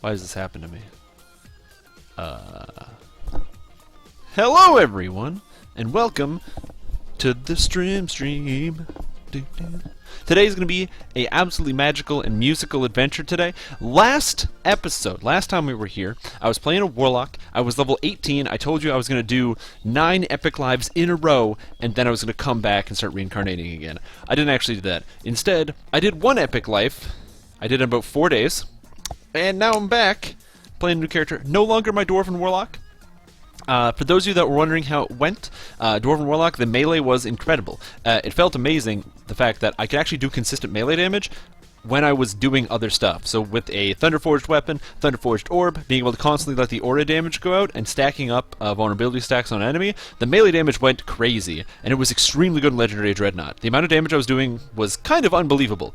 Why does this happen to me? Hello everyone, and welcome to the Strimstream. Today is going to be a absolutely magical and musical adventure today. Last time we were here, I was playing a Warlock. I was level 18. I told you I was going to do 9 epic lives in a row, and then I was going to come back and start reincarnating again. I didn't actually do that. Instead, I did 1 epic life. I did it in about 4 days. And now I'm back, playing a new character. No longer my Dwarven Warlock. For those of you that were wondering how it went, Dwarven Warlock, the melee was incredible. It felt amazing, the fact that I could actually do consistent melee damage when I was doing other stuff. So with a Thunderforged weapon, Thunderforged orb, being able to constantly let the aura damage go out, and stacking up vulnerability stacks on an enemy, the melee damage went crazy, and it was extremely good in Legendary Dreadnought. The amount of damage I was doing was kind of unbelievable.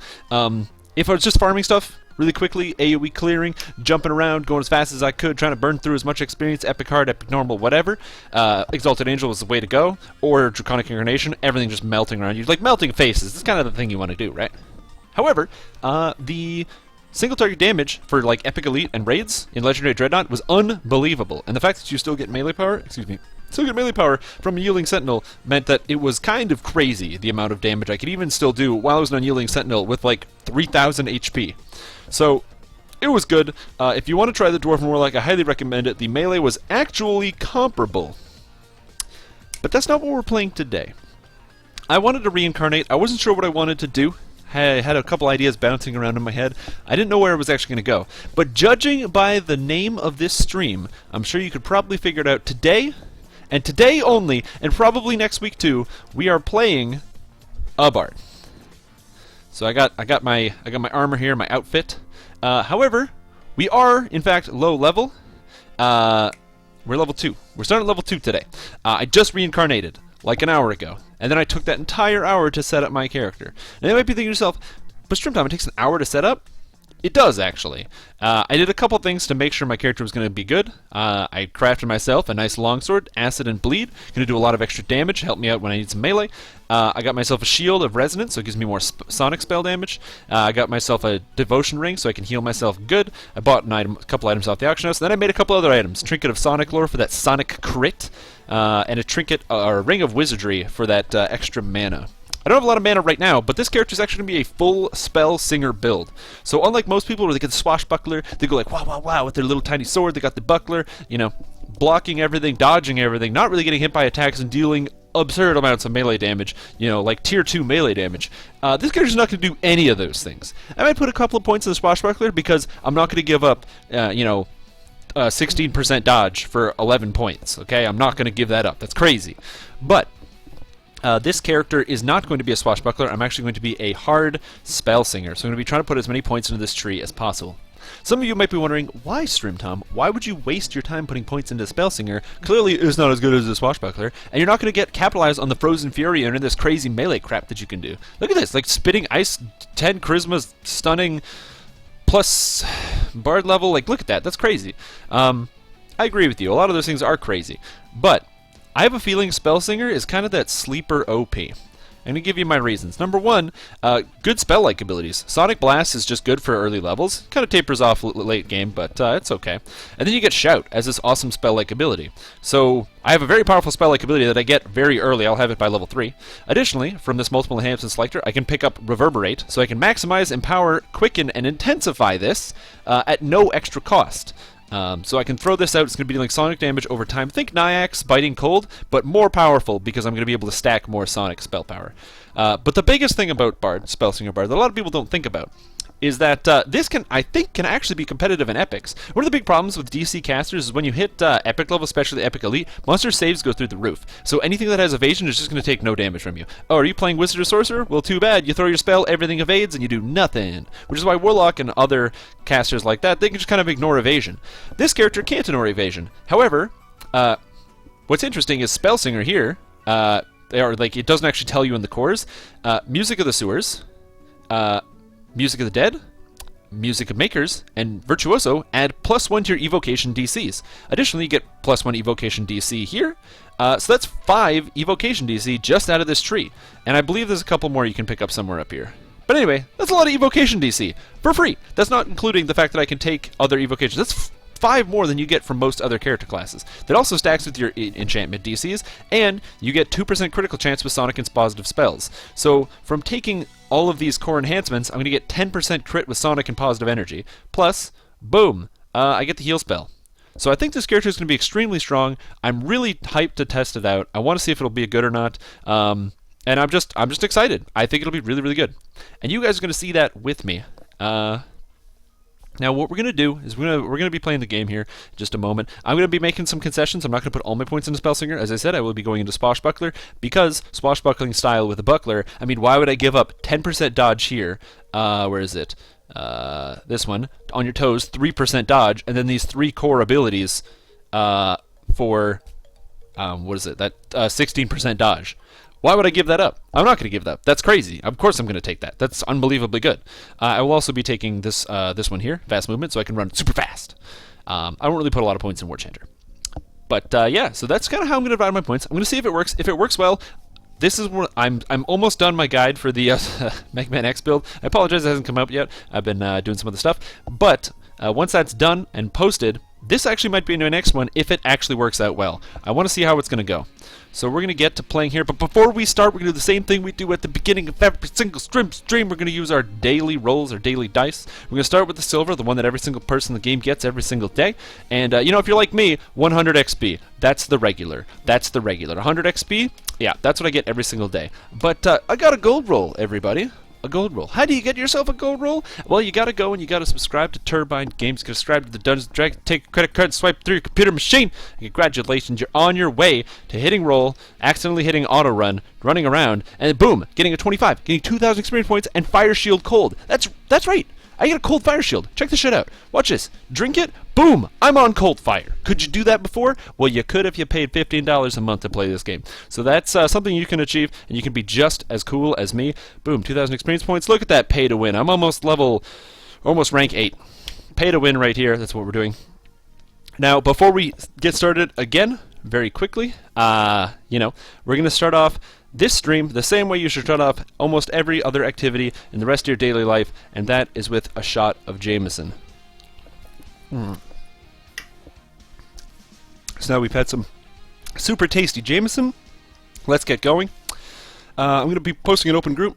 If I was just farming stuff really quickly, AoE clearing, jumping around, going as fast as I could, trying to burn through as much experience, epic hard, epic normal, whatever, Exalted Angel was the way to go, or Draconic Incarnation, everything just melting around you, like melting faces. It's kind of the thing you want to do, right? However, the single target damage for like epic elite and raids in Legendary Dreadnought was unbelievable, and the fact that you still get melee power, from a Yielding Sentinel meant that it was kind of crazy, the amount of damage I could even still do while I was an Unyielding Sentinel with like 3,000 HP. So, it was good. If you want to try the Dwarven Warlock, I highly recommend it. The melee was actually comparable. But that's not what we're playing today. I wanted to reincarnate. I wasn't sure what I wanted to do. I had a couple ideas bouncing around in my head. I didn't know where I was actually going to go. But judging by the name of this stream, I'm sure you could probably figure it out today, and today only, and probably next week too, we are playing a bard. So I got my armor here, my outfit. However, we are in fact low level. We're level 2. We're starting at level 2 today. I just reincarnated like an hour ago, and then I took that entire hour to set up my character. And you might be thinking to yourself, but Strimtime, it takes an hour to set up? It does, actually. I did a couple things to make sure my character was going to be good. I crafted myself a nice longsword, acid and bleed. Going to do a lot of extra damage, help me out when I need some melee. I got myself a shield of resonance, so it gives me more sonic spell damage. I got myself a devotion ring, so I can heal myself good. I bought a couple items off the auction house, and then I made a couple other items. Trinket of Sonic Lore for that sonic crit, and a trinket, or a ring of wizardry for that extra mana. I don't have a lot of mana right now, but this character is actually going to be a full spell singer build. So unlike most people where they get the swashbuckler, they go like wow, wow, wow with their little tiny sword, they got the buckler, you know, blocking everything, dodging everything, not really getting hit by attacks and dealing absurd amounts of melee damage, you know, like tier 2 melee damage. This character's not going to do any of those things. I might put a couple of points in the swashbuckler because I'm not going to give up, 16% dodge for 11 points, okay? I'm not going to give that up. That's crazy. But this character is not going to be a swashbuckler. I'm actually going to be a hard spell singer. So I'm going to be trying to put as many points into this tree as possible. Some of you might be wondering, why, Strimtom? Why would you waste your time putting points into spell singer? Clearly it's not as good as a swashbuckler, and you're not going to get capitalized on the Frozen Fury and this crazy melee crap that you can do. Look at this, like spitting ice, 10 charisma, stunning, plus bard level. Like, look at that. That's crazy. I agree with you. A lot of those things are crazy. But I have a feeling Spellsinger is kind of that sleeper OP. I'm going to give you my reasons. Number 1, good spell-like abilities. Sonic Blast is just good for early levels. Kind of tapers off late game, but it's okay. And then you get Shout as this awesome spell-like ability. So I have a very powerful spell-like ability that I get very early. I'll have it by level 3. Additionally, from this multiple enhancement selector, I can pick up Reverberate, so I can maximize, empower, quicken, and intensify this at no extra cost. So I can throw this out. It's going to be dealing sonic damage over time. Think Nyax, Biting Cold, but more powerful because I'm going to be able to stack more sonic spell power. But the biggest thing about Bard, Spellsinger Bard, that a lot of people don't think about, is that this can actually be competitive in epics. One of the big problems with DC casters is when you hit epic level, especially epic elite, monster saves go through the roof. So anything that has evasion is just going to take no damage from you. Oh, are you playing Wizard or Sorcerer? Well, too bad. You throw your spell, everything evades, and you do nothing. Which is why Warlock and other casters like that, they can just kind of ignore evasion. This character can't ignore evasion. However, what's interesting is Spellsinger here, they are like, it doesn't actually tell you in the cores. Music of the Sewers, Music of the Dead, Music of Makers, and Virtuoso add +1 to your evocation DCs. Additionally, you get +1 evocation DC here. So that's 5 evocation DC just out of this tree. And I believe there's a couple more you can pick up somewhere up here. But anyway, that's a lot of evocation DC for free. That's not including the fact that I can take other evocations. That's 5 more than you get from most other character classes. That also stacks with your enchantment DCs, and you get 2% critical chance with Sonic and positive spells. So from taking all of these core enhancements, I'm going to get 10% crit with Sonic and positive energy. Plus, boom, I get the heal spell. So I think this character is going to be extremely strong. I'm really hyped to test it out. I want to see if it'll be good or not. And I'm just excited. I think it'll be really, really good. And you guys are going to see that with me. Now what we're going to do is we're going to be playing the game here in just a moment. I'm going to be making some concessions. I'm not going to put all my points into Spellslinger. As I said, I will be going into Swashbuckler because swashbuckling style with a buckler, I mean, why would I give up 10% dodge here? Where is it? This one. On your toes, 3% dodge, and then these 3 core abilities for, what is it? That 16% dodge. Why would I give that up? I'm not going to give that up. That's crazy. Of course I'm going to take that. That's unbelievably good. I will also be taking this this one here, fast movement, so I can run super fast. I don't really put a lot of points in War Chanter. But yeah, so that's kind of how I'm going to divide my points. I'm going to see if it works. If it works well, this is where I'm almost done my guide for the Mega Man X build. I apologize it hasn't come out yet. I've been doing some other stuff. But once that's done and posted, this actually might be my next one if it actually works out well. I want to see how it's going to go. So we're going to get to playing here, but before we start, we're going to do the same thing we do at the beginning of every single stream. We're going to use our daily rolls, our daily dice. We're going to start with the silver, the one that every single person in the game gets every single day. And, you know, if you're like me, 100 XP, that's the regular. That's the regular. 100 XP, yeah, that's what I get every single day. But I got a gold roll, everybody. A gold roll. How do you get yourself a gold roll? Well, you gotta go and you gotta subscribe to Turbine Games, subscribe to the Dungeons & Dragons, take a credit card, swipe through your computer machine, and congratulations, you're on your way to hitting roll, accidentally hitting auto run, running around, and boom, getting a 25, getting 2,000 experience points, and Fire Shield Cold. That's right. I get a cold fire shield. Check this shit out. Watch this. Drink it. Boom. I'm on cold fire. Could you do that before? Well, you could if you paid $15 a month to play this game. So that's something you can achieve, and you can be just as cool as me. Boom. 2,000 experience points. Look at that pay to win. I'm almost rank 8. Pay to win right here. That's what we're doing. Now, before we get started again, very quickly, you know, we're going to start off this stream the same way you should start off almost every other activity in the rest of your daily life, and that is with a shot of Jameson. So now we've had some super tasty Jameson. Let's get going. I'm going to be posting an open group,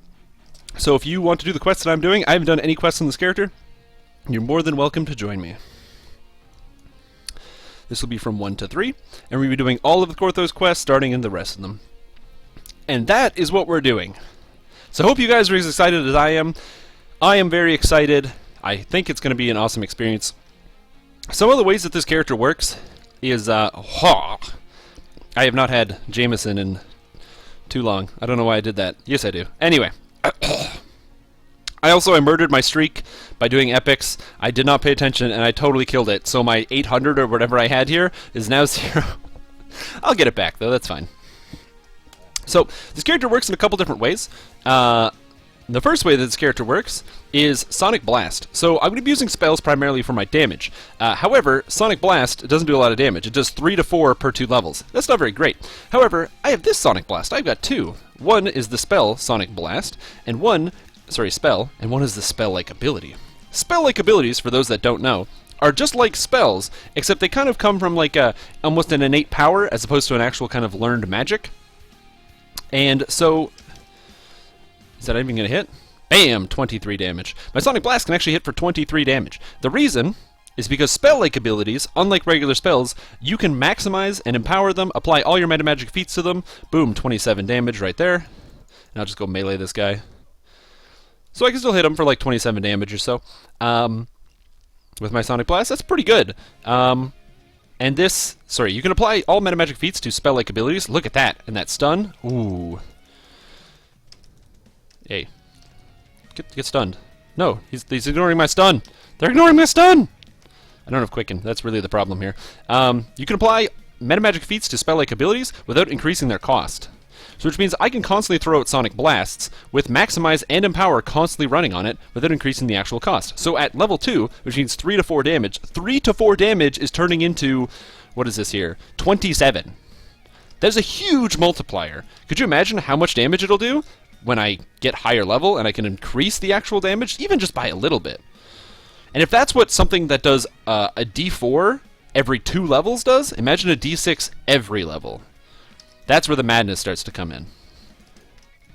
so if you want to do the quests that I'm doing, I haven't done any quests on this character, you're more than welcome to join me. This will be from 1 to 3, and we'll be doing all of the Korthos quests, starting in the rest of them. And that is what we're doing. So I hope you guys are as excited as I am. I am very excited. I think it's going to be an awesome experience. Some of the ways that this character works is, I have not had Jameson in too long. I don't know why I did that. Yes, I do. Anyway. I murdered my streak by doing epics. I did not pay attention, and I totally killed it. So my 800 or whatever I had here is now 0. I'll get it back, though. That's fine. So, this character works in a couple different ways. The first way that this character works is Sonic Blast. So, I'm going to be using spells primarily for my damage. However, Sonic Blast doesn't do a lot of damage. It does 3 to 4 per 2 levels. That's not very great. However, I have this Sonic Blast. I've got 2. One is the spell Sonic Blast, and one is the spell-like ability. Spell-like abilities, for those that don't know, are just like spells, except they kind of come from like almost an innate power as opposed to an actual kind of learned magic. And so, is that even going to hit? Bam! 23 damage. My Sonic Blast can actually hit for 23 damage. The reason is because spell-like abilities, unlike regular spells, you can maximize and empower them, apply all your meta magic feats to them. Boom, 27 damage right there. And I'll just go melee this guy. So I can still hit him for like 27 damage or so. With my Sonic Blast, that's pretty good. And this, you can apply all meta magic feats to spell-like abilities. Look at that, and that stun. Ooh. Hey. Get stunned. No, he's ignoring my stun. They're ignoring my stun! I don't have Quicken. That's really the problem here. You can apply meta magic feats to spell-like abilities without increasing their cost. So which means I can constantly throw out Sonic Blasts with Maximize and Empower constantly running on it without increasing the actual cost. So at level 2, which means 3 to 4 damage, 3 to 4 damage is turning into, what is this here, 27. That is a huge multiplier. Could you imagine how much damage it'll do? when I get higher level and I can increase the actual damage, even just by a little bit. And if that's what something that does a D4 every 2 levels does, imagine a D6 every level. That's where the madness starts to come in.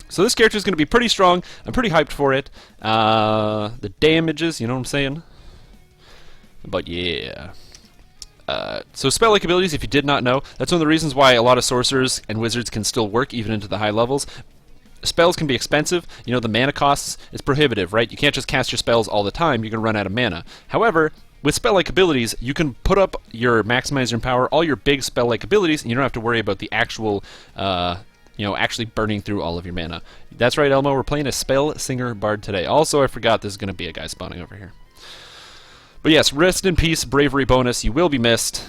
So this character is going to be pretty strong. I'm pretty hyped for it. The damages, you know what I'm saying? But yeah. So spell-like abilities, if you did not know, that's one of the reasons why a lot of sorcerers and wizards can still work even into the high levels. Spells can be expensive. You know, the mana costs is prohibitive, right? You can't just cast your spells all the time. You're going to run out of mana. However, with spell-like abilities, you can put up your maximizer and power, all your big spell-like abilities, and you don't have to worry about the actual, actually burning through all of your mana. That's right, Elmo. We're playing a Spell Singer Bard today. Also, I forgot there's going to be a guy spawning over here. But yes, rest in peace, bravery bonus. You will be missed.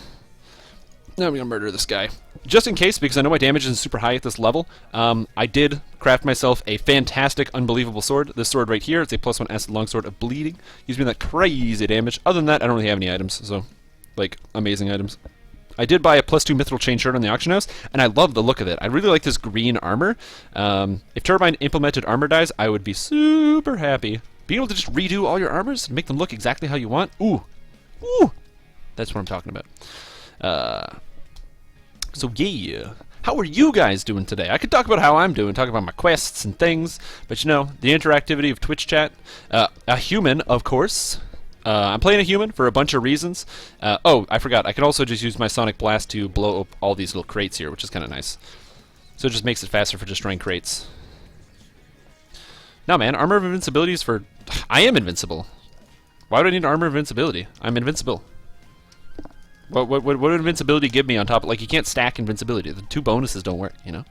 Now I'm going to murder this guy. Just in case, because I know my damage isn't super high at this level, I did craft myself a fantastic, unbelievable sword. This sword right here, it's a +1 acid longsword of bleeding. Gives me that crazy damage. Other than that, I don't really have any items, so, like, amazing items. I did buy a +2 mithril chain shirt on the auction house, and I love the look of it. I really like this green armor. If Turbine implemented armor dyes, I would be super happy. Being able to just redo all your armors and make them look exactly how you want. Ooh. Ooh. That's what I'm talking about. So yeah. How are you guys doing today? I could talk about how I'm doing, talk about my quests and things, but you know, the interactivity of Twitch chat. A human, of course. I'm playing a human for a bunch of reasons. Oh, I forgot. I can also just use my Sonic Blast to blow up all these little crates here, which is kind of nice. So it just makes it faster for destroying crates. No, man, armor of invincibility is for... I am invincible. Why would I need armor of invincibility? I'm invincible. What would invincibility give me on top? Like, you can't stack invincibility. The 2 bonuses don't work, you know?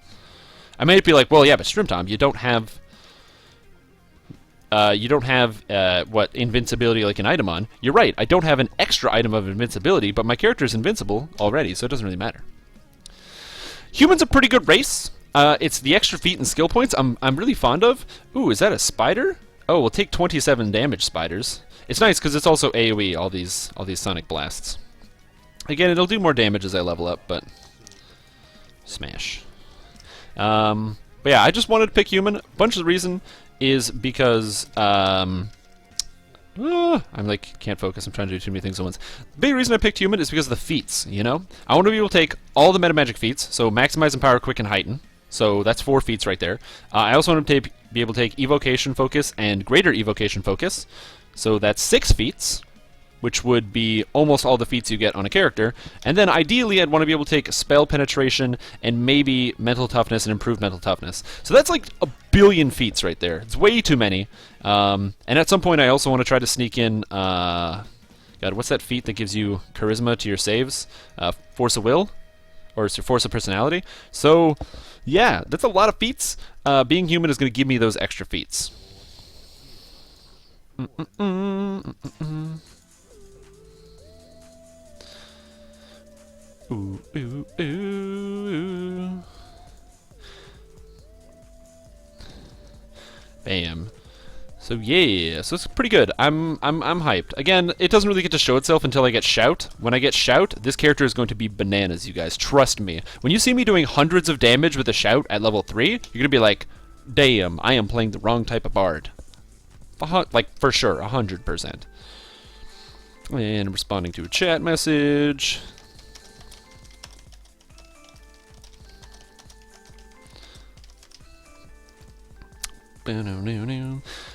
I might be like, well, yeah, but Strimstream, you don't have... what, invincibility like an item on. You're right, I don't have an extra item of invincibility, but my character is invincible already, so it doesn't really matter. Human's a pretty good race. It's the extra feat and skill points I'm really fond of. Ooh, is that a spider? Oh, we'll take 27 damage spiders. It's nice because it's also AoE, all these Sonic Blasts. Again, it'll do more damage as I level up, but... Smash. But yeah, I just wanted to pick human. A bunch of the reason is because... I'm like, can't focus, I'm trying to do too many things at once. The big reason I picked human is because of the feats, you know? I want to be able to take all the meta magic feats, so maximize, empower, quicken, heighten. So that's 4 feats right there. I also want to be able to take evocation focus and greater evocation focus. So that's 6 feats, which would be almost all the feats you get on a character. And then ideally I'd want to be able to take spell penetration and maybe mental toughness and improved mental toughness. So that's like a billion feats right there. It's way too many. And at some point I also want to try to sneak in, God, what's that feat that gives you charisma to your saves? Force of will? Or it's your force of personality? So, yeah, that's a lot of feats. Being human is going to give me those extra feats. Ooh, ooh, ooh. Bam. So yeah, so it's pretty good. I'm hyped. Again, it doesn't really get to show itself until I get Shout. When I get Shout, this character is going to be bananas, you guys. Trust me. When you see me doing hundreds of damage with a Shout at level 3, you're gonna be like, damn, I am playing the wrong type of bard. Like, for sure, 100%. And responding to a chat message.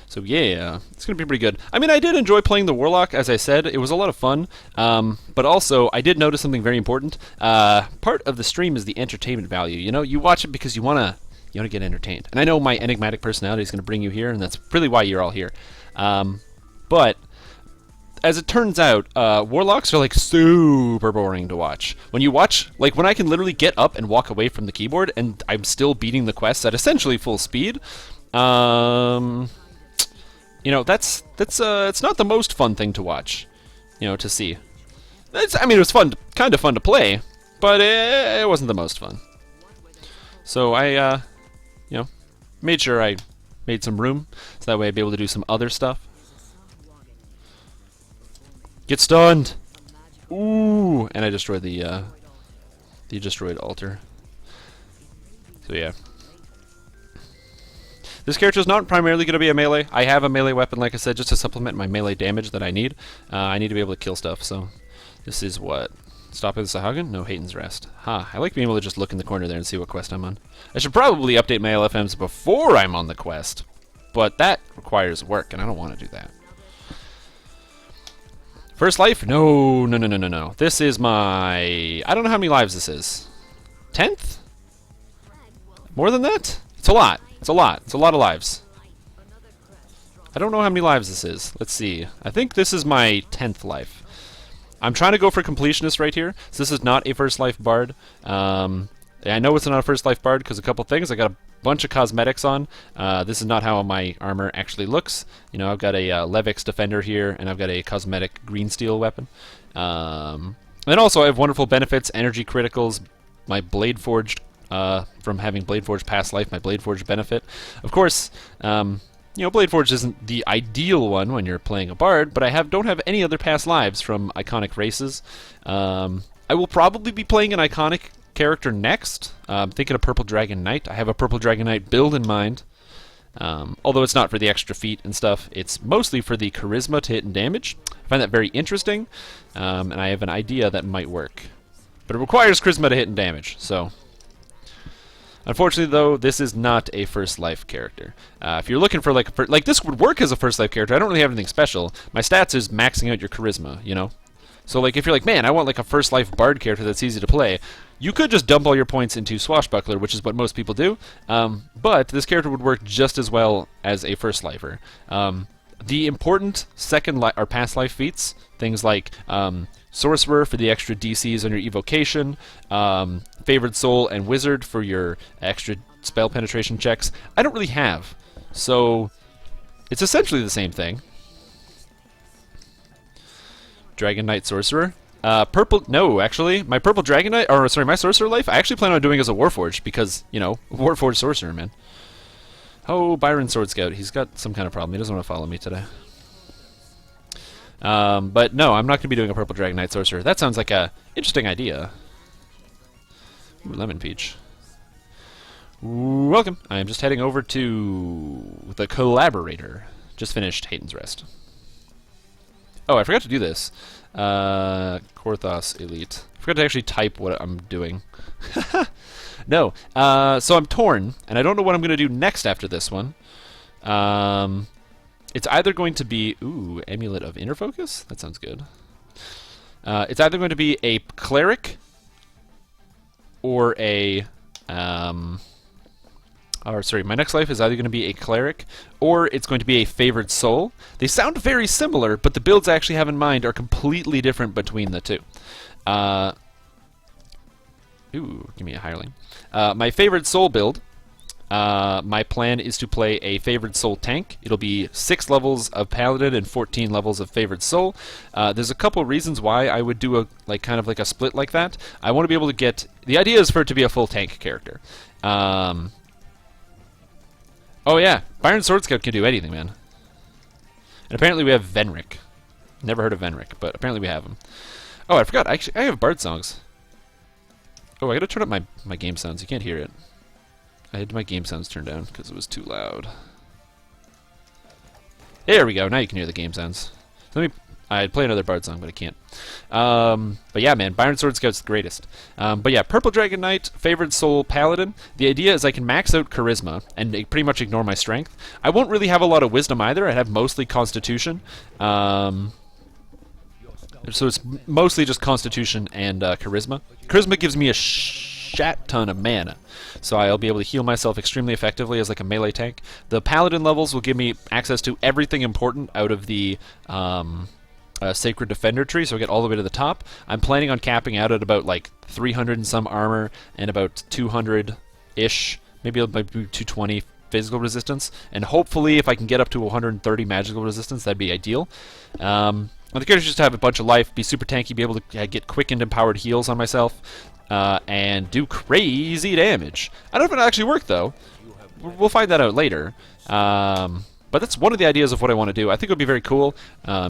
So yeah, it's going to be pretty good. I mean, I did enjoy playing the Warlock, as I said. It was a lot of fun. But also, I did notice something very important. Part of the stream is the entertainment value. You know, you watch it because you want to get entertained. And I know my enigmatic personality is going to bring you here, and that's really why you're all here. But as it turns out, Warlocks are like super boring to watch. When you watch, like when I can literally get up and walk away from the keyboard, and I'm still beating the quests at essentially full speed. You know, that's it's not the most fun thing to watch, you know, to see. I mean, it was fun, kind of fun to play, but it wasn't the most fun. So I, you know, made sure I made some room, so that way I'd be able to do some other stuff. Get stunned! Ooh! And I destroyed the destroyed altar. So yeah. This character is not primarily going to be a melee. I have a melee weapon, like I said, just to supplement my melee damage that I need. I need to be able to kill stuff, so this is what? Stop at the Sahagin? No, Hayden's Rest. I like being able to just look in the corner there and see what quest I'm on. I should probably update my LFMs before I'm on the quest, but that requires work, and I don't want to do that. First life? No, no, no, no, no, no. This is my... I don't know how many lives this is. 10th? More than that? It's a lot. It's a lot. It's a lot of lives. I don't know how many lives this is. Let's see. I think this is my 10th life. I'm trying to go for completionist right here. So this is not a first life bard. I know it's not a first life bard because a couple things. I got a bunch of cosmetics on. This is not how my armor actually looks. You know, I've got a Levix defender here, and I've got a cosmetic green steel weapon. And also I have wonderful benefits, energy criticals, my blade forged from having blade forged past life, my blade forged benefit. Of course, you know, blade forged isn't the ideal one when you're playing a bard, but I don't have any other past lives from iconic races. I will probably be playing an iconic character next. I'm thinking of Purple Dragon Knight. I have a Purple Dragon Knight build in mind. Although it's not for the extra feat and stuff, it's mostly for the charisma to hit and damage. I find that very interesting, and I have an idea that might work. But it requires charisma to hit and damage, so... Unfortunately, though, this is not a first life character. If you're looking for like this would work as a first life character. I don't really have anything special. My stats is maxing out your charisma, you know. So like if you're like, man, I want like a first life bard character that's easy to play, you could just dump all your points into Swashbuckler, which is what most people do. But this character would work just as well as a first lifer. The important second or past life feats, things like Sorcerer for the extra DCs on your evocation, Favored Soul and Wizard for your extra spell penetration checks, I don't really have. So it's essentially the same thing. Dragon Knight Sorcerer. No, actually, my Purple Dragon Knight, or sorry, my Sorcerer life, I actually plan on doing as a Warforged because, you know, Warforged Sorcerer, man. Oh, Byron Sword Scout, he's got some kind of problem. He doesn't want to follow me today. But no, I'm not going to be doing a Purple Dragon Knight Sorcerer. That sounds like a interesting idea. Ooh, Lemon Peach. Welcome. I am just heading over to the Collaborator. Just finished Hayden's Rest. Oh, I forgot to do this. Korthos Elite. I forgot to actually type what I'm doing. No. So I'm torn, and I don't know what I'm going to do next after this one. It's either going to be... Ooh, Amulet of Inner Focus? That sounds good. It's either going to be a Cleric or a... or sorry, my next life is either going to be a Cleric or it's going to be a Favored Soul. They sound very similar, but the builds I actually have in mind are completely different between the two. Ooh, give me a hireling. My Favored Soul build, my plan is to play a Favored Soul tank. It'll be 6 levels of Paladin and 14 levels of Favored Soul. There's a couple reasons why I would do a kind of like a split like that. I want to be able to get... The idea is for it to be a full tank character. Oh yeah, Byron Sword Scout can do anything, man. And apparently we have Venric. Never heard of Venric, but apparently we have him. Oh, I forgot. Actually, I have Bard songs. Oh, I gotta turn up my game sounds. You can't hear it. I had my game sounds turned down because it was too loud. There we go. Now you can hear the game sounds. So let me... I'd play another Bard song, but I can't. But yeah, man, Byron Sword Scout's the greatest. But yeah, Purple Dragon Knight, Favored Soul, Paladin. The idea is I can max out Charisma and pretty much ignore my Strength. I won't really have a lot of Wisdom either. I'd have mostly Constitution. So it's mostly just Constitution and Charisma. Charisma gives me a shat ton of mana, so I'll be able to heal myself extremely effectively as like a melee tank. The Paladin levels will give me access to everything important out of the... Sacred Defender tree, so I get all the way to the top. I'm planning on capping out at about like 300 and some armor and about 200-ish, maybe like 220 physical resistance, and hopefully if I can get up to 130 magical resistance, that'd be ideal. The character just have a bunch of life, be super tanky, be able to get quick and empowered heals on myself, and do crazy damage. I don't know if it'll actually work though. We'll find that out later. But that's one of the ideas of what I want to do. I think it would be very cool.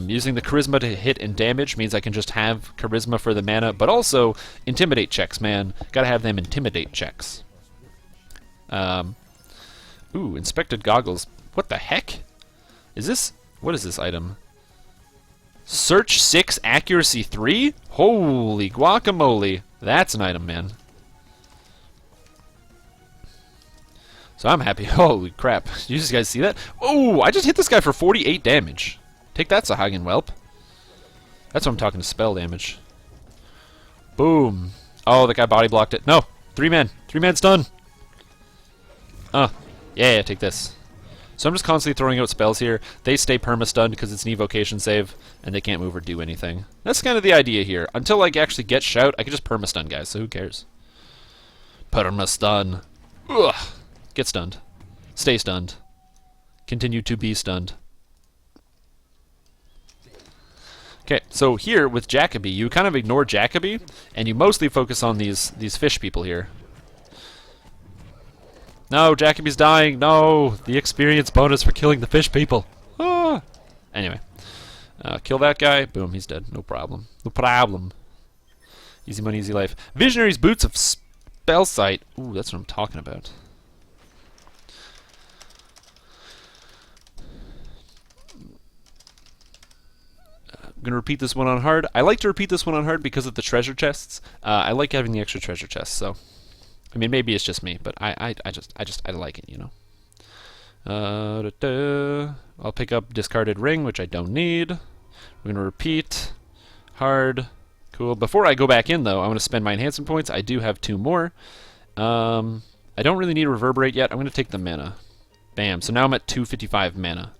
Using the Charisma to hit and damage means I can just have Charisma for the mana, but also Intimidate checks, man. Gotta have them Intimidate checks. Ooh, inspected goggles. What the heck? Is this... What is this item? Search 6, accuracy 3? Holy guacamole. That's an item, man. So I'm happy. Holy crap. Did you guys see that? Oh, I just hit this guy for 48 damage. Take that, Sahagin Whelp. That's what I'm talking to, spell damage. Boom. Oh, the guy body blocked it. No. 3 men. 3 men stun. Yeah, take this. So I'm just constantly throwing out spells here. They stay perma-stunned because it's an evocation save, and they can't move or do anything. That's kind of the idea here. Until I actually get shout, I can just perma-stun guys, so who cares? Perma-stun. Ugh. Get stunned. Stay stunned. Continue to be stunned. Okay, so here with Jacoby, you kind of ignore Jacoby, and you mostly focus on these fish people here. No, Jacoby's dying. No, the experience bonus for killing the fish people. Ah. Anyway, kill that guy. Boom, he's dead. No problem. No problem. Easy money, easy life. Visionary's Boots of Spell Sight. Ooh, that's what I'm talking about. I'm going to repeat this one on hard. I like to repeat this one on hard because of the treasure chests. I like having the extra treasure chests, so... I mean, maybe it's just me, but I like it, you know. I'll pick up discarded ring, which I don't need. We're going to repeat. Hard. Cool. Before I go back in, though, I want to spend my enhancement points. I do have 2 more. I don't really need reverberate yet. I'm going to take the mana. Bam. So now I'm at 255 mana.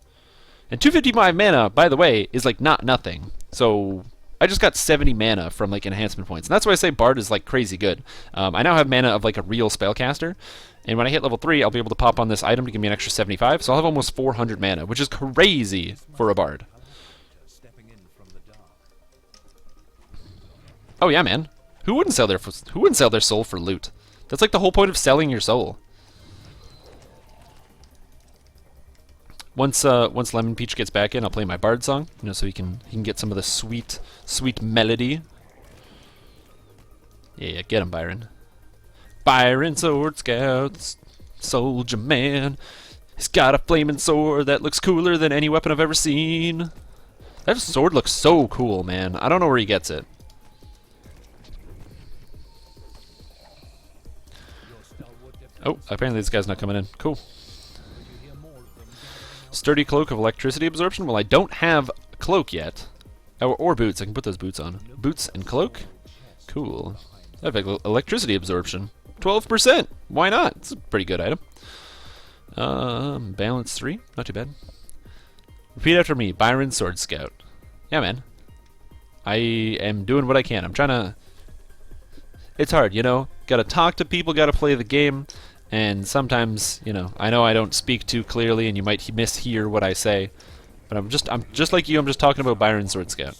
And 255 mana, by the way, is like not nothing. So I just got 70 mana from like enhancement points. And that's why I say Bard is like crazy good. I now have mana of like a real spellcaster. And when I hit level 3, I'll be able to pop on this item to give me an extra 75. So I'll have almost 400 mana, which is crazy for a Bard. Oh yeah, man. Who wouldn't sell their soul for loot? That's like the whole point of selling your soul. Once Lemon Peach gets back in, I'll play my Bard song, you know, so he can get some of the sweet melody. Yeah, get him, Byron. Byron, sword scout, soldier man. He's got a flaming sword that looks cooler than any weapon I've ever seen. That sword looks so cool, man. I don't know where he gets it. Oh, apparently this guy's not coming in. Cool. Sturdy cloak of electricity absorption. Well, I don't have a cloak yet. Or boots. I can put those boots on. Boots and cloak? Cool. I have electricity absorption. 12%. Why not? It's a pretty good item. Balance 3. Not too bad. Repeat after me. Byron, sword scout. Yeah, man. I am doing what I can. I'm trying to... It's hard, you know? Gotta talk to people, gotta play the game. And sometimes, you know I don't speak too clearly, and you might mishear what I say. But I'm just like you. I'm just talking about Byron Sword Scout.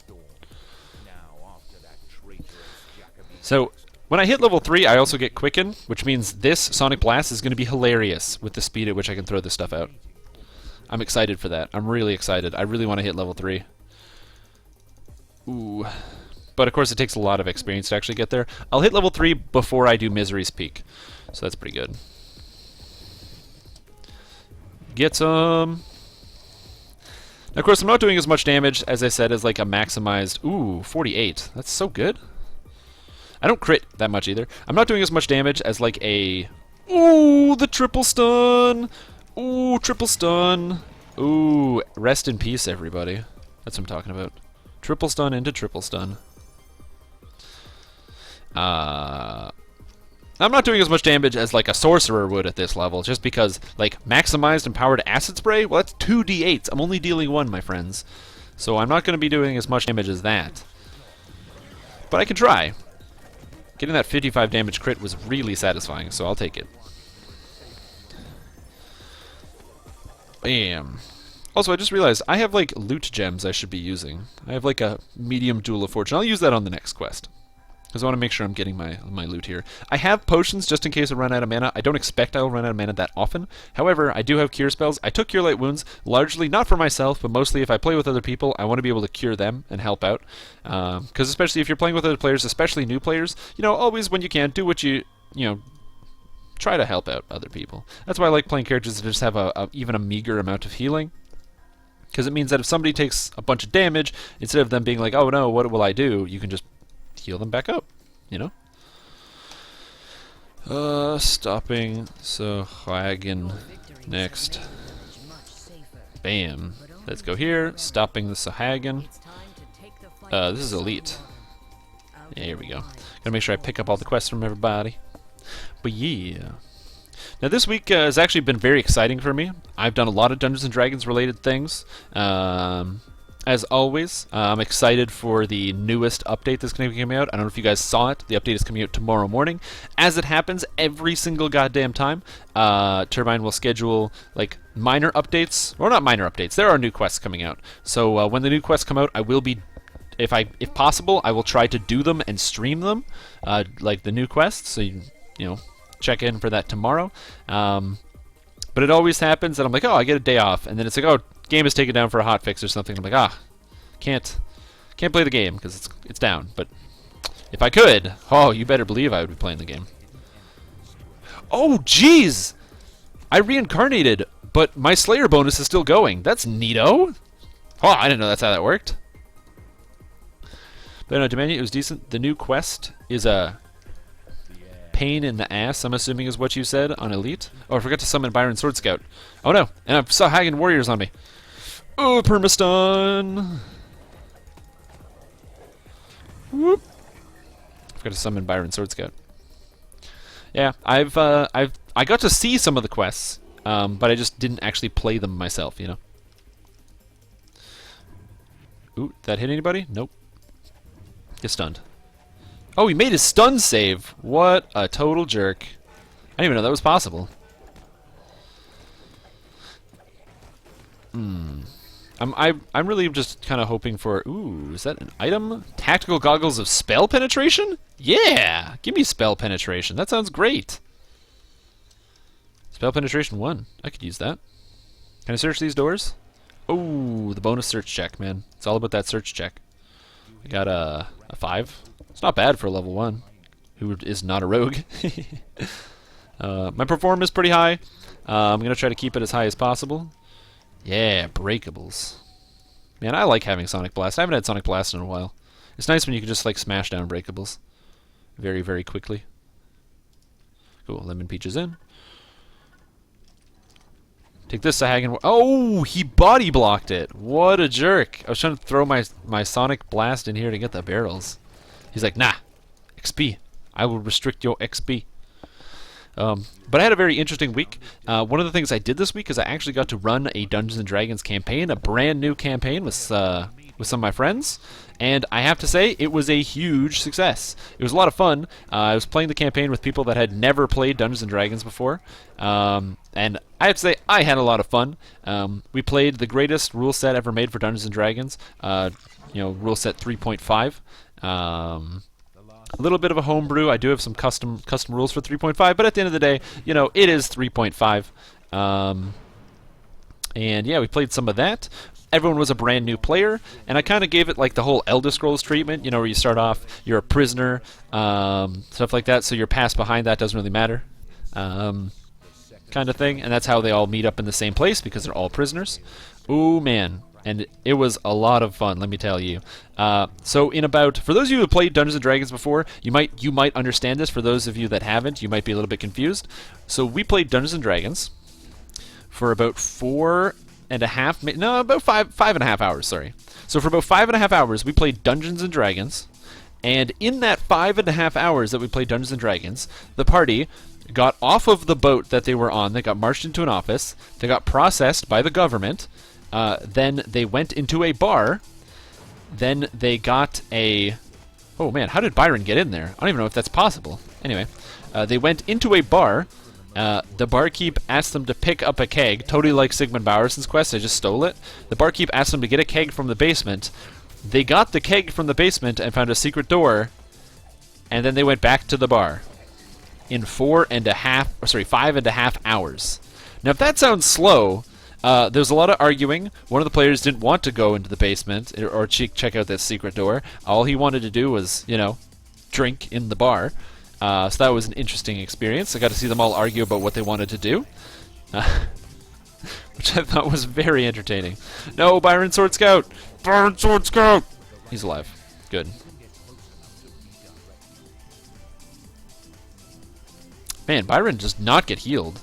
So when I hit level 3, I also get Quicken, which means this Sonic Blast is going to be hilarious with the speed at which I can throw this stuff out. I'm excited for that. I'm really excited. I really want to hit level 3. Ooh. But of course, it takes a lot of experience to actually get there. I'll hit level 3 before I do Misery's Peak, so that's pretty good. Get some. Now, of course, I'm not doing as much damage, as I said, as like a maximized... Ooh, 48. That's so good. I don't crit that much either. I'm not doing as much damage as like a... Ooh, the triple stun. Ooh, triple stun. Ooh, rest in peace, everybody. That's what I'm talking about. Triple stun into triple stun. I'm not doing as much damage as like a sorcerer would at this level, just because like maximized and powered acid spray, well, that's 2d8s. I'm only dealing 1, my friends. So I'm not going to be doing as much damage as that. But I can try. Getting that 55 damage crit was really satisfying, so I'll take it. Bam. Also, I just realized I have like loot gems I should be using. I have like a medium Jewel of Fortune. I'll use that on the next quest, because I want to make sure I'm getting my loot here. I have potions just in case I run out of mana. I don't expect I'll run out of mana that often. However, I do have cure spells. I took Cure Light Wounds, largely not for myself, but mostly if I play with other people, I want to be able to cure them and help out. Because especially if you're playing with other players, especially new players, you know, always when you can, do what you know, try to help out other people. That's why I like playing characters that just have even a meager amount of healing. Because it means that if somebody takes a bunch of damage, instead of them being like, oh no, what will I do? You can just heal them back up, you know? Stopping Sahagin next. Bam. Let's go here. Stopping the Sahagin. This is elite. Yeah, here we go. Gotta make sure I pick up all the quests from everybody. But yeah. Now this week has actually been very exciting for me. I've done a lot of Dungeons & Dragons related things. As always, I'm excited for the newest update that's going to be coming out. I don't know if you guys saw it. The update is coming out tomorrow morning. As it happens, every single goddamn time, Turbine will schedule like minor updates. Or not minor updates. There are new quests coming out. So when the new quests come out, I will be, if possible, I will try to do them and stream them, like the new quests. So you know, check in for that tomorrow. But it always happens that I'm like, oh, I get a day off, and then it's like, oh, game is taken down for a hotfix or something. I'm like, can't play the game because it's down. But if I could, oh, you better believe I would be playing the game. Oh, jeez! I reincarnated, but my Slayer bonus is still going. That's neato. Oh, I didn't know that's how that worked. But no, Dominion, it was decent. The new quest is a pain in the ass, I'm assuming is what you said on Elite. Oh, I forgot to summon Byron Sword Scout. Oh no, and I saw Hagen Warriors on me. Oh, permastun. Whoop. Forgot to summon Byron Sword Scout. Yeah, I got to see some of the quests, but I just didn't actually play them myself, you know. Ooh, did that hit anybody? Nope. Get stunned. Oh, he made his stun save. What a total jerk. I didn't even know that was possible. I'm really just kind of hoping for... Ooh, is that an item? Tactical goggles of spell penetration? Yeah! Give me spell penetration. That sounds great. Spell penetration 1. I could use that. Can I search these doors? Oh, the bonus search check, man. It's all about that search check. I got a 5. It's not bad for a level 1, who is not a rogue. My performance is pretty high. I'm going to try to keep it as high as possible. Yeah, breakables. Man, I like having Sonic Blast. I haven't had Sonic Blast in a while. It's nice when you can just like smash down breakables very, very quickly. Cool, Lemon Peach is in. Take this, Sahagin. Oh, he body blocked it. What a jerk. I was trying to throw my Sonic Blast in here to get the barrels. He's like, nah, XP. I will restrict your XP. But I had a very interesting week. One of the things I did this week is I actually got to run a Dungeons & Dragons campaign, a brand new campaign with some of my friends. And I have to say, it was a huge success. It was a lot of fun. I was playing the campaign with people that had never played Dungeons & Dragons before. And I have to say, I had a lot of fun. We played the greatest rule set ever made for Dungeons & Dragons. Rule set 3.5. A little bit of a homebrew. I do have some custom rules for 3.5, but at the end of the day, you know, it is 3.5. And yeah, we played some of that. Everyone was a brand new player, and I kind of gave it like the whole Elder Scrolls treatment, you know, where you start off, you're a prisoner, stuff like that, so your past behind that doesn't really matter, kind of thing, and that's how they all meet up in the same place, because they're all prisoners. Ooh, man. And it was a lot of fun, let me tell you. So for those of you who have played Dungeons & Dragons before, you might understand this. For those of you that haven't, you might be a little bit confused. So we played Dungeons & Dragons for about 5.5 hours, sorry. So for about 5.5 hours, we played Dungeons & Dragons. And in that 5.5 hours that we played Dungeons & Dragons, the party got off of the boat that they were on. They got marched into an office. They got processed by the government. Then they went into a bar. Then they got a... Oh man, how did Byron get in there? I don't even know if that's possible. Anyway, they went into a bar. The barkeep asked them to pick up a keg, totally like Sigmund Bowerson's quest. I just stole it. The barkeep asked them to get a keg from the basement. They got the keg from the basement and found a secret door. And then they went back to the bar in 5.5 hours. Now, if that sounds slow... There's a lot of arguing. One of the players didn't want to go into the basement or check out that secret door. All he wanted to do was, you know, drink in the bar. So that was an interesting experience. I got to see them all argue about what they wanted to do, which I thought was very entertaining. No, Byron Sword Scout! Byron Sword Scout! He's alive. Good. Man, Byron does not get healed.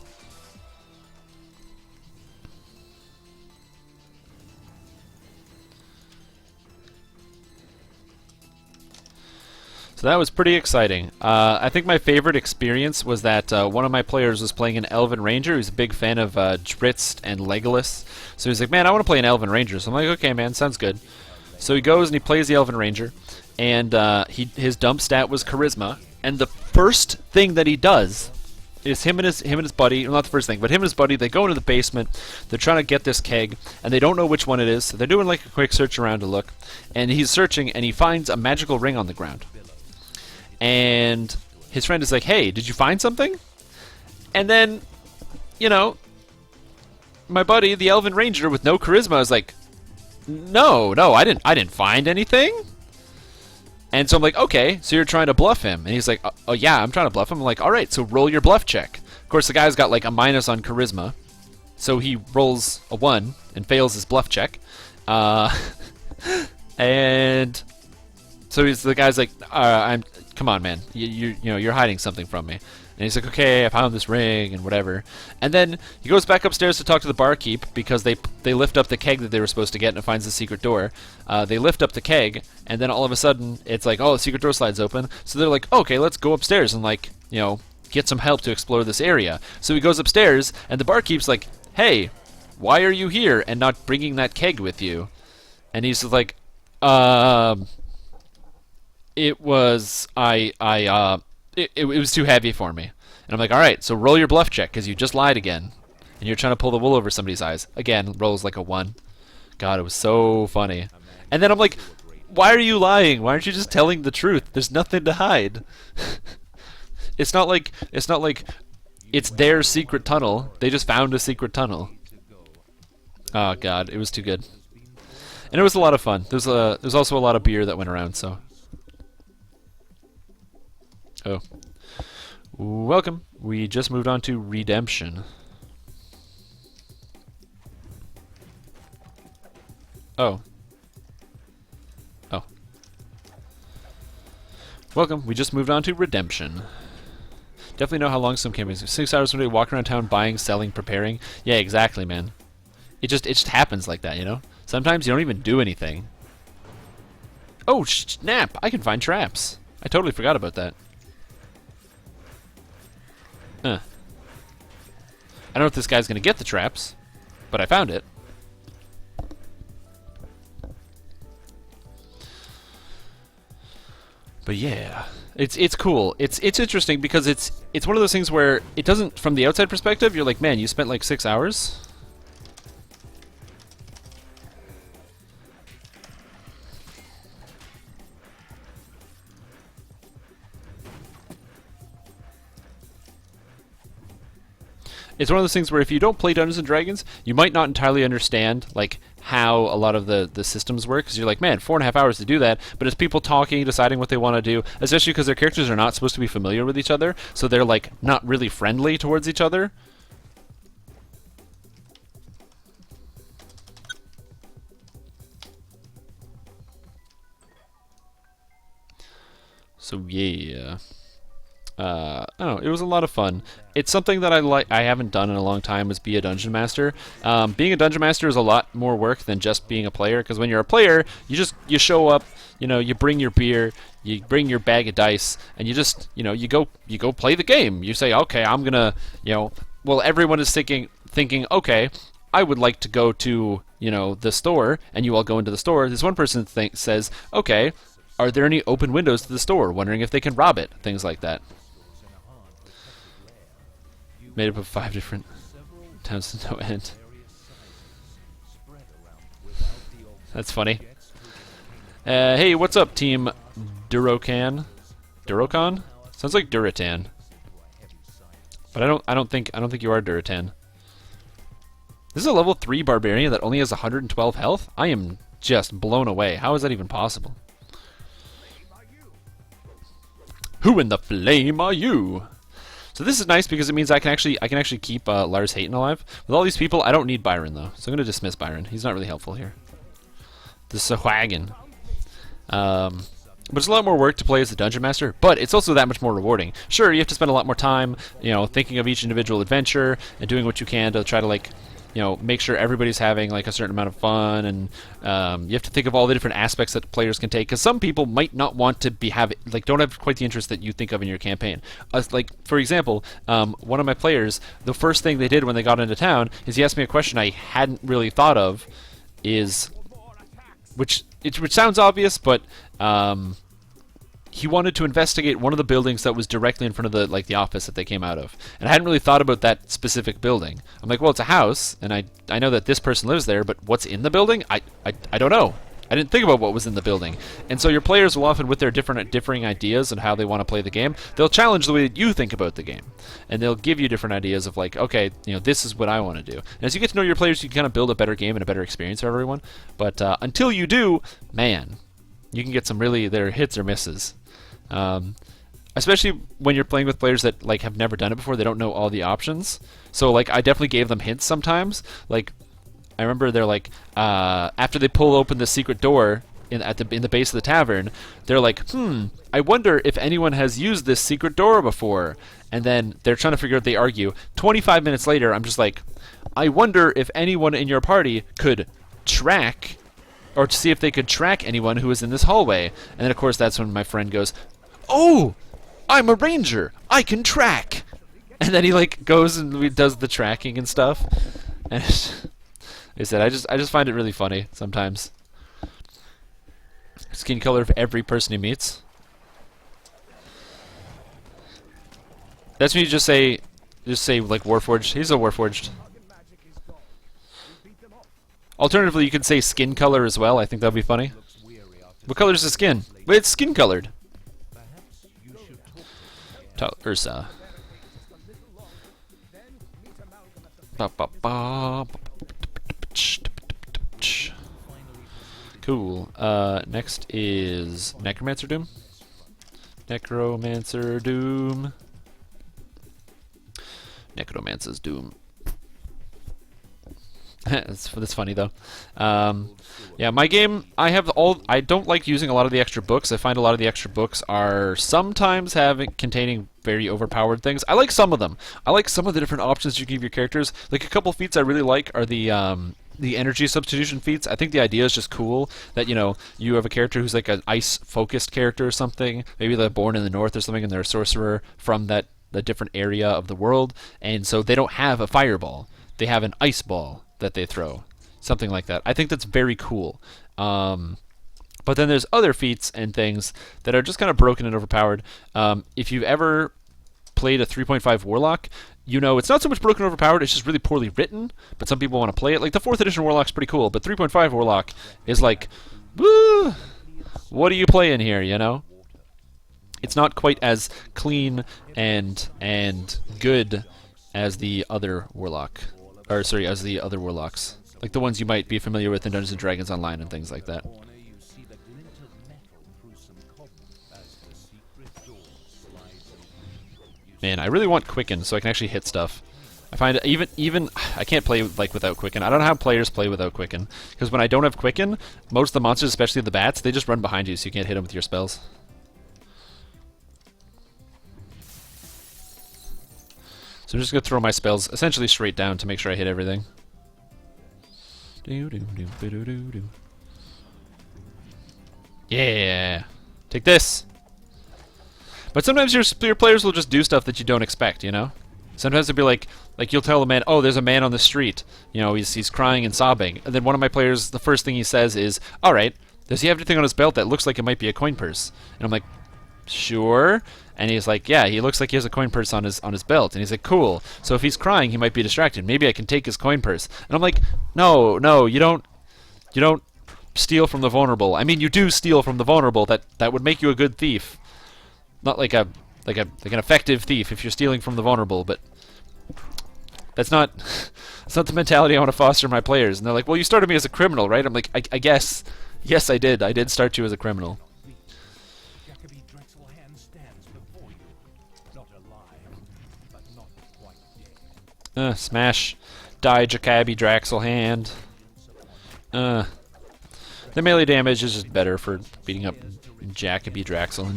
So that was pretty exciting. I think my favorite experience was that one of my players was playing an Elven Ranger. He's a big fan of Drizzt and Legolas. So he's like, man, I want to play an Elven Ranger. So I'm like, okay, man, sounds good. So he goes and he plays the Elven Ranger. And his dump stat was Charisma. And the first thing that he does is him and his buddy, well, not the first thing, but him and his buddy, they go into the basement. They're trying to get this keg, and they don't know which one it is. So they're doing like a quick search around to look. And he's searching, and he finds a magical ring on the ground. And his friend is like, hey, did you find something? And then, you know, my buddy, the Elven Ranger with no charisma, is like, no, I didn't find anything. And so I'm like, okay, so you're trying to bluff him. And he's like, oh yeah, I'm trying to bluff him. I'm like, all right, so roll your bluff check. Of course, the guy's got like a minus on charisma. So he rolls a 1 and fails his bluff check. And so the guy's like, come on, man, you're hiding something from me. And he's like, okay, I found this ring and whatever. And then he goes back upstairs to talk to the barkeep because they lift up the keg that they were supposed to get, and it finds the secret door. They lift up the keg, and then all of a sudden it's like, oh, the secret door slides open. So they're like, okay, let's go upstairs and like, get some help to explore this area. So he goes upstairs, and the barkeep's like, hey, why are you here and not bringing that keg with you? And he's just like, it was it was too heavy for me. And I'm like, all right, so roll your bluff check because you just lied again, and you're trying to pull the wool over somebody's eyes. Again, rolls like a 1. God, it was so funny. And then I'm like, why are you lying? Why aren't you just telling the truth? There's nothing to hide. It's not like it's their secret tunnel. They just found a secret tunnel. Oh God, it was too good. And it was a lot of fun. There's also a lot of beer that went around, so. Oh. Welcome. We just moved on to Redemption. Oh. Oh. Welcome. We just moved on to Redemption. Definitely know how long some campaigns. 6 hours one day, walking around town, buying, selling, preparing. Yeah, exactly, man. It just happens like that, you know? Sometimes you don't even do anything. Oh, snap! I can find traps. I totally forgot about that. I don't know if this guy's gonna get the traps, but I found it. But yeah, it's cool. It's interesting because it's one of those things where it doesn't, from the outside perspective, you're like, man, you spent like 6 hours. It's one of those things where if you don't play Dungeons & Dragons, you might not entirely understand like how a lot of the systems work, because you're like, man, 4.5 hours to do that, but it's people talking, deciding what they want to do, especially because their characters are not supposed to be familiar with each other, so they're like not really friendly towards each other. So yeah. I don't know, it was a lot of fun. It's something that I haven't done in a long time, is be a dungeon master. Being a dungeon master is a lot more work than just being a player, because when you're a player, you show up, you bring your beer, you bring your bag of dice, and you just, you go play the game. You say, okay, I'm gonna, well, everyone is thinking, okay, I would like to go to, the store, and you all go into the store. This one person says, okay, are there any open windows to the store? Wondering if they can rob it. Things like that. Made up of 5 different towns to no end. That's funny. Hey, what's up, Team Durocan? Durocan? Sounds like Duratan. But I don't think you are Duratan. This is a level 3 barbarian that only has 112 health? I am just blown away. How is that even possible? Who in the flame are you? So this is nice because it means I can actually keep Lars Hayton alive. With all these people, I don't need Byron though, so I'm gonna dismiss Byron. He's not really helpful here. The Sahwagon. But it's a lot more work to play as the Dungeon Master, but it's also that much more rewarding. Sure, you have to spend a lot more time, thinking of each individual adventure and doing what you can to try to, make sure everybody's having, like, a certain amount of fun, and you have to think of all the different aspects that players can take, because some people might not want to don't have quite the interest that you think of in your campaign. For example, one of my players, the first thing they did when they got into town is he asked me a question I hadn't really thought of, which sounds obvious, but he wanted to investigate one of the buildings that was directly in front of the office that they came out of. And I hadn't really thought about that specific building. I'm like, well, it's a house, and I know that this person lives there, but what's in the building? I don't know. I didn't think about what was in the building. And so your players will often, with their differing ideas and how they want to play the game, they'll challenge the way that you think about the game. And they'll give you different ideas of, like, okay, this is what I want to do. And as you get to know your players, you can kind of build a better game and a better experience for everyone. But until you do, man, you can get some really, their hits or misses. Especially when you're playing with players that have never done it before, they don't know all the options. So I definitely gave them hints sometimes. I remember they're after they pull open the secret door in the base of the tavern, they're like, I wonder if anyone has used this secret door before. And then they're trying to figure out, they argue. 25 minutes later, I'm just like, I wonder if anyone in your party could track, or to see if they could track anyone who is in this hallway. And then of course that's when my friend goes, oh, I'm a ranger, I can track. And then he goes and does the tracking and stuff. And I said, I just find it really funny sometimes. Skin color of every person he meets. That's when you just say Warforged. He's a Warforged. Alternatively, you could say skin color as well. I think that'd be funny. What color is the skin? Well, it's skin colored. Ursa. Cool. Next is Necromancer Doom. Necromancer Doom. Necromancer's Doom. that's funny though. Yeah, my game, I don't like using a lot of the extra books. I find a lot of the extra books are sometimes containing very overpowered things. I like some of them. I like some of the different options you give your characters. Like a couple feats I really like are the energy substitution feats. I think the idea is just cool that, you have a character who's like an ice-focused character or something. Maybe they're born in the north or something and they're a sorcerer from the different area of the world, and so they don't have a fireball. They have an ice ball that they throw. Something like that. I think that's very cool. But then there's other feats and things that are just kind of broken and overpowered. If you've ever played a 3.5 Warlock, it's not so much broken and overpowered, it's just really poorly written, but some people want to play it. Like, the 4th edition Warlock's pretty cool, but 3.5 Warlock is like, woo! What are you playing here, It's not quite as clean and good as the other Warlock. Or, sorry, as the other Warlocks. Like the ones you might be familiar with in Dungeons & Dragons Online and things like that. Man, I really want Quicken so I can actually hit stuff. I find even I can't play without Quicken. I don't know how players play without Quicken, because when I don't have Quicken, most of the monsters, especially the bats, they just run behind you, so you can't hit them with your spells. So I'm just gonna throw my spells essentially straight down to make sure I hit everything. Yeah, take this. But sometimes your players will just do stuff that you don't expect, Sometimes it'll be like you'll tell a man, oh, there's a man on the street. He's crying and sobbing. And then one of my players, the first thing he says is, all right, does he have anything on his belt that looks like it might be a coin purse? And I'm like, sure. And he's like, yeah, he looks like he has a coin purse on his belt. And he's like, cool. So if he's crying, he might be distracted. Maybe I can take his coin purse. And I'm like, no, you don't steal from the vulnerable. I mean, you do steal from the vulnerable. That would make you a good thief. Not like an effective thief if you're stealing from the vulnerable, but that's not the mentality I want to foster in my players. And they're like, well, you started me as a criminal, right? I'm like, I guess, yes, I did. I did start you as a criminal. Smash. Die, Jacabi Draxel hand. The melee damage is just better for beating up Jacoby Draxel.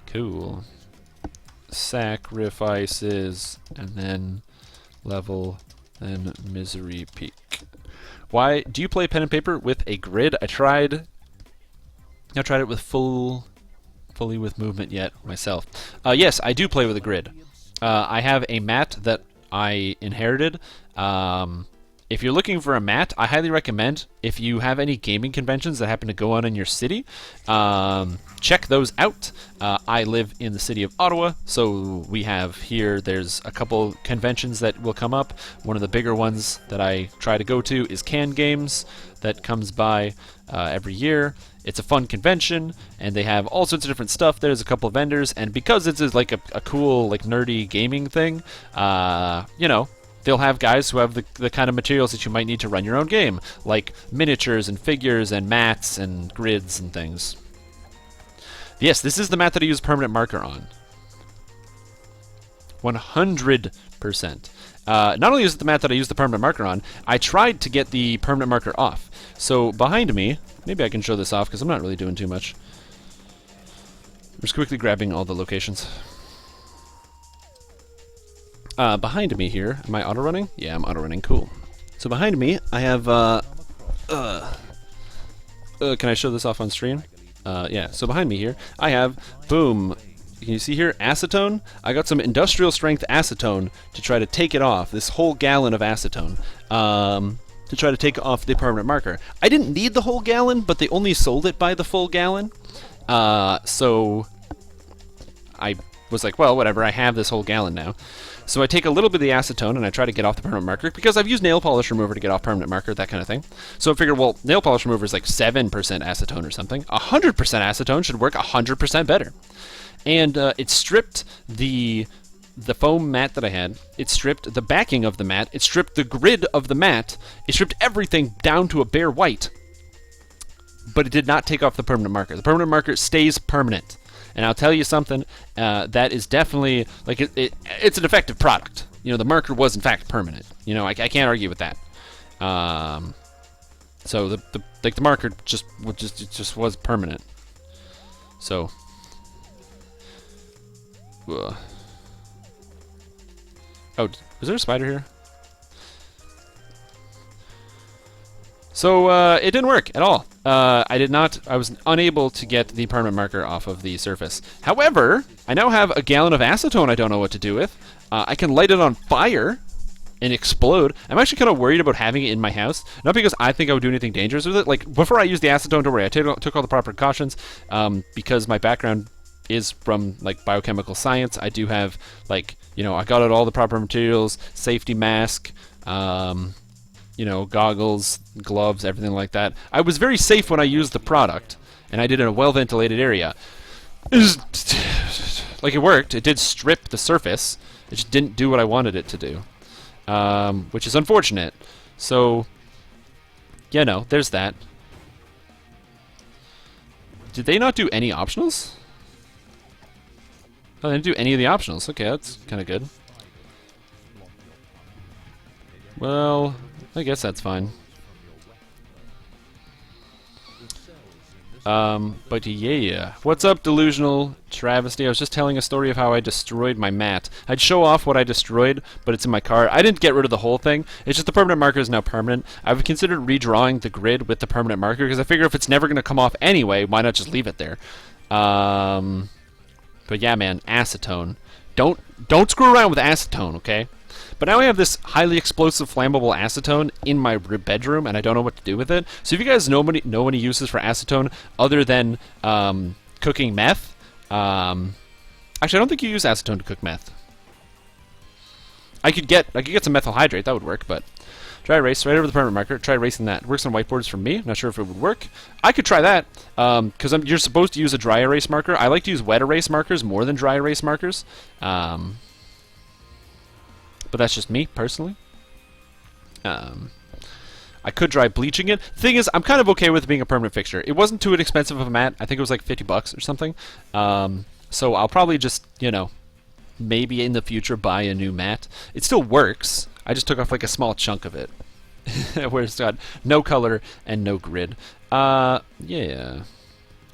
Cool. Sacrifices, and then level, then misery peak. Why do you play pen and paper with a grid? I tried it with fully with movement yet myself. Yes, I do play with a grid. I have a mat that I inherited. If you're looking for a mat, I highly recommend, if you have any gaming conventions that happen to go on in your city, check those out. I live in the city of Ottawa, so we have here, there's a couple conventions that will come up. One of the bigger ones that I try to go to is Can Games, that comes by every year. It's a fun convention, and they have all sorts of different stuff. There's a couple of vendors, and because it's like a cool, like nerdy gaming thing, you know, they'll have guys who have the kind of materials that you might need to run your own game, like miniatures and figures and mats and grids and things. Yes, this is the mat that I use permanent marker on. 100%. Not only is it the mat that I use the permanent marker on, I tried to get the permanent marker off. So behind me, maybe I can show this off because I'm not really doing too much. I'm just quickly grabbing all the locations. Behind me here, am I auto-running? Yeah, I'm auto-running, cool. So behind me, I have, can I show this off on stream? Yeah, so behind me here, I have, boom, can you see here, acetone? I got some industrial strength acetone to try to take it off, this whole gallon of acetone, to try to take off the permanent marker. I didn't need the whole gallon, but they only sold it by the full gallon, so I was like, well, whatever, I have this whole gallon now. So I take a little bit of the acetone and I try to get off the permanent marker, because I've used nail polish remover to get off permanent marker, that kind of thing. So I figured, well, nail polish remover is like 7% acetone or something. 100% acetone should work 100% better. And it stripped the foam mat that I had. It stripped the backing of the mat. It stripped the grid of the mat. It stripped everything down to a bare white. But it did not take off the permanent marker. The permanent marker stays permanent. And I'll tell you something, that is definitely, like, it's an effective product. You know, the marker was in fact permanent. You know, I can't argue with that. So the marker just was permanent. So, oh, was there a spider here? So it didn't work at all. I was unable to get the permanent marker off of the surface. However, I now have a gallon of acetone I don't know what to do with. I can light it on fire and explode. I'm actually kind of worried about having it in my house. Not because I think I would do anything dangerous with it. Like, before I used the acetone, don't worry, I took all the proper precautions, because my background is from, like, biochemical science. I do have, like, you know, I got out all the proper materials, safety mask, you know, goggles, gloves, everything like that. I was very safe when I used the product, and I did it in a well-ventilated area. Like, it worked. It did strip the surface. It just didn't do what I wanted it to do, which is unfortunate. So, you know, there's that. Did they not do any optionals? Oh, they didn't do any of the optionals. Okay, that's kind of good. Well, I guess that's fine. But yeah. What's up, Delusional Travesty? I was just telling a story of how I destroyed my mat. I'd show off what I destroyed, but it's in my car. I didn't get rid of the whole thing. It's just the permanent marker is now permanent. I've considered redrawing the grid with the permanent marker, because I figure if it's never going to come off anyway, why not just leave it there? But yeah, man, acetone. Don't screw around with acetone, okay? But now I have this highly explosive flammable acetone in my bedroom, and I don't know what to do with it. So if you guys know any uses for acetone other than cooking meth, actually I don't think you use acetone to cook meth. I could get some methyl hydrate, that would work, but dry erase right over the permanent marker. Try erasing that. It works on whiteboards for me. I'm not sure if it would work. I could try that, because you're supposed to use a dry erase marker. I like to use wet erase markers more than dry erase markers. But that's just me, personally. I could try bleaching it. Thing is, I'm kind of okay with it being a permanent fixture. It wasn't too expensive of a mat. I think it was like 50 bucks or something. So I'll probably just, you know, maybe in the future buy a new mat. It still works. I just took off like a small chunk of it. Where it's got no color and no grid. Yeah.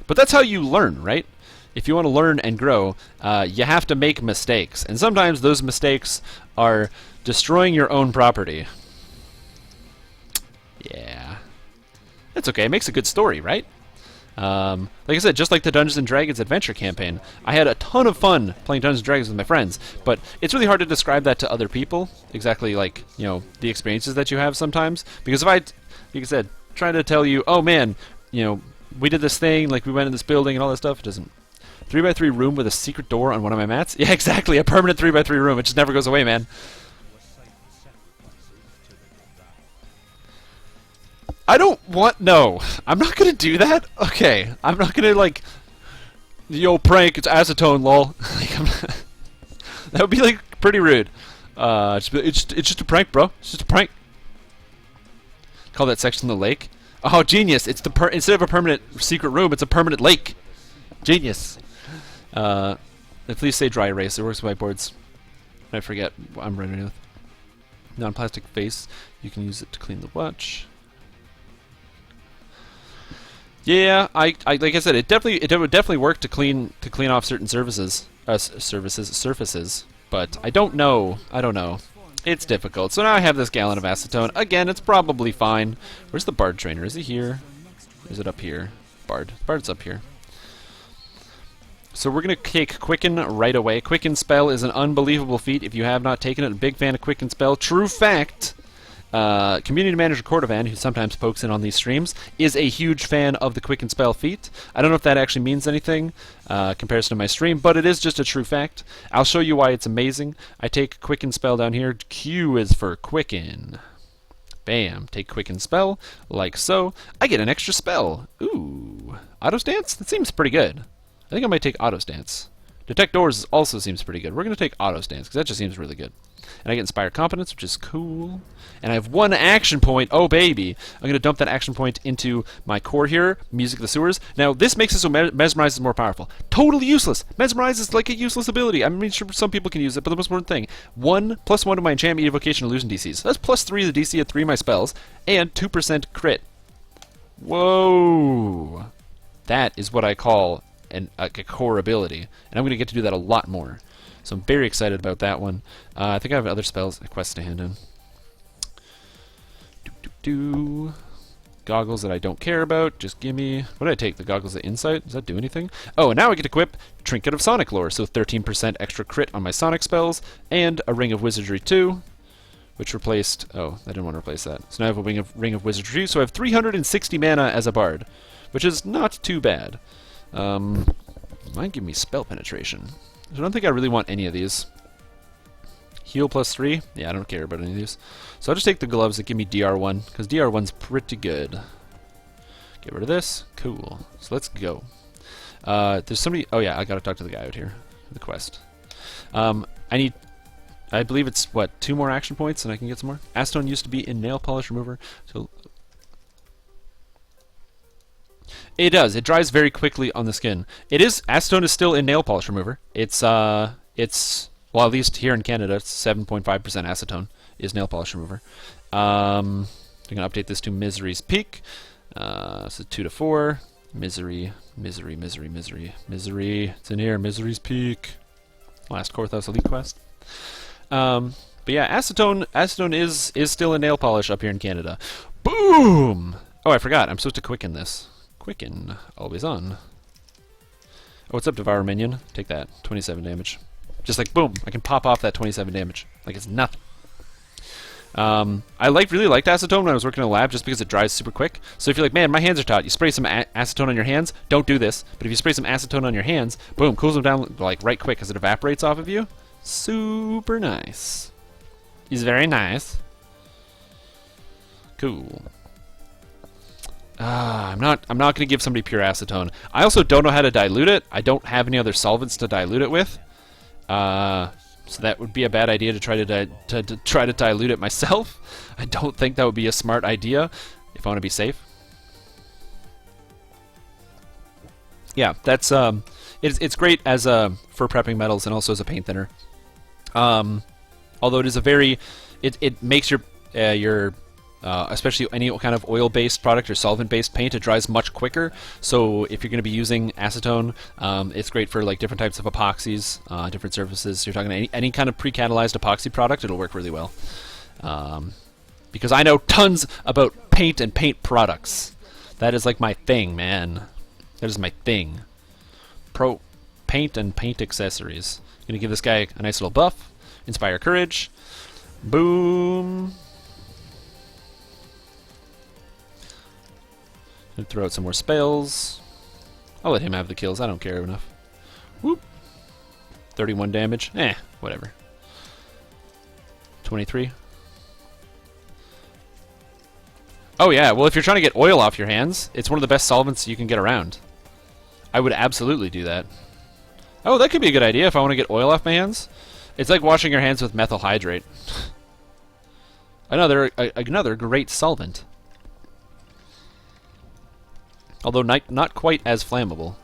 But that's how you learn, right? If you want to learn and grow, you have to make mistakes. And sometimes those mistakes are destroying your own property. Yeah. That's okay. It makes a good story, right? Like I said, just like the Dungeons & Dragons adventure campaign, I had a ton of fun playing Dungeons & Dragons with my friends, but it's really hard to describe that to other people, exactly like, you know, the experiences that you have sometimes, because if I, like I said, try to tell you, oh man, you know, we did this thing, like we went in this building and all that stuff, it doesn't. 3x3 room with a secret door on one of my mats? Yeah, exactly, a permanent 3x3 room, it just never goes away, man. I don't want... No. I'm not gonna do that? Okay. I'm not gonna, like... Yo, prank, it's acetone, lol. Like, that would be, like, pretty rude. It's just a prank, bro. It's just a prank. Call that section the lake. Oh, genius. It's the instead of a permanent secret room, it's a permanent lake. Genius. Please say dry erase. It works with whiteboards. I forget what I'm running with. Non-plastic face. You can use it to clean the watch. Yeah, I like I said, it would definitely work to clean off certain surfaces, but I don't know. It's difficult. So now I have this gallon of acetone. Again, it's probably fine. Where's the Bard trainer? Is he here? Is it up here? Bard's up here. So we're going to take Quicken right away. Quicken Spell is an unbelievable feat. If you have not taken it, I'm a big fan of Quicken Spell. True fact. Community manager Cordovan, who sometimes pokes in on these streams, is a huge fan of the Quicken Spell feat. I don't know if that actually means anything comparison to my stream, but it is just a true fact. I'll show you why it's amazing. I take Quicken Spell down here. Q is for Quicken. Bam. Take Quicken Spell, like so. I get an extra spell. Ooh. Auto Stance? That seems pretty good. I think I might take Auto Stance. Detect Doors also seems pretty good. We're going to take Auto Stance, because that just seems really good. And I get Inspire Competence, which is cool. And I have one action point. Oh, baby. I'm going to dump that action point into my core here, Music of the Sewers. Now, this makes it so Mesmerize is more powerful. Totally useless. Mesmerize is like a useless ability. I mean, sure, some people can use it, but the most important thing, +1 to my enchantment, evocation, illusion DCs. That's +3 of the DC of 3 of my spells, and 2% crit. Whoa. That is what I call a core ability. And I'm going to get to do that a lot more. So I'm very excited about that one. I think I have other quests to hand in. Goggles that I don't care about. Just give me... What did I take? The Goggles of Insight? Does that do anything? Oh, and now I get to equip Trinket of Sonic Lore. So 13% extra crit on my Sonic spells. And a Ring of Wizardry 2. Which replaced... Oh, I didn't want to replace that. So now I have a Ring of Wizardry 2. So I have 360 mana as a bard. Which is not too bad. Might give me Spell Penetration. I don't think I really want any of these. Heal +3? Yeah, I don't care about any of these. So I'll just take the gloves that give me DR1, because DR1's pretty good. Get rid of this. Cool. So let's go. There's somebody... Oh yeah, I gotta talk to the guy out here. The quest. I believe it's, what, 2 more action points and I can get some more? Acetone used to be in Nail Polish Remover. So it does. It dries very quickly on the skin. It is... Acetone is still in Nail Polish Remover. It's well, at least here in Canada, it's 7.5% acetone is Nail Polish Remover. I'm going to update this to Misery's Peak. So 2 to 4. Misery. It's in here. Misery's Peak. Last Korthos Elite Quest. But yeah, acetone is still in nail polish up here in Canada. Boom! Oh, I forgot. I'm supposed to quicken this. Quicken. Always on. Oh, what's up, Devour Minion? Take that. 27 damage. Just like, boom, I can pop off that 27 damage. Like it's nothing. I really liked acetone when I was working in a lab just because it dries super quick. So if you're like, man, my hands are taut, you spray some acetone on your hands, don't do this. But if you spray some acetone on your hands, boom, cools them down like right quick as it evaporates off of you. Super nice. He's very nice. Cool. I'm not going to give somebody pure acetone. I also don't know how to dilute it. I don't have any other solvents to dilute it with. So So that would be a bad idea to try to try to dilute it myself. I don't think that would be a smart idea if I want to be safe. Yeah, that's it's great as for prepping metals and also as a paint thinner. Although it is a very it makes your especially any kind of oil-based product or solvent-based paint, it dries much quicker. So if you're going to be using acetone, it's great for like different types of epoxies, different surfaces. You're talking any kind of pre-catalyzed epoxy product, it'll work really well. Because I know tons about paint and paint products. That is like my thing, man. That is my thing. Paint and paint accessories. Gonna give this guy a nice little buff. Inspire courage. Boom. Gonna throw out some more spells. I'll let him have the kills. I don't care enough. Whoop. 31 damage. Whatever. 23. Oh yeah, well if you're trying to get oil off your hands, it's one of the best solvents you can get around. I would absolutely do that. Oh, that could be a good idea if I want to get oil off my hands. It's like washing your hands with methyl hydrate. Another great solvent. Although not quite as flammable.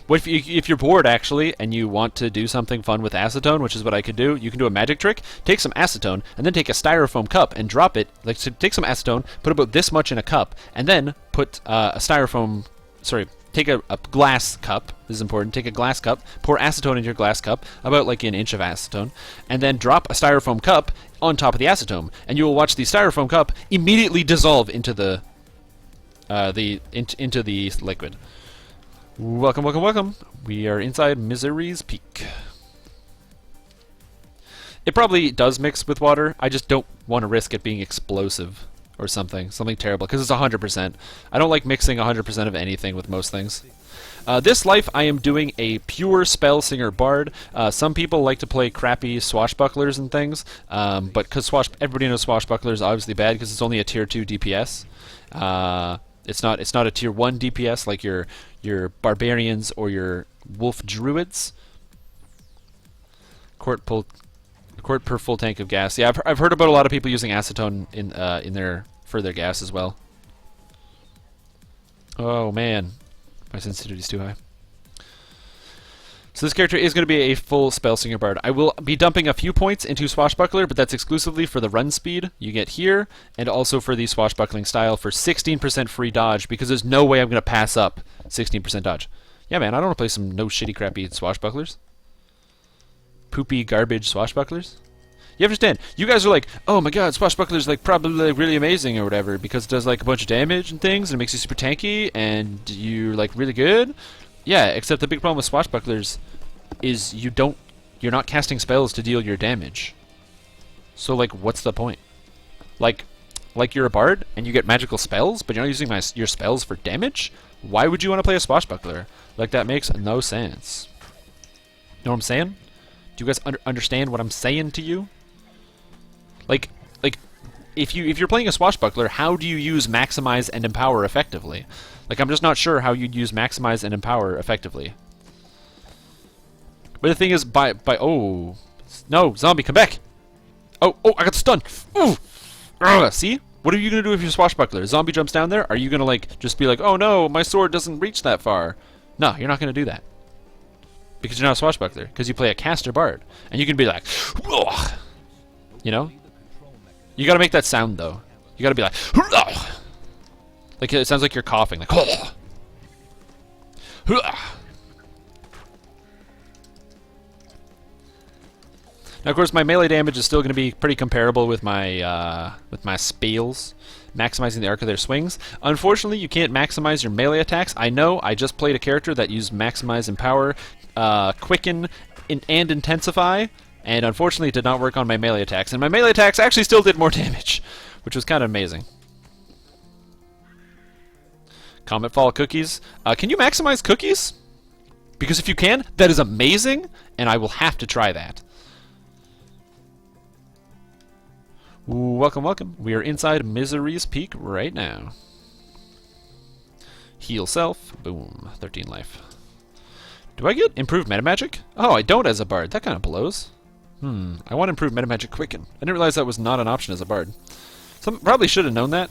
What if you're bored, actually, and you want to do something fun with acetone, which is what I could do, you can do a magic trick, take some acetone, and then take a styrofoam cup and drop it, like, so take some acetone, put about this much in a cup, and then put take a glass cup, this is important, take a glass cup, pour acetone into your glass cup, about like an inch of acetone, and then drop a styrofoam cup on top of the acetone, and you will watch the styrofoam cup immediately dissolve into the into the liquid. Welcome, welcome, welcome. We are inside Misery's Peak. It probably does mix with water. I just don't want to risk it being explosive or something terrible, because it's 100%. I don't like mixing 100% of anything with most things. This life I am doing a pure spell singer bard. Some people like to play crappy swashbucklers and things, but because everybody knows swashbuckler is obviously bad because it's only a tier 2 DPS. It's not a tier 1 DPS like your barbarians or your wolf druids. Quart per full tank of gas. Yeah, I've heard about a lot of people using acetone in for their gas as well. Oh man, my sensitivity's too high. So this character is going to be a full Spellsinger Bard. I will be dumping a few points into Swashbuckler, but that's exclusively for the run speed you get here, and also for the Swashbuckling style for 16% free dodge, because there's no way I'm going to pass up 16% dodge. Yeah, man, I don't want to play some shitty, crappy Swashbucklers. Poopy, garbage Swashbucklers. You understand? You guys are like, oh my god, Swashbuckler's like probably like, really amazing or whatever, because it does like a bunch of damage and things, and it makes you super tanky, and you're like really good. Yeah, except the big problem with Swashbucklers is you're not casting spells to deal your damage. So like, what's the point? Like you're a bard and you get magical spells, but you're not using your spells for damage? Why would you want to play a Swashbuckler? Like, that makes no sense. Know what I'm saying? Do you guys understand what I'm saying to you? Like if you're playing a Swashbuckler, how do you use Maximize and Empower effectively? Like, I'm just not sure how you'd use Maximize and Empower effectively. But the thing is, oh no, zombie, come back! Oh, I got stunned. Ooh, see? What are you gonna do if you're Swashbuckler? Zombie jumps down there. Are you gonna like just be like, oh no, my sword doesn't reach that far? No, you're not gonna do that. Because you're not a Swashbuckler, because you play a caster bard. And you can be like, ugh, you know? You gotta make that sound, though. You gotta be like, ugh. Like, it sounds like you're coughing, like, ugh. Ugh. Now, of course, my melee damage is still going to be pretty comparable with my spells, maximizing the arc of their swings. Unfortunately, you can't maximize your melee attacks. I know, I just played a character that used Maximize, Empower, Quicken, and Intensify, and unfortunately it did not work on my melee attacks. And my melee attacks actually still did more damage, which was kind of amazing. Comet Fall cookies. Can you maximize cookies? Because if you can, that is amazing, and I will have to try that. Welcome, welcome. We are inside Misery's Peak right now. Heal self. Boom. 13 life. Do I get improved meta magic? Oh, I don't as a bard. That kind of blows. I want improved meta magic quicken. I didn't realize that was not an option as a bard. Probably should have known that.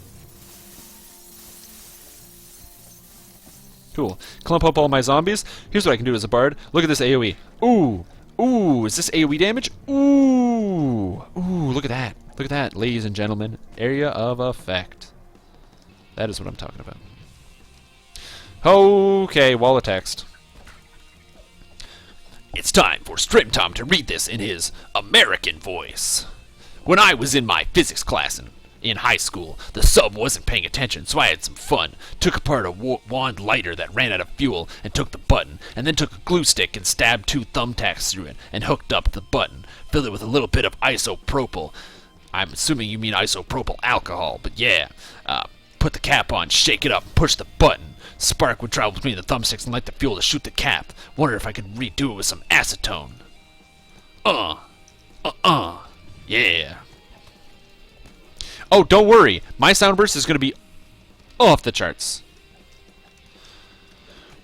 Cool. Clump up all my zombies. Here's what I can do as a bard. Look at this AoE. Ooh. Ooh, is this AoE damage? Ooh. Ooh, look at that. Look at that, ladies and gentlemen. Area of effect. That is what I'm talking about. Okay, wall of text. It's time for Strimstream to read this in his American voice. When I was in my physics class in high school, the sub wasn't paying attention, so I had some fun. Took apart a wand lighter that ran out of fuel and took the button, and then took a glue stick and stabbed 2 thumbtacks through it and hooked up the button. Filled it with a little bit of isopropyl. I'm assuming you mean isopropyl alcohol, but yeah. Put the cap on, shake it up, push the button. Spark would travel between the thumbsticks and light the fuel to shoot the cap. Wonder if I could redo it with some acetone. Yeah. Oh, don't worry. My sound burst is going to be off the charts.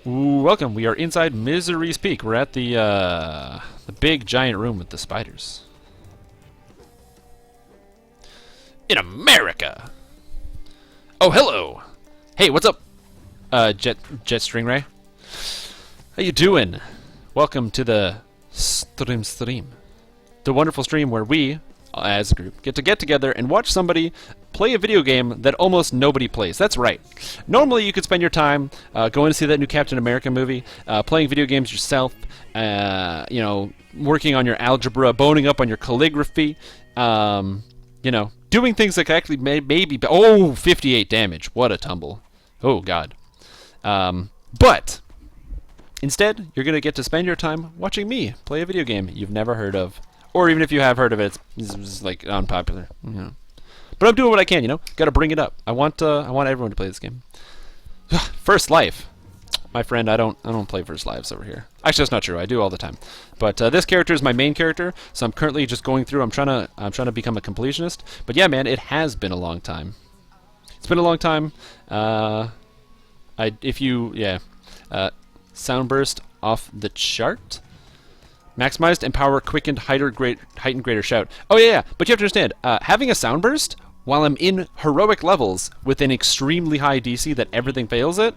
Ooh, welcome. We are inside Misery's Peak. We're at the big giant room with the spiders. In America. Oh, hello. Hey, what's up? Jet Stingray. How you doing? Welcome to the Strimstream. The wonderful stream where we, as a group, get together and watch somebody play a video game that almost nobody plays. That's right. Normally you could spend your time going to see that new Captain America movie, playing video games yourself, you know, working on your algebra, boning up on your calligraphy, you know, doing things that could actually maybe... Oh, 58 damage. What a tumble. Oh, God. But instead, you're going to get to spend your time watching me play a video game you've never heard of. Or even if you have heard of it, it's like unpopular. You know. But I'm doing what I can, you know. Got to bring it up. I want everyone to play this game. First Life, my friend. I don't play First Lives over here. Actually, that's not true. I do all the time. But this character is my main character, so I'm currently just going through. I'm trying to become a completionist. But yeah, man, it has been a long time. It's been a long time. Sound burst off the chart. Maximized, empower, quickened, heightened, greater shout. Oh yeah, but you have to understand, having a sound burst while I'm in heroic levels with an extremely high DC that everything fails at.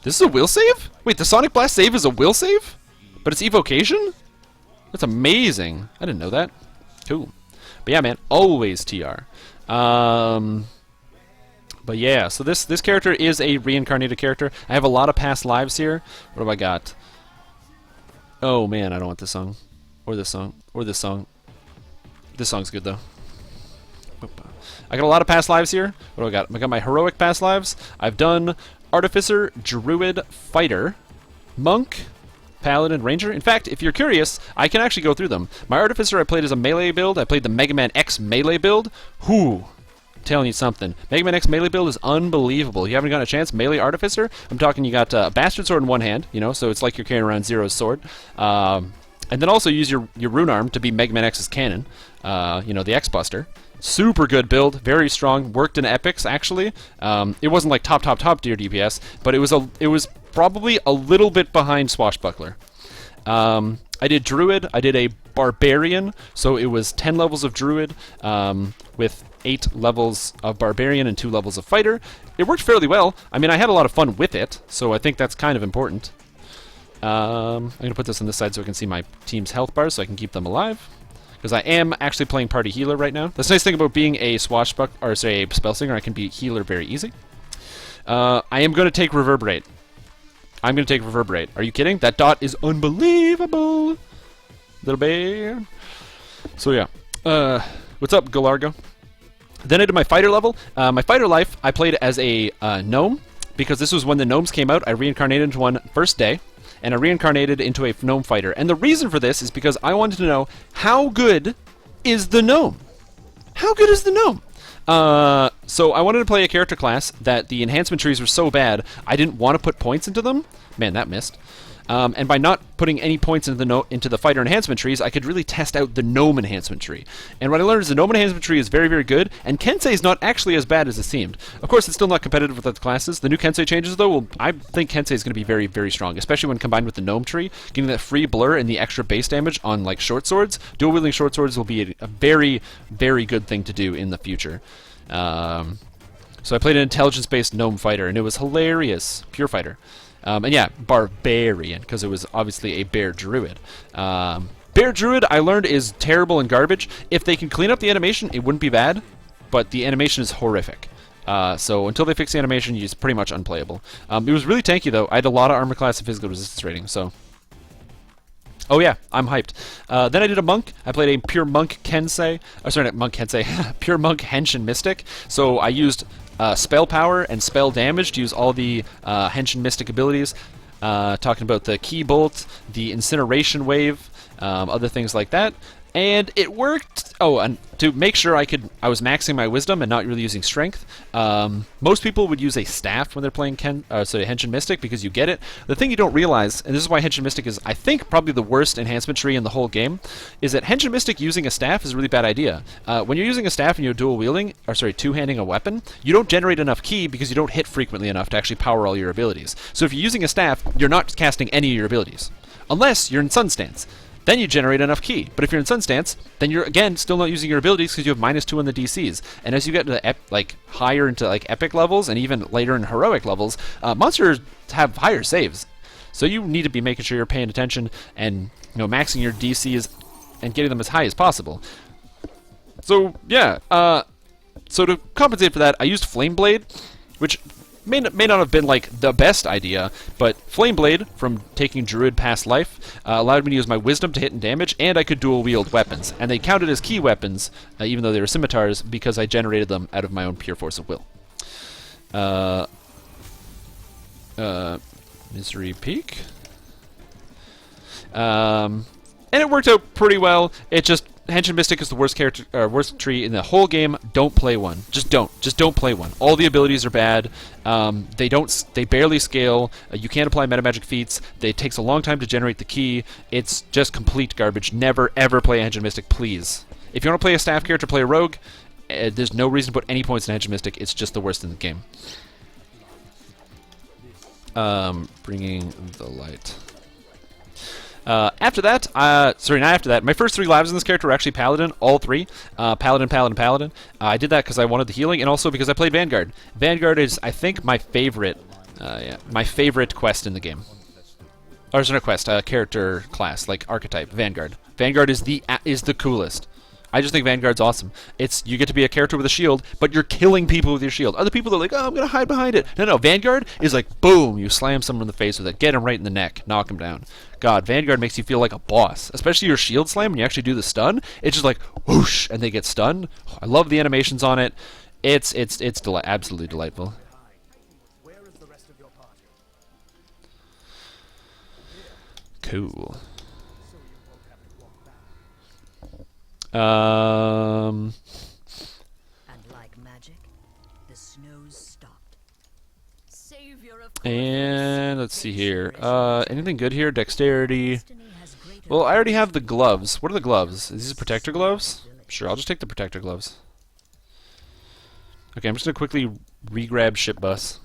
This is a will save? Wait, the Sonic Blast save is a will save? But it's evocation? That's amazing. I didn't know that. Cool. But yeah, man, always TR. But yeah, so this character is a reincarnated character. I have a lot of past lives here. What have I got? Oh man, I don't want this song. Or this song. Or this song. This song's good though. I got a lot of past lives here. What do I got? I got my heroic past lives. I've done Artificer, Druid, Fighter, Monk, Paladin, Ranger. In fact, if you're curious, I can actually go through them. My Artificer I played as a melee build. I played the Mega Man X melee build. Whoo! Telling you something. Mega Man X melee build is unbelievable. You haven't got a chance? Melee Artificer? I'm talking you got a Bastard Sword in one hand, you know, so it's like you're carrying around Zero's sword. And then also use your Rune Arm to be Mega Man X's cannon, you know, the X-Buster. Super good build, very strong, worked in epics actually. It wasn't like top tier DPS, but it was probably a little bit behind Swashbuckler. I did Druid, I did a Barbarian, so it was 10 levels of Druid with 8 levels of Barbarian and 2 levels of Fighter. It worked fairly well. I mean, I had a lot of fun with it, so I think that's kind of important. I'm going to put this on this side so I can see my team's health bars so I can keep them alive. Because I am actually playing Party Healer right now. That's the nice thing about being a Swashbuckler, or say a Spellslinger, I can be Healer very easy. I am going to take Reverberate. I'm going to take Reverberate. Are you kidding? That dot is unbelievable. Little bear. So yeah. What's up, Galargo? Then I did my fighter level. My fighter life, I played as a gnome, because this was when the gnomes came out. I reincarnated into one first day, and I reincarnated into a gnome fighter. And the reason for this is because I wanted to know, how good is the gnome? How good is the gnome? So I wanted to play a character class that the enhancement trees were so bad, I didn't want to put points into them. Man, that missed. And by not putting any points into the fighter enhancement trees, I could really test out the gnome enhancement tree. And what I learned is the gnome enhancement tree is very, very good, and Kensei is not actually as bad as it seemed. Of course, it's still not competitive with other classes. The new Kensei changes, though, I think Kensei is going to be very, very strong, especially when combined with the gnome tree. Getting that free blur and the extra base damage on like short swords, dual wielding short swords will be a very, very good thing to do in the future. So I played an intelligence-based gnome fighter, and it was hilarious. Pure fighter. And yeah, barbarian, because it was obviously a bear druid. Bear druid, I learned, is terrible and garbage. If they can clean up the animation, it wouldn't be bad, but the animation is horrific. So until they fix the animation, it's pretty much unplayable. It was really tanky, though. I had a lot of armor class and physical resistance rating, so... Oh yeah, I'm hyped. Then I did a monk. I played a pure monk Kensei. Oh, sorry, not monk Kensei. Pure monk Henshin Mystic. So I used spell power and spell damage to use all the Henshin Mystic abilities. Talking about the Key Bolt, the Incineration Wave, other things like that. And it worked. Oh, and to make sure I was maxing my wisdom and not really using strength. Most people would use a staff when they're playing Henshin Mystic because you get it. The thing you don't realize, and this is why Henshin Mystic is, I think, probably the worst enhancement tree in the whole game, is that Henshin Mystic using a staff is a really bad idea. When you're using a staff and you're dual wielding, or sorry, two-handing a weapon, you don't generate enough ki because you don't hit frequently enough to actually power all your abilities. So if you're using a staff, you're not casting any of your abilities, unless you're in Sun Stance. Then you generate enough ki. But if you're in Sun Stance, then you're, again, still not using your abilities because you have -2 on the DCs. And as you get to higher into epic levels and even later in heroic levels, monsters have higher saves. So you need to be making sure you're paying attention and maxing your DCs and getting them as high as possible. So yeah, so to compensate for that, I used Flame Blade, which may not have been the best idea, but Flame Blade, from taking Druid past life, allowed me to use my Wisdom to hit and damage, and I could dual wield weapons. And they counted as key weapons, even though they were scimitars, because I generated them out of my own pure force of will. Misery Peak. And it worked out pretty well. It just... Henshin Mystic is the worst worst tree in the whole game. Don't play one. Just don't play one. All the abilities are bad. They barely scale. You can't apply meta magic feats. It takes a long time to generate the key. It's just complete garbage. Never ever play Henshin Mystic, please. If you want to play a staff character, play a rogue. There's no reason to put any points in Henshin Mystic. It's just the worst in the game. Bringing the light. After that, sorry, not after that. My first 3 lives in this character were actually Paladin, all 3. Paladin, Paladin, Paladin. I did that because I wanted the healing, and also because I played Vanguard. Vanguard is, I think, my favorite quest in the game. Or is it a quest? Character class, like archetype. Vanguard. Vanguard is the coolest. I just think Vanguard's awesome. You get to be a character with a shield, but you're killing people with your shield. Other people are like, oh, I'm going to hide behind it. No, Vanguard is like, boom, you slam someone in the face with it. Get him right in the neck. Knock him down. God, Vanguard makes you feel like a boss. Especially your shield slam, when you actually do the stun. It's just like, whoosh, and they get stunned. I love the animations on it. It's absolutely delightful. Cool. And like magic, the snows stopped. And let's see here. Anything good here? Dexterity. Well, I already have the gloves. What are the gloves? Is these protector gloves? Sure, I'll just take the protector gloves. Okay, I'm just gonna quickly re-grab ship bus.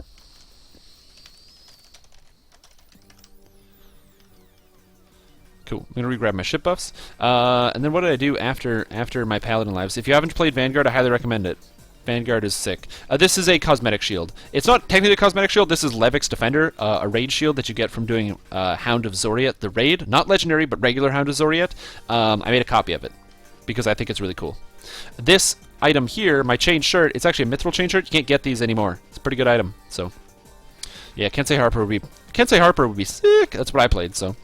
Cool. I'm gonna re-grab my ship buffs. And then what did I do after my Paladin lives? If you haven't played Vanguard, I highly recommend it. Vanguard is sick. This is a cosmetic shield. It's not technically a cosmetic shield. This is Levik's Defender, a raid shield that you get from doing Hound of Zoriat, the raid. Not legendary, but regular Hound of Zoriat. I made a copy of it because I think it's really cool. This item here, my chain shirt, it's actually a mithril chain shirt. You can't get these anymore. It's a pretty good item. So, yeah, Kensei Harper would be sick. That's what I played. So.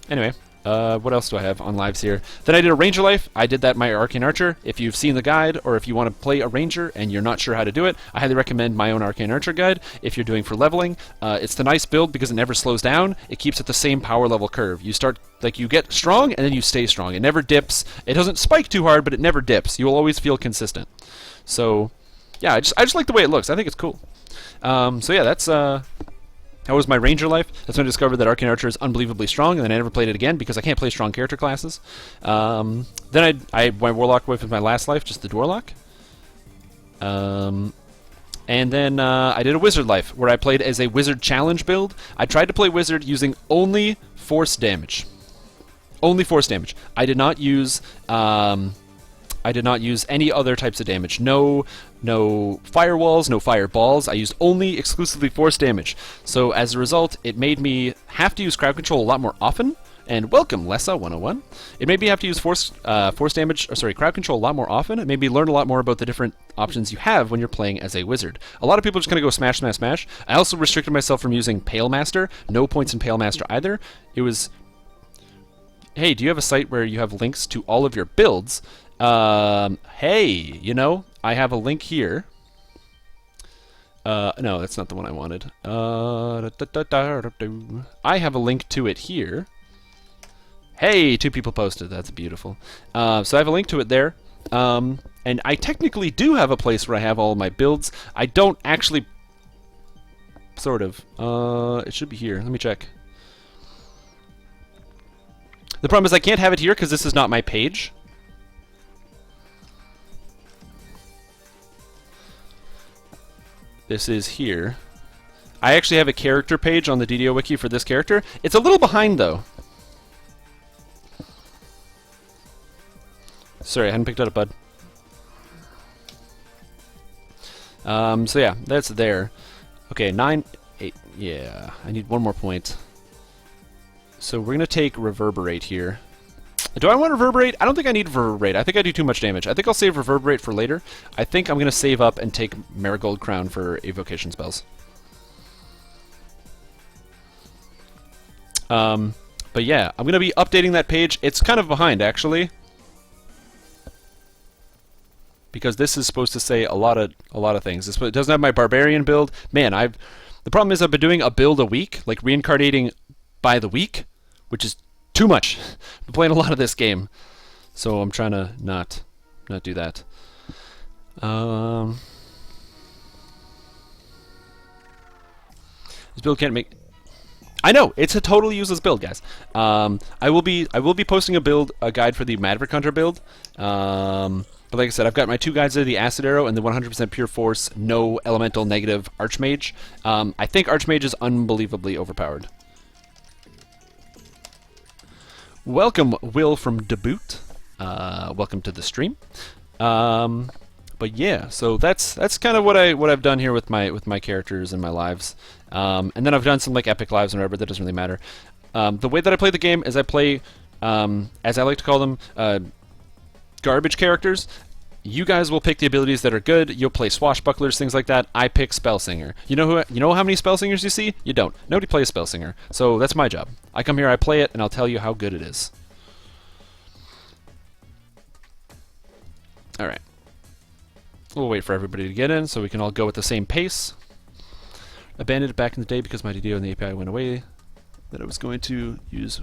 Anyway, what else do I have on lives here? Then I did a Ranger life. I did that my Arcane Archer. If you've seen the guide, or if you want to play a Ranger and you're not sure how to do it, I highly recommend my own Arcane Archer guide if you're doing for leveling. It's the nice build because it never slows down. It keeps at the same power level curve. You start, you get strong and then you stay strong. It never dips. It doesn't spike too hard, but it never dips. You'll always feel consistent. So, yeah, I just like the way it looks. I think it's cool. So yeah, that's, That was my ranger life. That's when I discovered that Arcane Archer is unbelievably strong, and then I never played it again because I can't play strong character classes. Then I went Warlock with my last life, just the Dwarlock. And then I did a Wizard life, where I played as a Wizard challenge build. I tried to play Wizard using only force damage. Only force damage. I did not use any other types of damage. No firewalls, no fireballs. I used only exclusively force damage. So as a result, it made me have to use crowd control a lot more often. And welcome, Lessa 101. It made me have to use crowd control a lot more often. It made me learn a lot more about the different options you have when you're playing as a wizard. A lot of people are just going to go smash, smash, smash. I also restricted myself from using Pale Master. No points in Pale Master either. It was, hey, do you have a site where you have links to all of your builds? Hey, you know, I have a link here. No, that's not the one I wanted. I have a link to it here. Hey, 2 people posted. That's beautiful. So I have a link to it there. And I technically do have a place where I have all of my builds. I don't actually... Sort of. It should be here. Let me check. The problem is I can't have it here because this is not my page. This is here. I actually have a character page on the DDO wiki for this character. It's a little behind, though. Sorry, I hadn't picked it up, bud. So yeah, that's there. Okay, 9, 8, yeah. I need 1 more point. So we're gonna take Reverberate here. Do I want Reverberate? I don't think I need Reverberate. I think I do too much damage. I think I'll save Reverberate for later. I think I'm gonna save up and take Marigold Crown for evocation spells. But yeah, I'm gonna be updating that page. It's kind of behind, actually, because this is supposed to say a lot of things. It doesn't have my Barbarian build. Man, the problem is I've been doing a build a week, like reincarnating by the week, which is too much. I've been playing a lot of this game, so I'm trying to not do that. This build can't make... I know, it's a totally useless build, guys. I will be posting a guide for the Maverick Hunter build. But like I said, I've got my 2 guides there, the Acid Arrow and the 100% Pure Force, no Elemental Negative Archmage. I think Archmage is unbelievably overpowered. Welcome, Will from Debut. Welcome to the stream. But yeah, so that's kind of what I've done here with my characters and my lives. And then I've done some like epic lives and whatever. That doesn't really matter. The way that I play the game is I play, as I like to call them, garbage characters. You guys will pick the abilities that are good. You'll play swashbucklers, things like that. I pick Spellsinger. You know how many Spellsingers you see? You don't. Nobody plays Spellsinger. So that's my job. I come here, I play it, and I'll tell you how good it is. Alright. We'll wait for everybody to get in so we can all go at the same pace. Abandoned it back in the day because my DDO and the API went away. That I was going to use...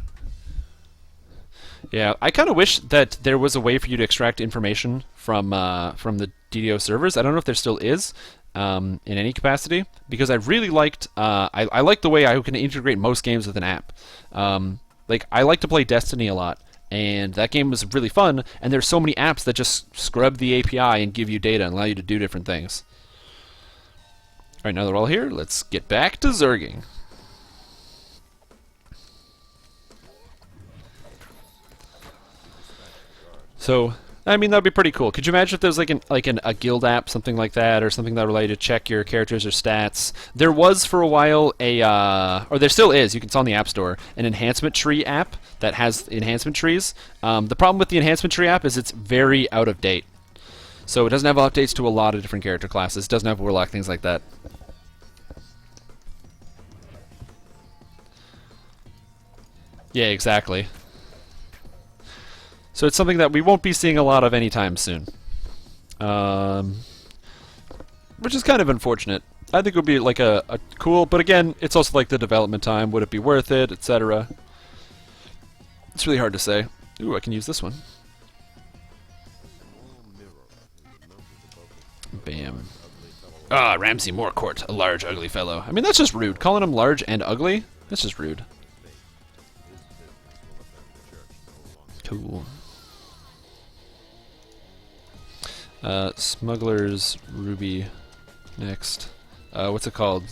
Yeah, I kind of wish that there was a way for you to extract information from the DDO servers. I don't know if there still is in any capacity, because I really liked I like the way I can integrate most games with an app. Like I like to play Destiny a lot, and that game was really fun. And there's so many apps that just scrub the API and give you data and allow you to do different things. All right, now they're all here. Let's get back to Zerging. So, I mean, that'd be pretty cool. Could you imagine if there was a guild app, something like that, or something that allowed you to check your characters or stats? There was for a while or there still is, it's on the App Store, an enhancement tree app that has enhancement trees. The problem with the enhancement tree app is it's very out of date. So it doesn't have updates to a lot of different character classes. It doesn't have Warlock, things like that. Yeah, exactly. So it's something that we won't be seeing a lot of anytime soon. Which is kind of unfortunate. I think it would be like a cool, but again, it's also like the development time. Would it be worth it, etc. It's really hard to say. Ooh, I can use this one. Bam. Ah, Ramsey Moorcourt, a large, ugly fellow. I mean, that's just rude. Calling him large and ugly? That's just rude. Cool. Smuggler's Ruby next. What's it called?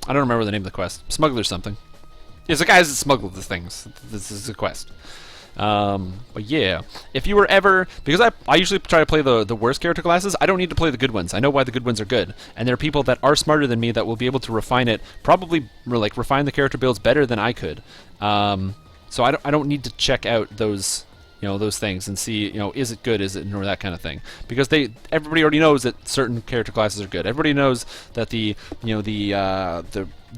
I don't remember the name of the quest. Smuggler's something. It's the guys that smuggle the things. This is a quest. But yeah, if you were ever, because I usually try to play the worst character classes, I don't need to play the good ones. I know why the good ones are good, and there are people that are smarter than me that will be able to refine it, probably like refine the character builds better than I could. So I don't need to check out those those things and see is it good, is it, or that kind of thing, because everybody already knows that certain character classes are good. Everybody knows that the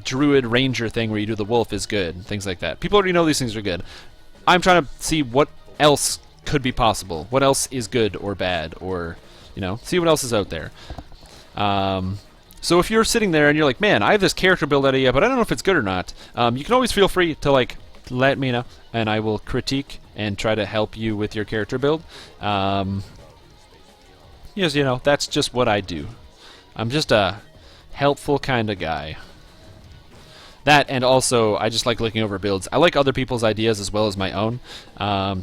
druid ranger thing where you do the wolf is good, things like that. People already know these things are good. I'm trying to see what else could be possible, what else is good or bad, or see what else is out there. So if you're sitting there and you're like, man, I have this character build idea, but I don't know if it's good or not, you can always feel free to let me know, and I will critique and try to help you with your character build. Yes, that's just what I do. I'm just a helpful kind of guy. That, and also, I just like looking over builds. I like other people's ideas as well as my own,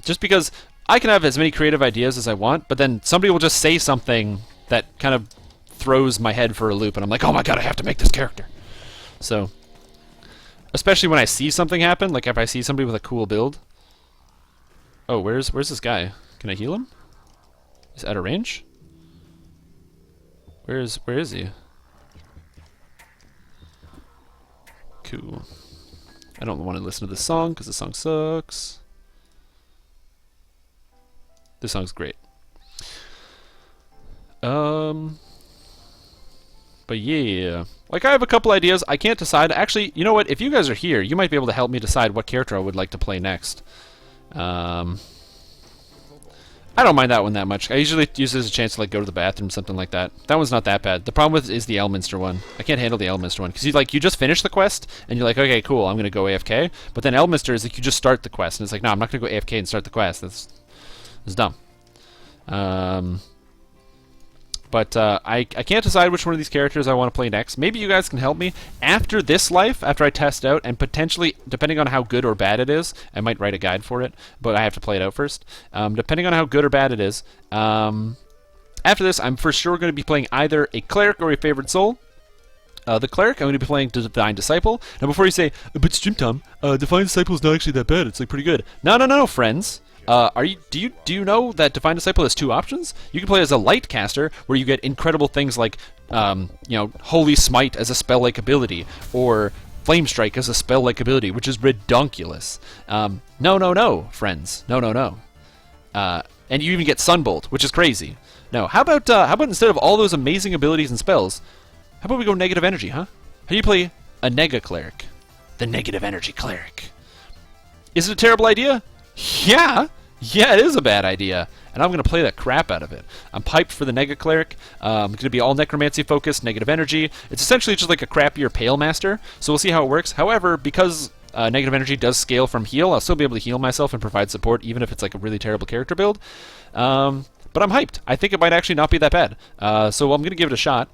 just because I can have as many creative ideas as I want, but then somebody will just say something that kind of throws my head for a loop, and I'm like, oh my god, I have to make this character. So, especially when I see something happen, like if I see somebody with a cool build. Oh, where's this guy? Can I heal him? Is out of range? Where is he? Cool. I don't want to listen to this song because the song sucks. This song's great. But yeah, I have a couple ideas. I can't decide. Actually, you know what? If you guys are here, you might be able to help me decide what character I would like to play next. I don't mind that one that much. I usually use it as a chance to go to the bathroom, something like that. That one's not that bad. The problem with is the Elminster one. I can't handle the Elminster one because you just finish the quest and you're like, okay, cool, I'm gonna go AFK. But then Elminster is you just start the quest and it's like, no, I'm not gonna go AFK and start the quest. That's dumb. But I can't decide which one of these characters I want to play next. Maybe you guys can help me. After this life, after I test out, and potentially, depending on how good or bad it is, I might write a guide for it, but I have to play it out first. Depending on how good or bad it is, after this, I'm for sure going to be playing either a cleric or a favorite soul. The cleric, I'm going to be playing Divine Disciple. Now, before you say, but Strimstream, Divine Disciple is not actually that bad. It's pretty good. No, friends. Do you know that Divine Disciple has two options? You can play as a light caster, where you get incredible things like, Holy Smite as a spell-like ability, or Flame Strike as a spell-like ability, which is redonkulous. No, friends. No. And you even get Sunbolt, which is crazy. No, how about instead of all those amazing abilities and spells, how about we go negative energy, huh? How do you play a Nega Cleric? The negative energy cleric. Is it a terrible idea? Yeah, it is a bad idea, and I'm going to play the crap out of it. I'm piped for the Nega Cleric. It's going to be all Necromancy focused, negative energy. It's essentially just like a crappier Pale Master, so we'll see how it works. However, because negative energy does scale from heal, I'll still be able to heal myself and provide support, even if it's a really terrible character build. But I'm hyped. I think it might actually not be that bad. So I'm going to give it a shot.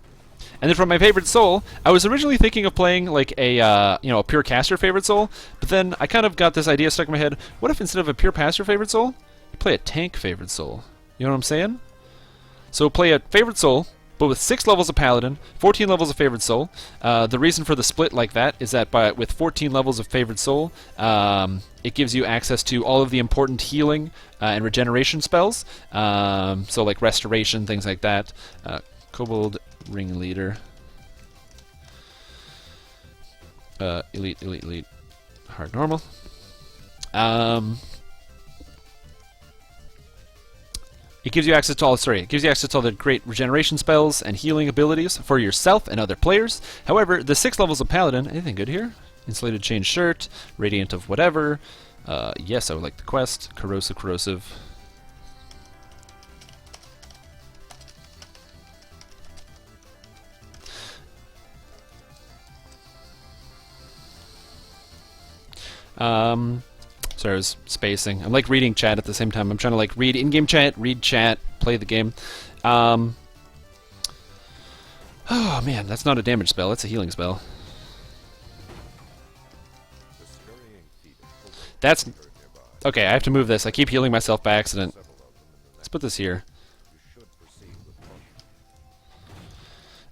And then for my favorite soul, I was originally thinking of playing a pure caster favorite soul, but then I kind of got this idea stuck in my head. What if instead of a pure caster favorite soul, you play a tank favorite soul? You know what I'm saying? So play a favorite soul, but with 6 levels of paladin, 14 levels of favorite soul. The reason for the split like that is that with 14 levels of favorite soul, it gives you access to all of the important healing and regeneration spells. So like restoration, things like that. Kobold Ringleader. Elite. Hard normal. It gives you access to all the great regeneration spells and healing abilities for yourself and other players. However, the 6 levels of Paladin, anything good here? Insulated chain shirt, Radiant of whatever. Yes, I would like the quest. Corrosive. Sorry, I was spacing. I'm reading chat at the same time. I'm trying to read in-game chat, read chat, play the game. Oh man, that's not a damage spell, that's a healing spell. That's... Okay, I have to move this. I keep healing myself by accident. Let's put this here.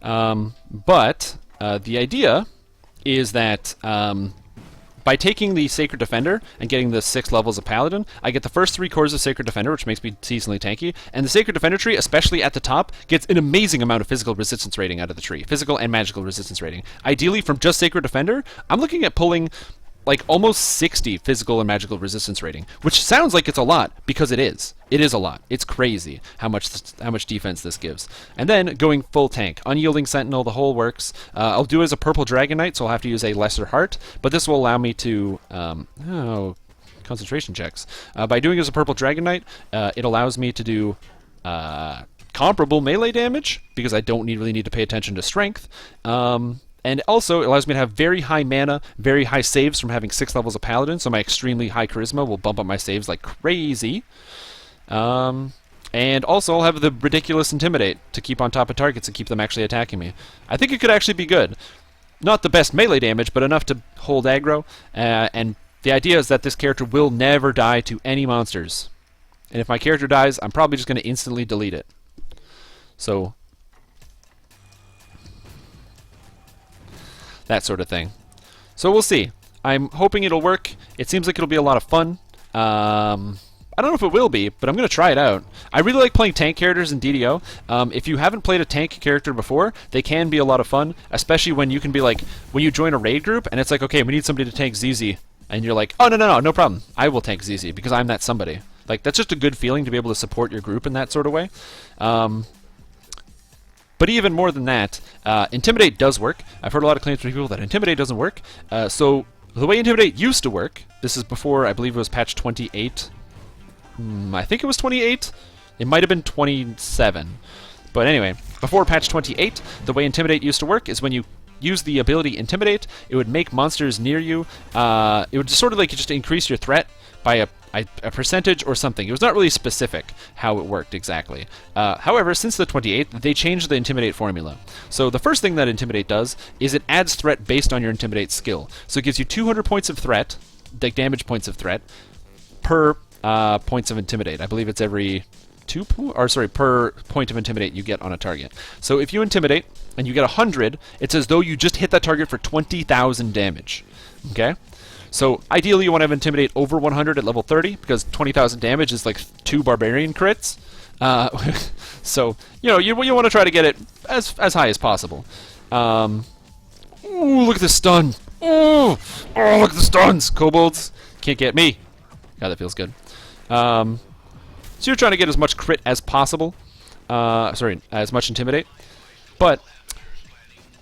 But the idea is that by taking the Sacred Defender and getting the 6 levels of Paladin, I get the first 3 cores of Sacred Defender, which makes me seasonally tanky, and the Sacred Defender tree, especially at the top, gets an amazing amount of physical resistance rating out of the tree. Physical and magical resistance rating. Ideally, from just Sacred Defender, I'm looking at pulling like almost 60 physical and magical resistance rating, which sounds like it's a lot, because it is. It is a lot. It's crazy how much defense this gives. And then going full tank, Unyielding Sentinel, the whole works. I'll do it as a purple Dragon Knight, so I'll have to use a lesser heart, but this will allow me to concentration checks. By doing it as a purple Dragon Knight, it allows me to do comparable melee damage, because I don't really need to pay attention to strength. And also, it allows me to have very high mana, very high saves from having 6 levels of Paladin, so my extremely high Charisma will bump up my saves like crazy. And also, I'll have the ridiculous Intimidate to keep on top of targets and keep them actually attacking me. I think it could actually be good. Not the best melee damage, but enough to hold aggro. And the idea is that this character will never die to any monsters. And if my character dies, I'm probably just going to instantly delete it. So... that sort of thing. So we'll see. I'm hoping it'll work. It seems like it'll be a lot of fun. I don't know if it will be, but I'm going to try it out. I really like playing tank characters in DDO. If you haven't played a tank character before, they can be a lot of fun, especially when you can be like, when you join a raid group, and it's like, okay, we need somebody to tank ZZ. And you're like, oh, no problem. I will tank ZZ, because I'm that somebody. Like, that's just a good feeling to be able to support your group in that sort of way. But even more than that, Intimidate does work. I've heard a lot of claims from people that Intimidate doesn't work. So the way Intimidate used to work, this is before, I believe it was patch 28. I think it was 28. It might have been 27. But anyway, before patch 28, the way Intimidate used to work is when you use the ability Intimidate, it would make monsters near you. It would just sort of like just increase your threat by a percentage or something. It was not really specific how it worked exactly. However, since the 28th, they changed the Intimidate formula. So the first thing that Intimidate does is it adds threat based on your Intimidate skill. So it gives you 200 points of threat, like damage points of threat, per points of Intimidate. I believe it's every per point of Intimidate you get on a target. So if you Intimidate and you get 100, it's as though you just hit that target for 20,000 damage. Okay? So ideally you want to have Intimidate over 100 at level 30, because 20,000 damage is like 2 Barbarian crits. So, you know, you want to try to get it as high as possible. Ooh, look at the stun! Ooh! Oh, look at the stuns! Kobolds can't get me. God, that feels good. So you're trying to get as much crit as possible. As much Intimidate. But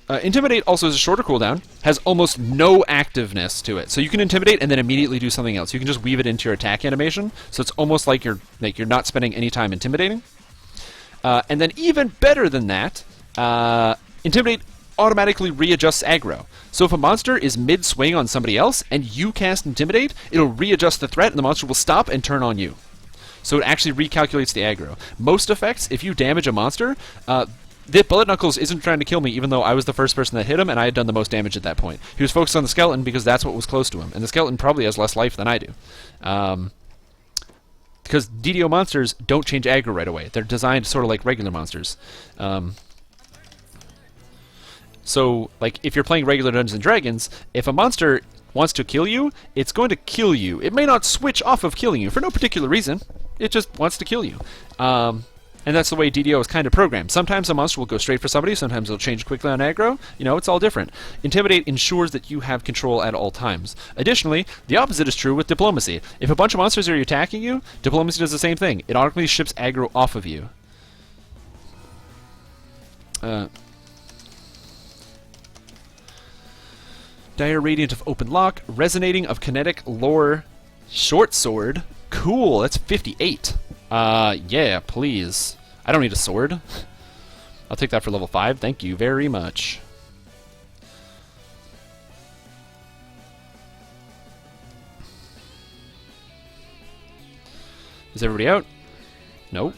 Intimidate also has a shorter cooldown, has almost no activeness to it. So you can Intimidate and then immediately do something else. You can just weave it into your attack animation, so it's almost like you're not spending any time intimidating. And then even better than that, Intimidate automatically readjusts aggro. So if a monster is mid-swing on somebody else and you cast Intimidate, it'll readjust the threat and the monster will stop and turn on you. So it actually recalculates the aggro. Most effects, if you damage a monster, the Bullet Knuckles isn't trying to kill me, even though I was the first person that hit him, and I had done the most damage at that point. He was focused on the skeleton because that's what was close to him, and the skeleton probably has less life than I do. Because DDO monsters don't change aggro right away. They're designed sort of like regular monsters. So, like, if you're playing regular Dungeons & Dragons, if a monster wants to kill you, it's going to kill you. It may not switch off of killing you for no particular reason. It just wants to kill you. And that's the way DDO is kind of programmed. Sometimes a monster will go straight for somebody, sometimes it'll change quickly on aggro. You know, it's all different. Intimidate ensures that you have control at all times. Additionally, the opposite is true with Diplomacy. If a bunch of monsters are attacking you, Diplomacy does the same thing. It automatically ships aggro off of you. Dire Radiant of Open Lock, Resonating of Kinetic Lore, Short Sword. Cool, that's 58. Yeah, please. I don't need a sword. I'll take that for level 5. Thank you very much. Is everybody out? Nope.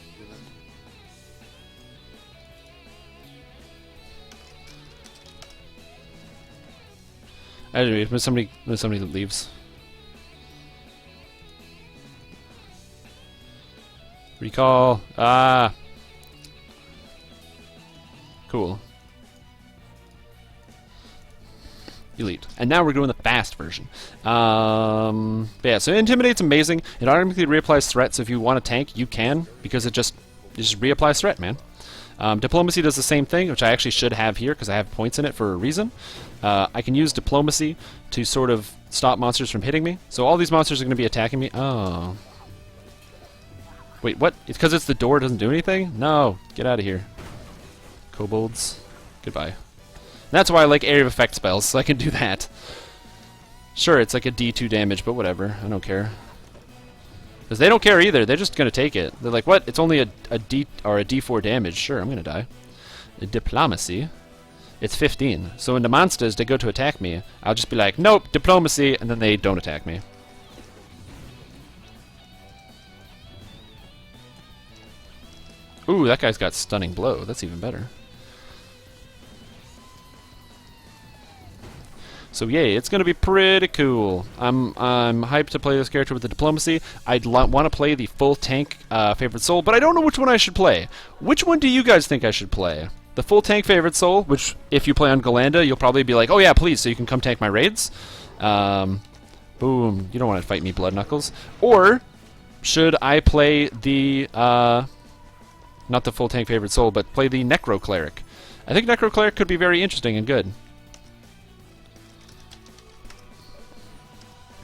Anyway, when somebody leaves. Recall. Ah. Cool. Elite. And now we're doing the fast version. But yeah, so Intimidate's amazing. It automatically reapplies threat, so if you want to tank, you can, because it just reapplies threat, man. Diplomacy does the same thing, which I actually should have here, because I have points in it for a reason. I can use Diplomacy to sort of stop monsters from hitting me. So all these monsters are going to be attacking me. Oh. Wait, what? It's because it's the door, it doesn't do anything? No. Get out of here. Kobolds. Goodbye. That's why I like area of effect spells, so I can do that. Sure, it's like a D2 damage, but whatever. I don't care. Because they don't care either. They're just going to take it. They're like, what? It's only a D or a D4 damage. Sure, I'm going to die. Diplomacy. It's 15. So when the monsters, they go to attack me, I'll just be like, nope, Diplomacy, and then they don't attack me. Ooh, that guy's got Stunning Blow. That's even better. So yay, it's going to be pretty cool. I'm hyped to play this character with the Diplomacy. I'd want to play the full tank Favorite Soul, but I don't know which one I should play. Which one do you guys think I should play? The full tank Favorite Soul, which if you play on Galanda, you'll probably be like, oh yeah, please, so you can come tank my raids. Boom, you don't want to fight me, Blood Knuckles. Or should I play the... not the full tank Favorite Soul, but play the Necro Cleric. I think Necro Cleric could be very interesting and good.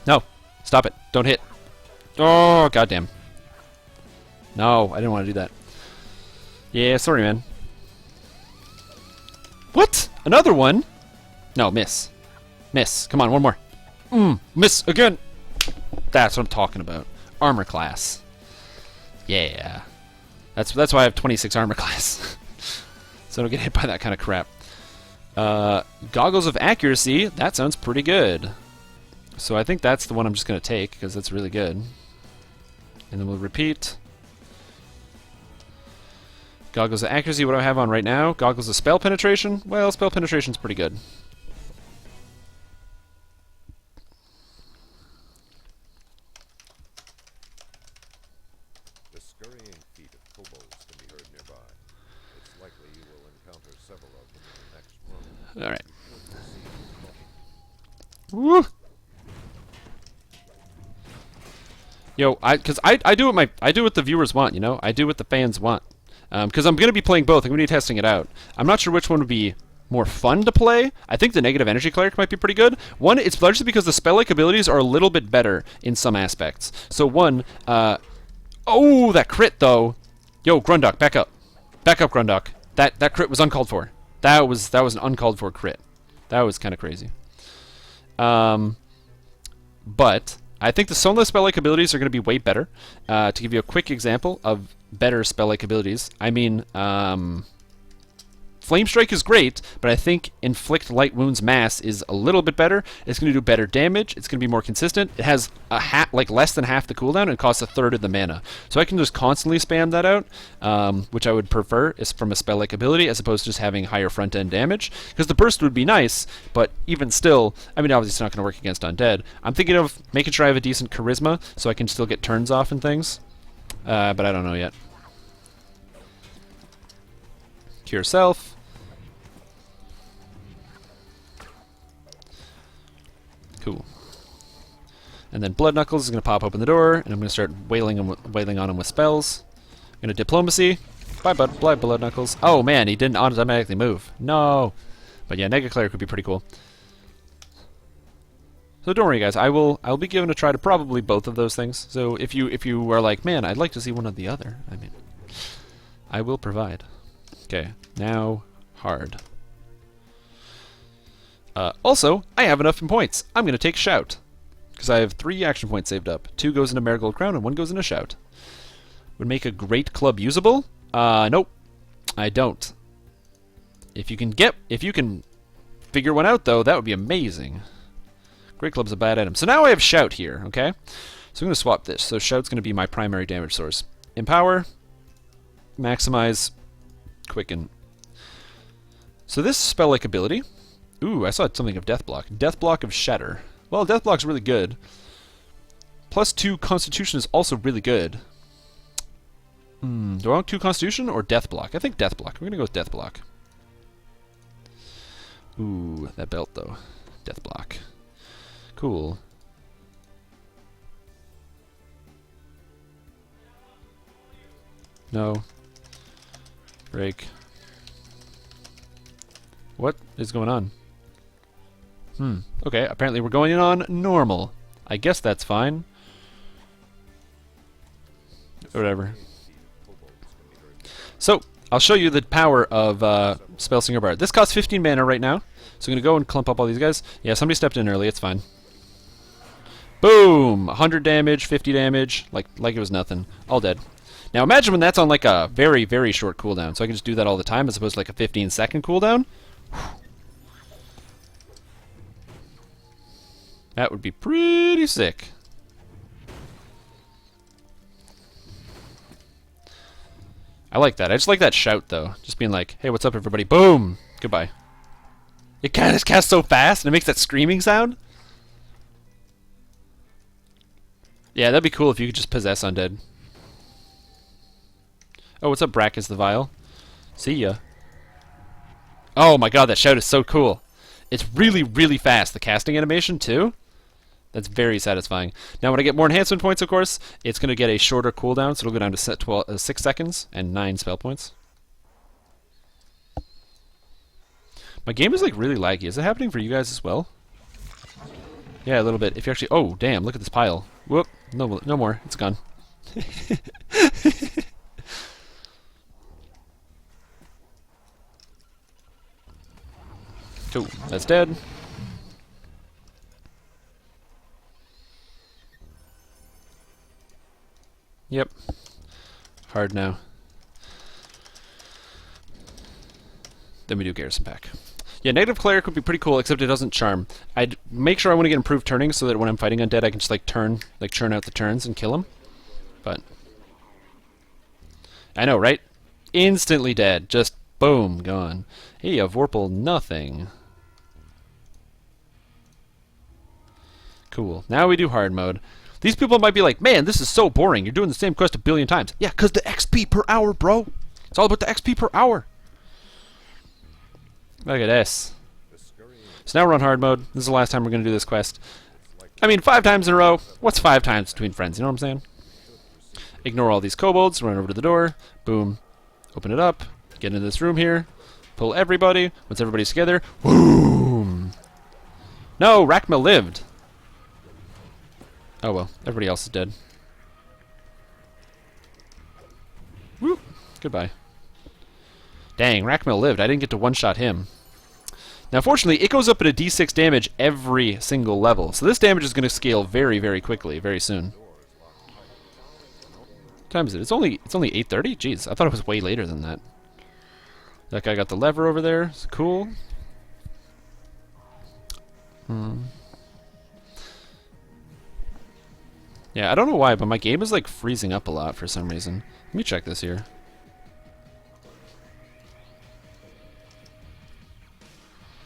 No. Stop it. Don't hit. Oh, goddamn. No, I didn't want to do that. Yeah, sorry, man. What? Another one? No, miss. Miss. Come on, one more. Miss again. That's what I'm talking about. Armor class. Yeah. That's why I have 26 armor class. So I don't get hit by that kind of crap. Goggles of Accuracy. That sounds pretty good. So I think that's the one I'm just going to take, because that's really good. And then we'll repeat. Goggles of Accuracy, what do I have on right now? Goggles of Spell Penetration? Well, Spell Penetration's pretty good. The scurrying feet of kobolds can be heard nearby. It's likely you will encounter several of them in the next room. Alright. Woo! Yo, because I do what the viewers want, you know? I do what the fans want. Because I'm going to be playing both. I'm going to be testing it out. I'm not sure which one would be more fun to play. I think the Negative Energy Cleric might be pretty good. One, it's largely because the spell-like abilities are a little bit better in some aspects. So one, oh, that crit, though. Yo, Grundok, back up. Back up, Grundok. That crit was uncalled for. That was an uncalled for crit. That was kind of crazy. But I think the Sonless spell-like abilities are going to be way better. To give you a quick example of better spell-like abilities, I mean, Flame Strike is great, but I think Inflict Light Wounds Mass is a little bit better. It's going to do better damage. It's going to be more consistent. It has like less than half the cooldown, and it costs a third of the mana. So I can just constantly spam that out, which I would prefer is from a spell-like ability as opposed to just having higher front-end damage. Because the burst would be nice, but even still, I mean, obviously it's not going to work against undead. I'm thinking of making sure I have a decent charisma so I can still get turns off and things. But I don't know yet. Cure Self. Cool. And then Blood Knuckles is going to pop open the door, and I'm going to start wailing on him with spells. I'm going to Diplomacy. Bye, Blood Knuckles. Oh, man, he didn't automatically move. No. But yeah, Nega Cleric would be pretty cool. So don't worry, guys. I'll be giving a try to probably both of those things. So if you are like, man, I'd like to see one or the other, I mean, I will provide. Okay, now hard. Also, I have enough in points. I'm going to take Shout. Because I have 3 action points saved up. 2 goes into Marigold Crown and 1 goes into Shout. Would make a great club usable? Nope. I don't. If you can figure one out, though, that would be amazing. Great Club's a bad item. So now I have Shout here, okay? So I'm going to swap this. So Shout's going to be my primary damage source. Empower. Maximize. Quicken. So this spell-like ability... Ooh, I saw something of Death Block. Death Block of Shatter. Well, Death Block's really good. +2 Constitution is also really good. Do I want 2 Constitution or Death Block? I think Death Block. We're gonna go with Death Block. Ooh, that belt though. Death Block. Cool. No. Break. What is going on? Okay, apparently we're going in on normal. I guess that's fine. Whatever. So, I'll show you the power of Spellslinger Bard. This costs 15 mana right now, so I'm going to go and clump up all these guys. Yeah, somebody stepped in early, it's fine. Boom! 100 damage, 50 damage, like it was nothing. All dead. Now imagine when that's on like a very, very short cooldown, so I can just do that all the time as opposed to like a 15-second cooldown. That would be pretty sick. I like that. I just like that shout, though. Just being like, hey, what's up, everybody? Boom! Goodbye. It casts so fast, and it makes that screaming sound. Yeah, that'd be cool if you could just possess undead. Oh, what's up, Brackus the Vile? See ya. Oh my god, that shout is so cool. It's really, really fast. The casting animation, too. That's very satisfying. Now, when I get more enhancement points, of course, it's going to get a shorter cooldown, so it'll go down to 6 seconds and 9 spell points. My game is, like, really laggy. Is it happening for you guys as well? Yeah, a little bit. If you actually... Oh, damn, look at this pile. Whoop. No, no more. It's gone. Cool. That's dead. Yep. Hard now. Then we do Garrison Pack. Yeah, Negative Cleric would be pretty cool, except it doesn't charm. I'd make sure I want to get improved turning so that when I'm fighting undead I can just like churn out the turns and kill them. But I know, right? Instantly dead. Just boom, gone. Hey, a Vorpal, nothing. Cool. Now we do hard mode. These people might be like, man, this is so boring. You're doing the same quest a billion times. Yeah, because the XP per hour, bro. It's all about the XP per hour. Look at this. So now we're on hard mode. This is the last time we're going to do this quest. I mean, 5 times in a row. What's 5 times between friends? You know what I'm saying? Ignore all these kobolds. Run over to the door. Boom. Open it up. Get into this room here. Pull everybody. Once everybody's together. Boom. No, Rakma lived. Oh well, everybody else is dead. Woo! Goodbye. Dang, Rakmil lived. I didn't get to one-shot him. Now, fortunately, it goes up at a d6 damage every single level. So this damage is going to scale very, very quickly, very soon. What time is it? It's only 8:30? Jeez, I thought it was way later than that. That guy got the lever over there. It's cool. Yeah, I don't know why, but my game is like freezing up a lot for some reason. Let me check this here.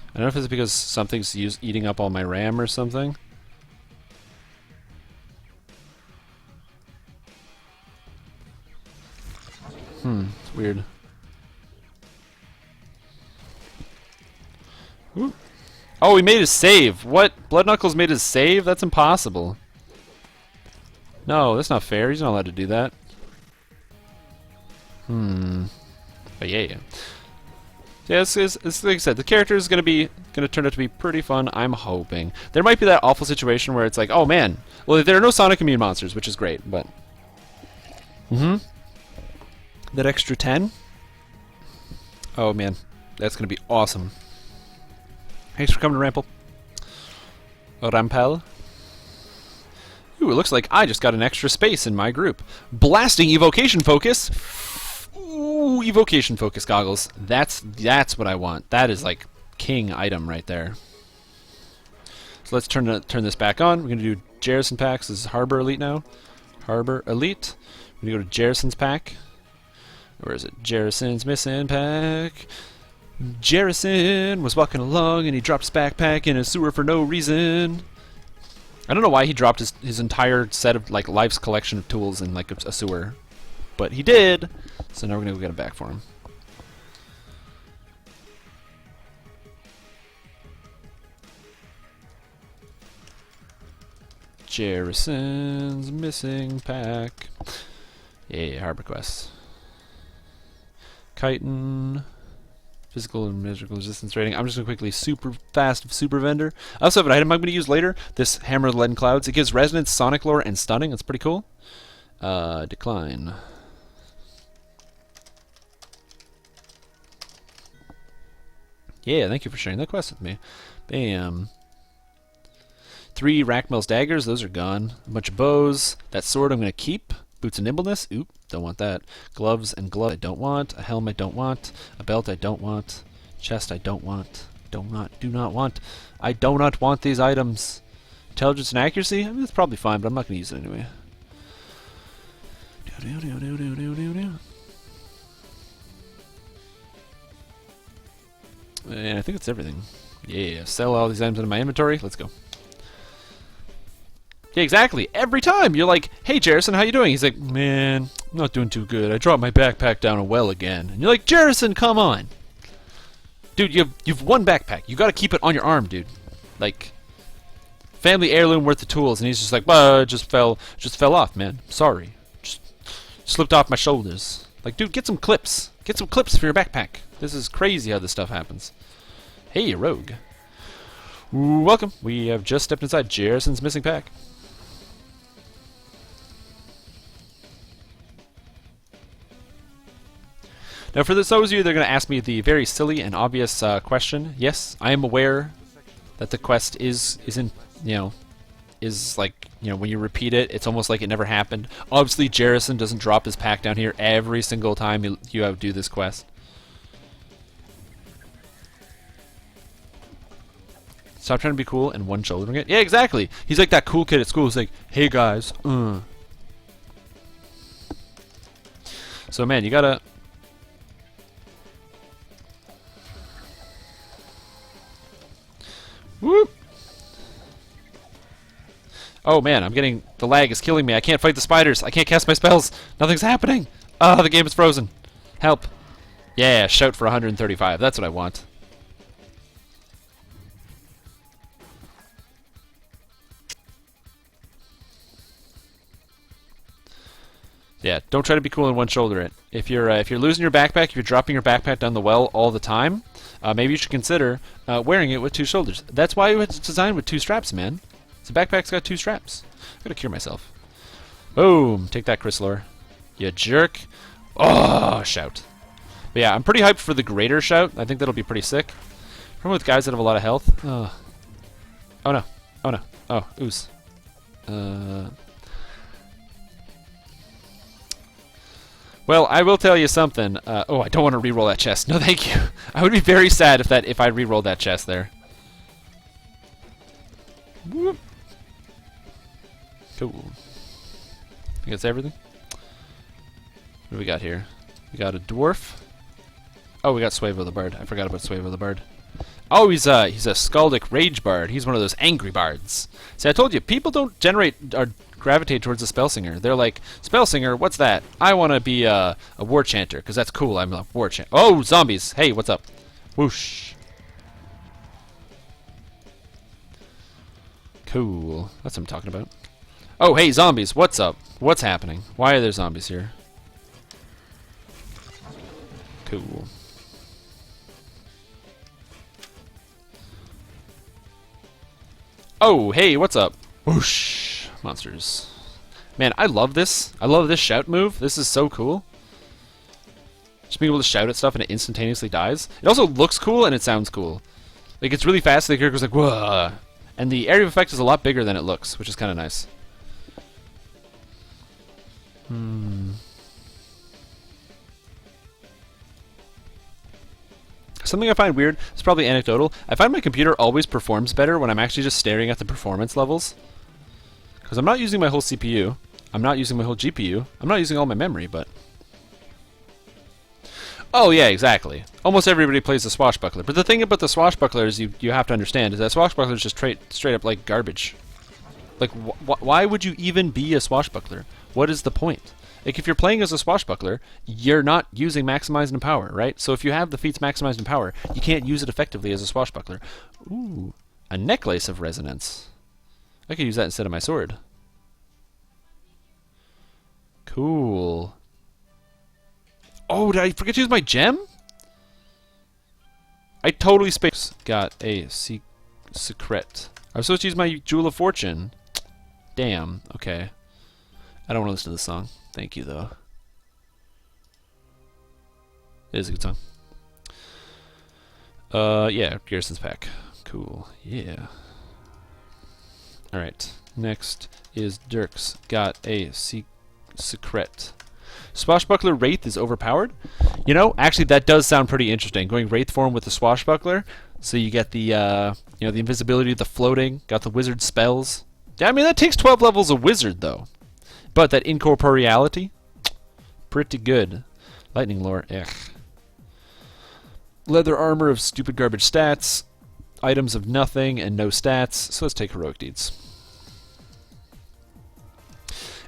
I don't know if it's because something's eating up all my RAM or something. It's weird. Ooh. Oh, he made his save. What? Blood Knuckles made his save? That's impossible. No, that's not fair. He's not allowed to do that. But yeah. Yeah, it's like I said, the character is gonna turn out to be pretty fun. I'm hoping there might be that awful situation where it's like, oh man, well there are no Sonic immune monsters, which is great, but that extra 10. Oh man, that's gonna be awesome. Thanks for coming, Rample. Rampel. Ooh, it looks like I just got an extra space in my group. Blasting Evocation Focus. Ooh, Evocation Focus goggles. That's what I want. That is like king item right there. So let's turn this back on. We're gonna do Jarrison packs. This is Harbor Elite now. Harbor Elite. We're gonna go to Jarrison's pack. Where is it? Jarrison's missing pack. Jerison was walking along and he dropped his backpack in a sewer for no reason. I don't know why he dropped his entire set of like life's collection of tools in like a sewer, but he did. So now we're gonna go get him back for him. Jerrison's missing pack. Yeah, harbor quests. Chitin. Physical and magical resistance rating. I'm just going to quickly super vendor. I also have an item I'm going to use later. This Hammer of Leaden Clouds. It gives resonance, sonic lore, and stunning. That's pretty cool. Decline. Yeah, thank you for sharing that quest with me. Bam. 3 Rackmel's daggers. Those are gone. A bunch of bows. That sword I'm going to keep. Boots and nimbleness. Oop, don't want that. Gloves and gloves I don't want. A helmet I don't want. A belt I don't want. Chest I don't want. Do not want. I do not want these items. Intelligence and accuracy? I mean, it's probably fine, but I'm not going to use it anyway. And I think that's everything. Yeah, sell all these items into my inventory. Let's go. Yeah, exactly. Every time you're like, "Hey, Jerison, how you doing?" He's like, "Man, I'm not doing too good. I dropped my backpack down a well again." And you're like, "Jerison, come on, dude. You've one backpack. You got to keep it on your arm, dude. Like, family heirloom worth of tools." And he's just like, "Well, it just fell off, man. Sorry, just slipped off my shoulders." Like, dude, get some clips. Get some clips for your backpack. This is crazy how this stuff happens. Hey, rogue. Welcome. We have just stepped inside Jerrison's missing pack. Now, for those of you that are going to ask me the very silly and obvious question, yes, I am aware that the quest is like, when you repeat it, it's almost like it never happened. Obviously, Jerison doesn't drop his pack down here every single time you do this quest. Stop trying to be cool and one shouldering it. Yeah, exactly. He's like that cool kid at school who's like, "Hey guys, So man, you gotta. Whoop! Oh man, the lag is killing me. I can't fight the spiders. I can't cast my spells. Nothing's happening. Oh, the game is frozen. Help. Yeah, shout for 135. That's what I want. Yeah, don't try to be cool and one shoulder it. If you're losing your backpack, if you're dropping your backpack down the well all the time, maybe you should consider wearing it with 2 shoulders. That's why it's designed with 2 straps, man. The backpack's got 2 straps. I gotta cure myself. Boom! Take that, Chrysaor. You jerk. Oh, shout. But yeah, I'm pretty hyped for the greater shout. I think that'll be pretty sick. Remember with guys that have a lot of health? Oh no. Oh no. Oh, ooze. Well, I will tell you something. Oh, I don't want to re-roll that chest. No, thank you. I would be very sad if I re-rolled that chest there. Whoop. Cool. I think that's everything. What do we got here? We got a dwarf. Oh, we got Suevo the Bard. I forgot about Suevo the Bard. Oh, he's a Skaldic Rage Bard. He's one of those angry bards. See, I told you, people don't gravitate towards a Spellsinger. They're like, Spellsinger, what's that? I want to be a War Chanter, because that's cool. I'm a War Chanter. Oh, zombies. Hey, what's up? Whoosh. Cool. That's what I'm talking about. Oh, hey, zombies. What's up? What's happening? Why are there zombies here? Cool. Oh, hey, what's up? Whoosh. Monsters. Man, I love this. I love this shout move. This is so cool. Just being able to shout at stuff and it instantaneously dies. It also looks cool and it sounds cool. Like, it's really fast, the character's like, whoa. And the area of effect is a lot bigger than it looks, which is kind of nice. Something I find weird, it's probably anecdotal, I find my computer always performs better when I'm actually just staring at the performance levels. Because I'm not using my whole CPU, I'm not using my whole GPU, I'm not using all my memory, but... Oh yeah, exactly. Almost everybody plays the swashbuckler. But the thing about the swashbuckler is you have to understand is that swashbuckler is just straight up like garbage. Like, why would you even be a swashbuckler? What is the point? Like, if you're playing as a swashbuckler, you're not using maximized in power, right? So if you have the feats maximized in power, you can't use it effectively as a swashbuckler. Ooh, a necklace of resonance. I could use that instead of my sword. Cool. Oh, did I forget to use my gem? I totally got a secret. I was supposed to use my Jewel of Fortune. Damn. Okay. I don't want to listen to this song. Thank you, though. It is a good song. Yeah, Garrison's pack. Cool. Yeah. Alright. Next is Dirk's got a secret. Swashbuckler Wraith is overpowered. You know, actually that does sound pretty interesting. Going Wraith form with the Swashbuckler. So you get the, the invisibility, the floating, got the wizard spells. I mean, that takes 12 levels of wizard, though. But that incorporeality, pretty good. Lightning lore, Leather armor of stupid garbage stats. Items of nothing and no stats. So let's take heroic deeds.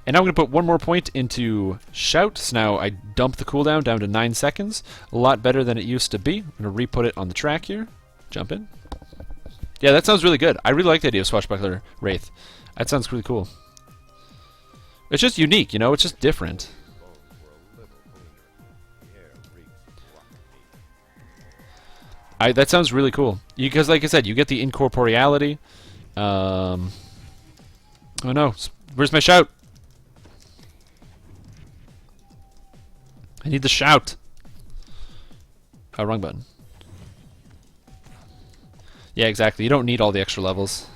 And now I'm going to put one more point into Shout. So now I dump the cooldown down to 9 seconds. A lot better than it used to be. I'm going to re-put it on the track here. Jump in. Yeah, that sounds really good. I really like the idea of Swashbuckler Wraith. That sounds really cool. It's just unique, you know? It's just different. That sounds really cool. Because, like I said, you get the incorporeality. Oh no. Where's my shout? I need the shout. Oh, wrong button. Yeah, exactly. You don't need all the extra levels.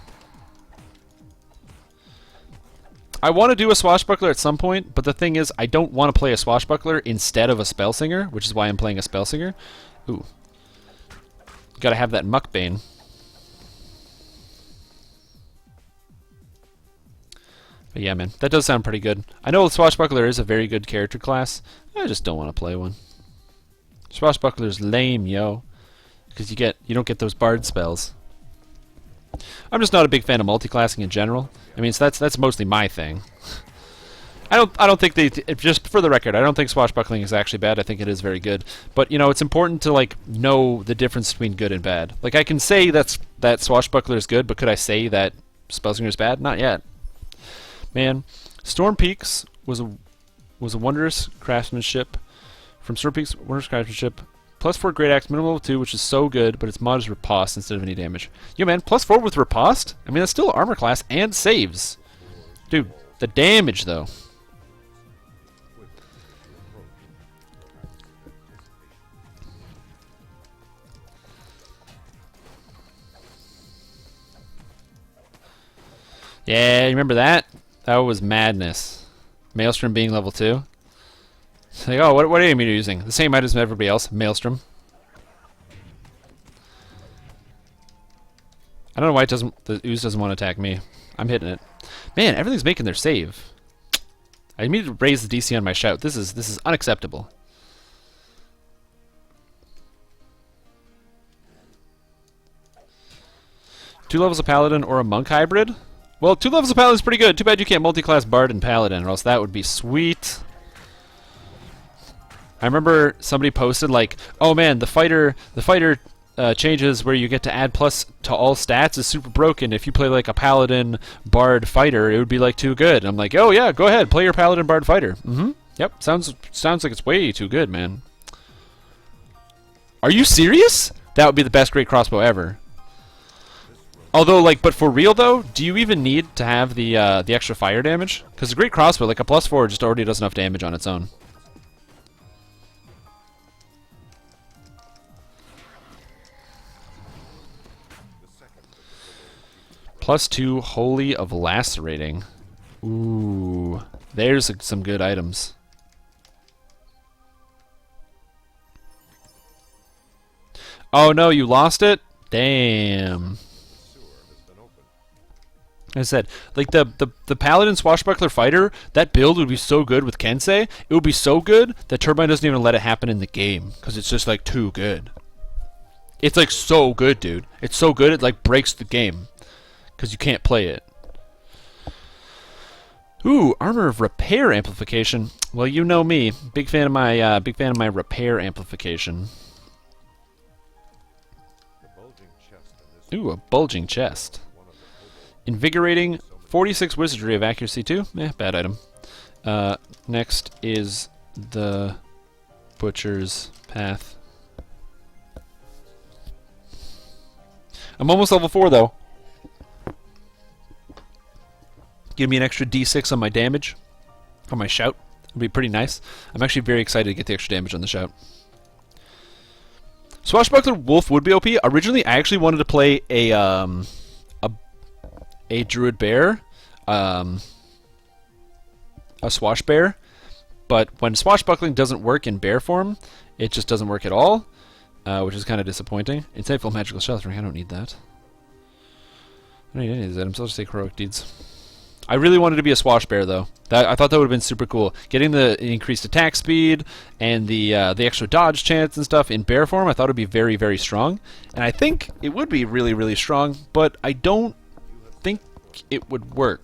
I want to do a swashbuckler at some point, but the thing is, I don't want to play a swashbuckler instead of a spellsinger, which is why I'm playing a spellsinger. Ooh. Gotta have that muckbane. But yeah, man, that does sound pretty good. I know Swashbuckler is a very good character class. I just don't want to play one. Swashbuckler's lame, yo. Because you don't get those bard spells. I'm just not a big fan of multiclassing in general. I mean, so that's mostly my thing. I don't think just for the record, I don't think swashbuckling is actually bad. I think it is very good. But you know, it's important to like know the difference between good and bad. Like I can say that swashbuckler is good, but could I say that spellslinger is bad? Not yet. Man, Storm Peaks was a wondrous craftsmanship. From Storm Peaks, wondrous craftsmanship. +4 Great Axe, minimum level 2, which is so good, but its mod is riposte instead of any damage. Yo man, +4 with riposte? I mean, that's still armor class and saves. Dude, the damage though. Yeah, you remember that? That was madness. Maelstrom being level 2. It's like, oh, what are you using? The same items as everybody else. Maelstrom. I don't know why the ooze doesn't want to attack me. I'm hitting it. Man, everything's making their save. I need to raise the DC on my shout. This is unacceptable. Two levels of Paladin or a Monk hybrid? Well, 2 levels of Paladin is pretty good. Too bad you can't multi-class Bard and Paladin, or else that would be sweet. I remember somebody posted like, "Oh man, the fighter changes where you get to add plus to all stats is super broken. If you play like a Paladin Bard fighter, it would be like too good." And I'm like, "Oh yeah, go ahead, play your Paladin Bard fighter." Yep, sounds like it's way too good, man. Are you serious? That would be the best great crossbow ever. Although, like, but for real though, do you even need to have the extra fire damage? Because a great crossbow, like a +4, just already does enough damage on its own. +2 Holy of Lacerating. Ooh, there's some good items. Oh no, you lost it? Damn. As I said, like the Paladin Swashbuckler Fighter, that build would be so good with Kensei. It would be so good that Turbine doesn't even let it happen in the game because it's just like too good. It's like so good, dude. It's so good it like breaks the game because you can't play it. Ooh, armor of repair amplification. Well, you know me, big fan of my repair amplification. The bulging chest in this Ooh, a bulging chest. one of the kobold Invigorating 46 wizardry of accuracy too. Bad item. Next is the butcher's path. I'm almost level 4 though. Give me an extra d6 on my damage, on my shout. It'd be pretty nice. I'm actually very excited to get the extra damage on the shout. Swashbuckler Wolf would be OP. Originally, I actually wanted to play a Druid Bear, a Swash Bear, but when swashbuckling doesn't work in bear form, it just doesn't work at all, which is kind of disappointing. Insightful Magical Sheltering, I don't need that. I don't need any of these items, I'll just take Heroic Deeds. I really wanted to be a Swash Bear, though. I thought that would have been super cool. Getting the increased attack speed and the extra dodge chance and stuff in bear form, I thought it would be very, very strong. And I think it would be really, really strong, but I don't think it would work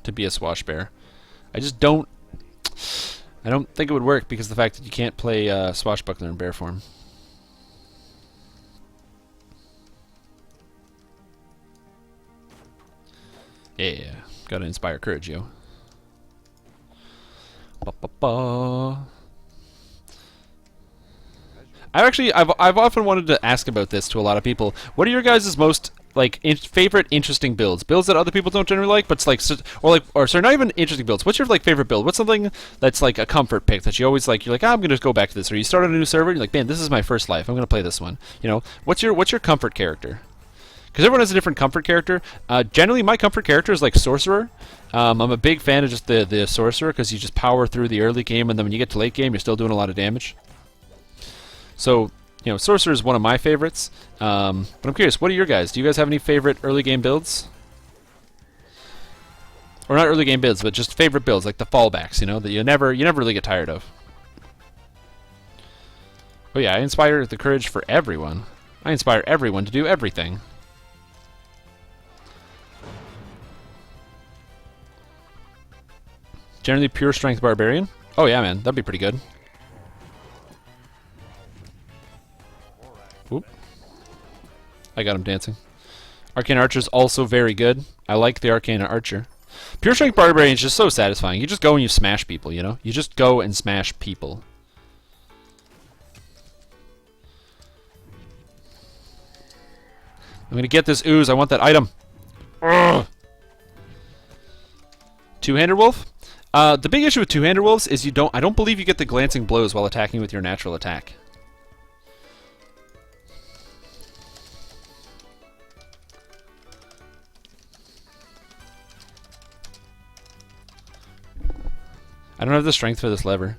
to be a Swash Bear. I just don't... I don't think it would work because of the fact that you can't play Swashbuckler in bear form. Yeah, gotta inspire courage, yo. Ba-ba-ba. I've often wanted to ask about this to a lot of people. What are your guys' most like favorite interesting builds? Builds that other people don't generally like, but it's like sorry, not even interesting builds. What's your like favorite build? What's something that's like a comfort pick that you always like? You're like, I'm gonna go back to this, or you start on a new server, and you're like, man, this is my first life. I'm gonna play this one. You know, what's your comfort character? Because everyone has a different comfort character. Generally, my comfort character is like Sorcerer. I'm a big fan of just the Sorcerer because you just power through the early game, and then when you get to late game, you're still doing a lot of damage. So, you know, Sorcerer is one of my favorites. But I'm curious, what are your guys? Do you guys have any favorite early game builds? Or not early game builds, but just favorite builds, like the fallbacks, you know, that you never really get tired of. Oh yeah, I inspire the courage for everyone. I inspire everyone to do everything. Generally pure strength barbarian. Oh yeah, man, that'd be pretty good. Whoop. I got him dancing. Arcane Archer's also very good. I like the Arcane Archer. Pure strength barbarian is just so satisfying. You just go and you smash people, you know? You just go and smash people. I'm gonna get this ooze. I want that item. Ugh. Two-hander wolf. The big issue with two-hander wolves is I don't believe you get the glancing blows while attacking with your natural attack. I don't have the strength for this lever.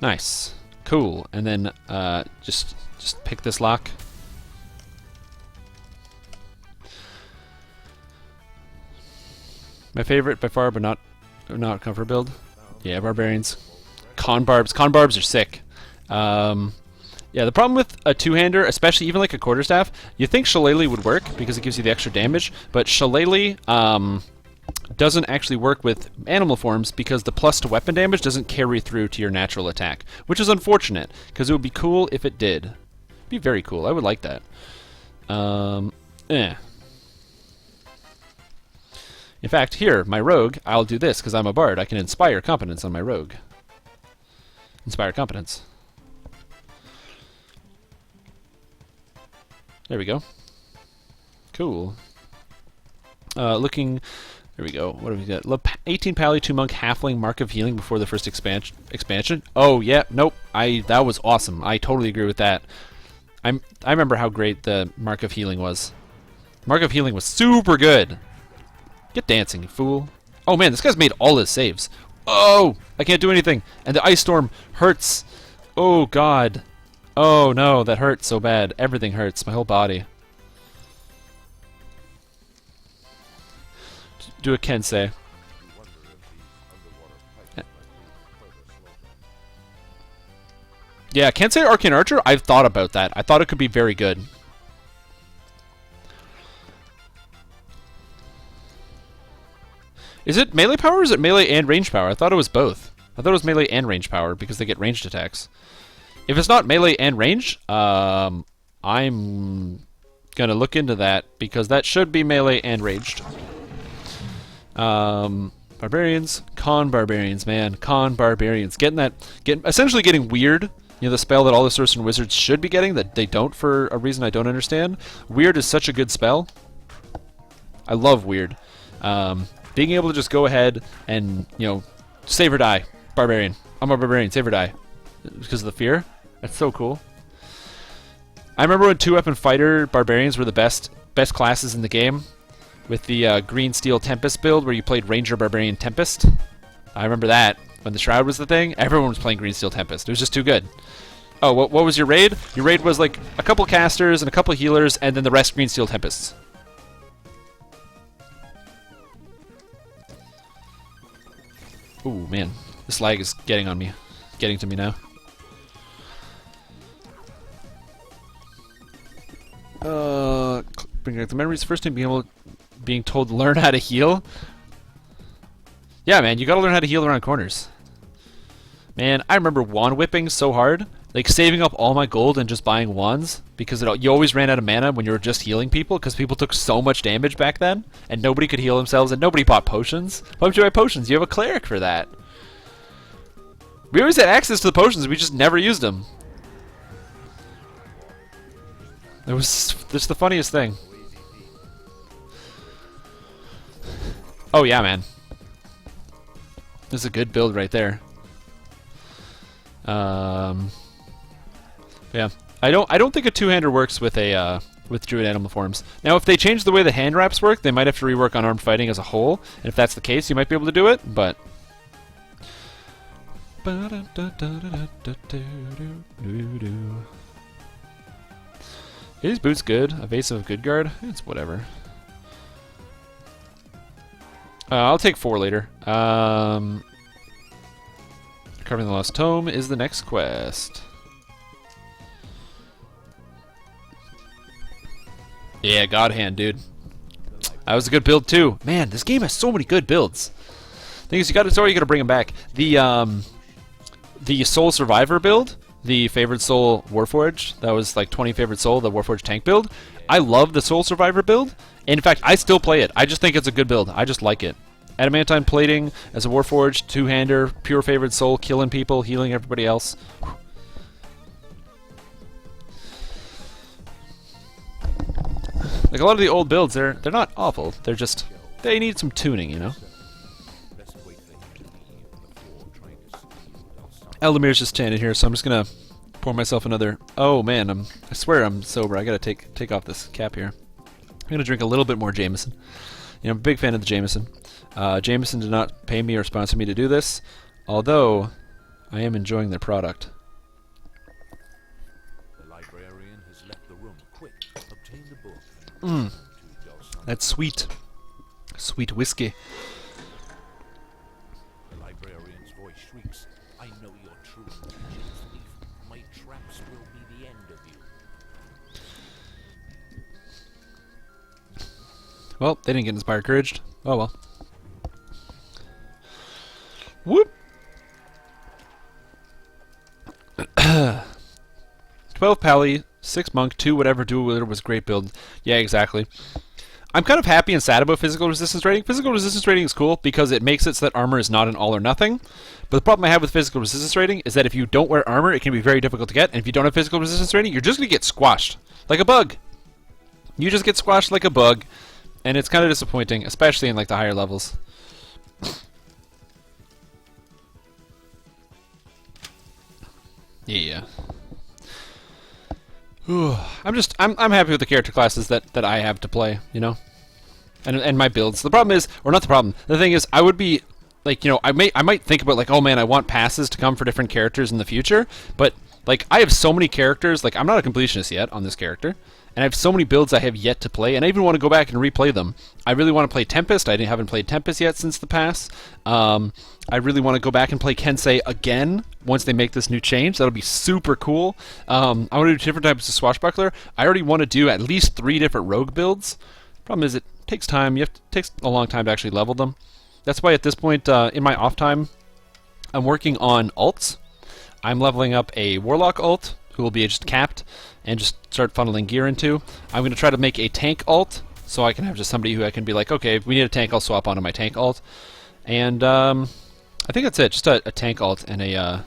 Nice. Cool. And then just pick this lock. My favorite by far, but not comfort build. Yeah, barbarians. Con barbs. Con barbs are sick. Yeah, the problem with a two-hander, especially even like a quarterstaff, you think Shillelagh would work because it gives you the extra damage, but Shillelagh doesn't actually work with animal forms because the plus to weapon damage doesn't carry through to your natural attack, which is unfortunate because it would be cool if it did. It'd be very cool. I would like that. In fact, here, my rogue, I'll do this because I'm a bard. I can inspire competence on my rogue. Inspire competence. There we go. Cool. Looking... There we go. What have we got? 18 Pally, 2 Monk, Halfling, Mark of Healing before the first expansion. Oh, yeah. Nope. That was awesome. I totally agree with that. I remember how great the Mark of Healing was. Mark of Healing was super good. Get dancing, you fool. Oh, man, this guy's made all his saves. Oh! I can't do anything. And the Ice Storm hurts. Oh, God. Oh, no, that hurts so bad. Everything hurts. My whole body. do a Kensei. You wonder if these underwater pipes might lead to further slowdown. Yeah, Kensei Arcane Archer, I've thought about that. I thought it could be very good. Is it melee power or is it melee and range power? I thought it was both. I thought it was melee and range power because they get ranged attacks. If it's not melee and range, I'm gonna look into that because that should be melee and ranged. Barbarians, con barbarians, man, con barbarians. Essentially getting weird. You know, the spell that all the sorcerers and wizards should be getting that they don't for a reason I don't understand. Weird is such a good spell. I love weird. Being able to just go ahead and, you know, save or die. Barbarian. I'm a barbarian. Save or die. Because of the fear. That's so cool. I remember when 2-weapon fighter barbarians were the best classes in the game. With the Green Steel Tempest build where you played Ranger Barbarian Tempest. I remember that. When the Shroud was the thing, everyone was playing Green Steel Tempest. It was just too good. Oh, what was your raid? Your raid was like a couple casters and a couple healers and then the rest Green Steel Tempests. Ooh, man. This lag is getting on me. Getting to me now. Bring back the memories. First time being told to learn how to heal. Yeah, man, you gotta learn how to heal around corners. Man, I remember wand whipping so hard. Like, saving up all my gold and just buying wands. Because you always ran out of mana when you were just healing people. Because people took so much damage back then. And nobody could heal themselves. And nobody bought potions. Why would you buy potions? You have a cleric for that. We always had access to the potions. We just never used them. It was just the funniest thing. Oh, yeah, man. This is a good build right there. Yeah, I don't think a two-hander works with a with Druid Animal Forms. Now, if they change the way the hand wraps work, they might have to rework on armed fighting as a whole. And if that's the case, you might be able to do it. But is boots good? Evasive good guard? It's whatever. I'll take 4 later. Recovering the Lost Tome is the next quest. Yeah, God Hand, dude. That was a good build too. Man, this game has so many good builds. Thing is, it's already gonna bring them back. The Soul Survivor build, the Favored Soul Warforged, that was like 20 Favored Soul, the Warforged tank build. I love the Soul Survivor build. In fact, I still play it. I just think it's a good build. I just like it. Adamantine plating as a Warforged, two-hander, pure Favored Soul, killing people, healing everybody else. Like a lot of the old builds, they're not awful. They're just, they need some tuning, you know? Eldemir's just standing here, so I'm just gonna pour myself another. Oh man, I swear I'm sober. I gotta take off this cap here. I'm gonna drink a little bit more Jameson. You know, I'm a big fan of the Jameson. Jameson did not pay me or sponsor me to do this, although I am enjoying their product. The librarian has left the room. Quick, obtain the book. That's sweet. Sweet whiskey. The librarian's voice shrieks, I know you're true intelligence thief. My traps will be the end of you. Well, they didn't get inspired couraged. Oh well. Whoop! 12 Pally, 6 Monk, 2 whatever, dual wielder was great build. Yeah, exactly. I'm kind of happy and sad about physical resistance rating. Physical resistance rating is cool because it makes it so that armor is not an all or nothing. But the problem I have with physical resistance rating is that if you don't wear armor, it can be very difficult to get. And if you don't have physical resistance rating, you're just going to get squashed. Like a bug. You just get squashed like a bug. And it's kind of disappointing, especially in like the higher levels. Yeah. Ooh, I'm happy with the character classes that I have to play, you know, and my builds. The problem is, or not the problem. The thing is, I would be like, you know, I might think about like, oh man, I want passes to come for different characters in the future, but like I have so many characters. Like I'm not a completionist yet on this character, and I have so many builds I have yet to play, and I even want to go back and replay them. I really want to play Tempest. I haven't played Tempest yet since the pass. I really want to go back and play Kensei again once they make this new change. That'll be super cool. I want to do different types of Swashbuckler. I already want to do at least 3 different rogue builds. Problem is, it takes time. It takes a long time to actually level them. That's why at this point, in my off time, I'm working on alts. I'm leveling up a Warlock alt, who will be just capped, and just start funneling gear into. I'm going to try to make a tank alt, so I can have just somebody who I can be like, okay, if we need a tank, I'll swap onto my tank alt. And I think that's it. Just a tank alt and a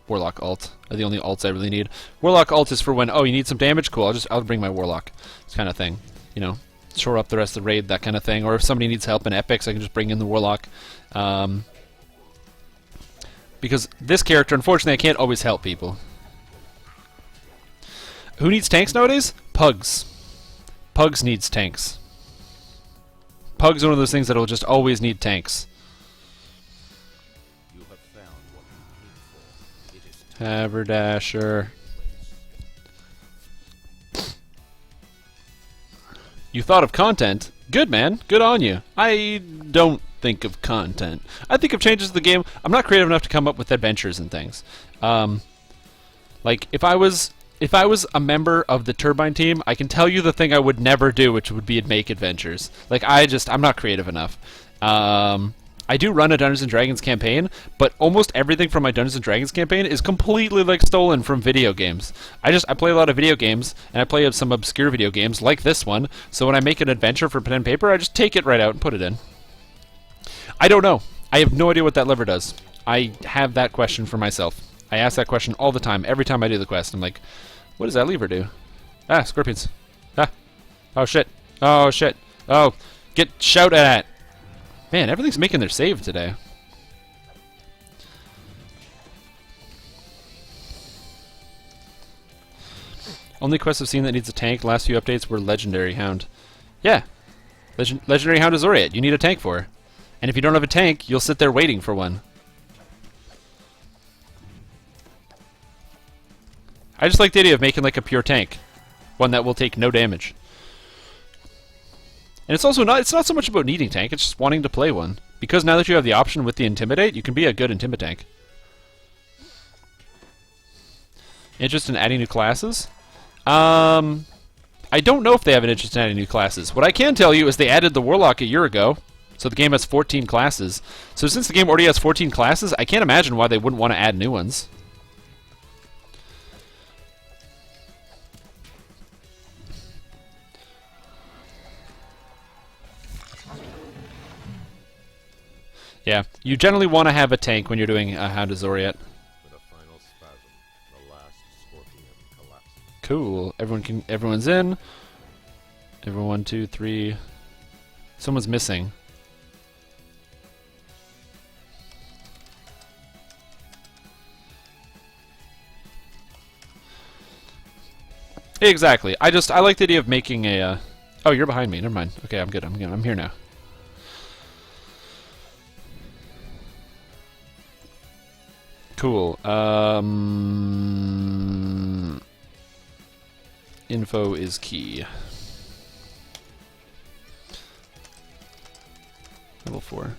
Warlock alt are the only alts I really need. Warlock alt is for when, oh, you need some damage? Cool, I'll bring my Warlock. This kind of thing. You know, shore up the rest of the raid, that kind of thing. Or if somebody needs help in epics, I can just bring in the Warlock. Because this character, unfortunately, I can't always help people. Who needs tanks nowadays? Pugs. Pugs needs tanks. Pugs are one of those things that will just always need tanks. You have found what you need for. It is Haberdasher. You thought of content? Good, man. Good on you. I don't think of content. I think of changes to the game. I'm not creative enough to come up with adventures and things. Like, if I was a member of the Turbine team, I can tell you the thing I would never do, which would be make adventures. Like, I'm not creative enough. I do run a Dungeons & Dragons campaign, but almost everything from my Dungeons & Dragons campaign is completely, like, stolen from video games. I play a lot of video games, and I play some obscure video games, like this one, so when I make an adventure for pen and paper, I just take it right out and put it in. I don't know. I have no idea what that lever does. I have that question for myself. I ask that question all the time, every time I do the quest. I'm like, what does that lever do? Ah, scorpions. Ah. Oh, shit. Oh, shit. Oh, get shouted at. Man, everything's making their save today. Only quest I've seen that needs a tank. Last few updates were Legendary Hound. Yeah. Legendary Hound is Zoriat. You need a tank for. And if you don't have a tank, you'll sit there waiting for one. I just like the idea of making like a pure tank. One that will take no damage. And it's also it's not so much about needing tank, it's just wanting to play one. Because now that you have the option with the Intimidate, you can be a good Intimitank. Interest in adding new classes? I don't know if they have an interest in adding new classes. What I can tell you is they added the Warlock a year ago, so the game has 14 classes. So since the game already has 14 classes, I can't imagine why they wouldn't want to add new ones. Yeah, you generally want to have a tank when you're doing a Hound of Zoriat. with a final spasm. The last scorpion collapses. Cool. Everyone's in. Everyone, 1, 2, 3. Someone's missing. Exactly. I like the idea of making a. Oh, you're behind me. Never mind. Okay, I'm good. I'm here now. Cool. Info is key. Level 4.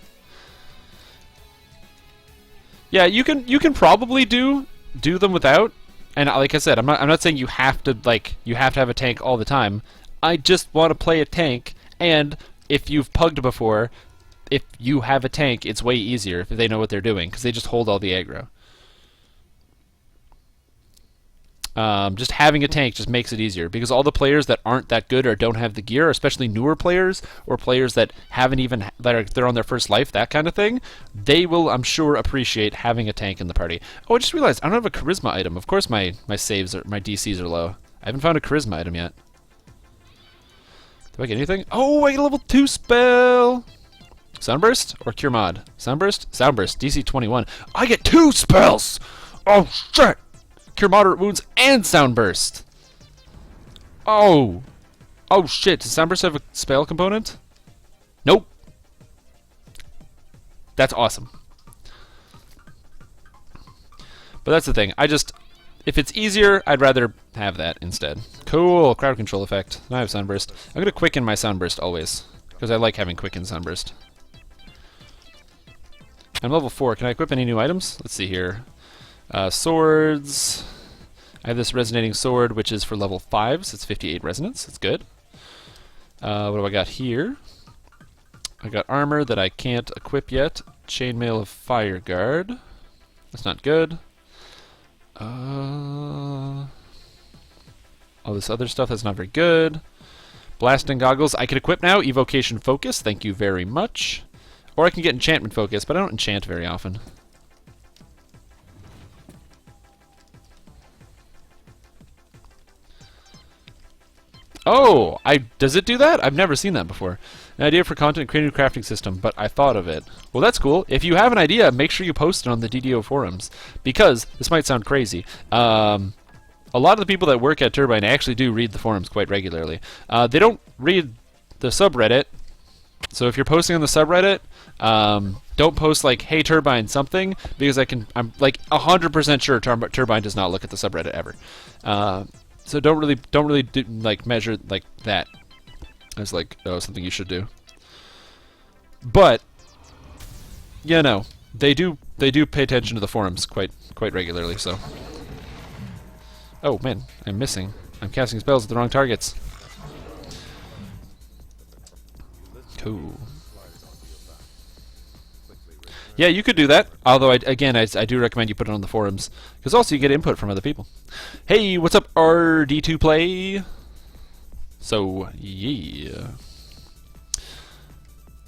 Yeah, you can probably do them without. And like I said, I'm not saying you have to have a tank all the time. I just want to play a tank, and if you've pugged before, if you have a tank, it's way easier if they know what they're doing because they just hold all the aggro. Just having a tank just makes it easier because all the players that aren't that good or don't have the gear, especially newer players or players that haven't even they're on their first life, that kind of thing, they will, I'm sure, appreciate having a tank in the party. Oh, I just realized I don't have a charisma item. Of course, my DCs are low. I haven't found a charisma item yet. Do I get anything? Oh, I get a level 2 spell. Sunburst or Cure Mod? Sunburst? Soundburst. DC 21. I get 2 spells. Oh shit. Cure Moderate Wounds and Soundburst. Oh. Oh shit, does Soundburst have a spell component? Nope. That's awesome. But that's the thing. If it's easier, I'd rather have that instead. Cool, crowd control effect. Now I have sunburst. I'm gonna quicken my sunburst always, because I like having quicken sunburst. I'm level 4. Can I equip any new items? Let's see here. Swords. I have this resonating sword, which is for level 5, so it's 58 resonance. It's good. What do I got here? I got armor that I can't equip yet. Chainmail of Fire Guard. That's not good. All this other stuff that's not very good. Blasting goggles I can equip now. Evocation focus, thank you very much. Or I can get enchantment focus, but I don't enchant very often. Oh, does it do that? I've never seen that before. An idea for content creating a crafting system, but I thought of it. Well, that's cool. If you have an idea, make sure you post it on the DDO forums, because this might sound crazy. A lot of the people that work at Turbine actually do read the forums quite regularly. They don't read the subreddit, so if you're posting on the subreddit, don't post like "Hey Turbine" something, because I'm like 100% sure Turbine does not look at the subreddit ever. So don't really like measure like that as like something you should do. But you know, they do pay attention to the forums quite regularly. So oh man, I'm missing. I'm casting spells at the wrong targets. Cool. Yeah, you could do that. Although, I do recommend you put it on the forums, because also you get input from other people. Hey, what's up, RD2 Play? So yeah,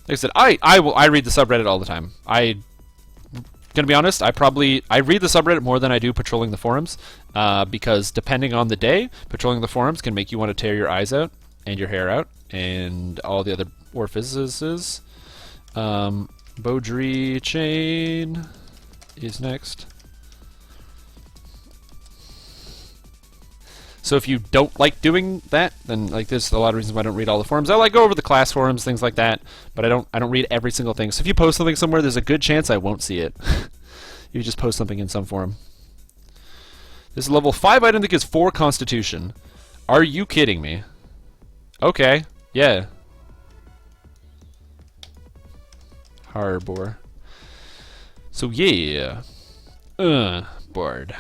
like I said, I read the subreddit all the time. Gonna be honest, I read the subreddit more than I do patrolling the forums, because depending on the day, patrolling the forums can make you want to tear your eyes out and your hair out and all the other orifices. Beaudry chain is next. So if you don't like doing that, then like there's a lot of reasons why I don't read all the forums. I like go over the class forums, things like that, but I don't read every single thing. So if you post something somewhere, there's a good chance I won't see it. You just post something in some forum. This level 5 item that gives 4 Constitution. Are you kidding me? Okay, yeah. Harbor. So yeah. Bored.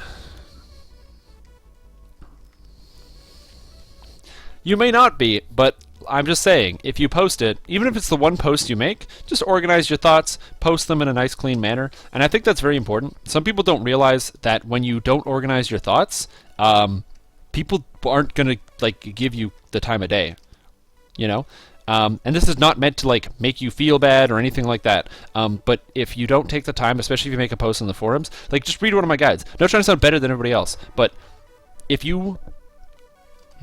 You may not be, but I'm just saying, if you post it, even if it's the one post you make, just organize your thoughts, post them in a nice, clean manner, and I think that's very important. Some people don't realize that when you don't organize your thoughts, people aren't gonna like give you the time of day, you know. And this is not meant to like make you feel bad or anything like that. But if you don't take the time, especially if you make a post on the forums, like just read one of my guides. Not trying to sound better than everybody else, but if you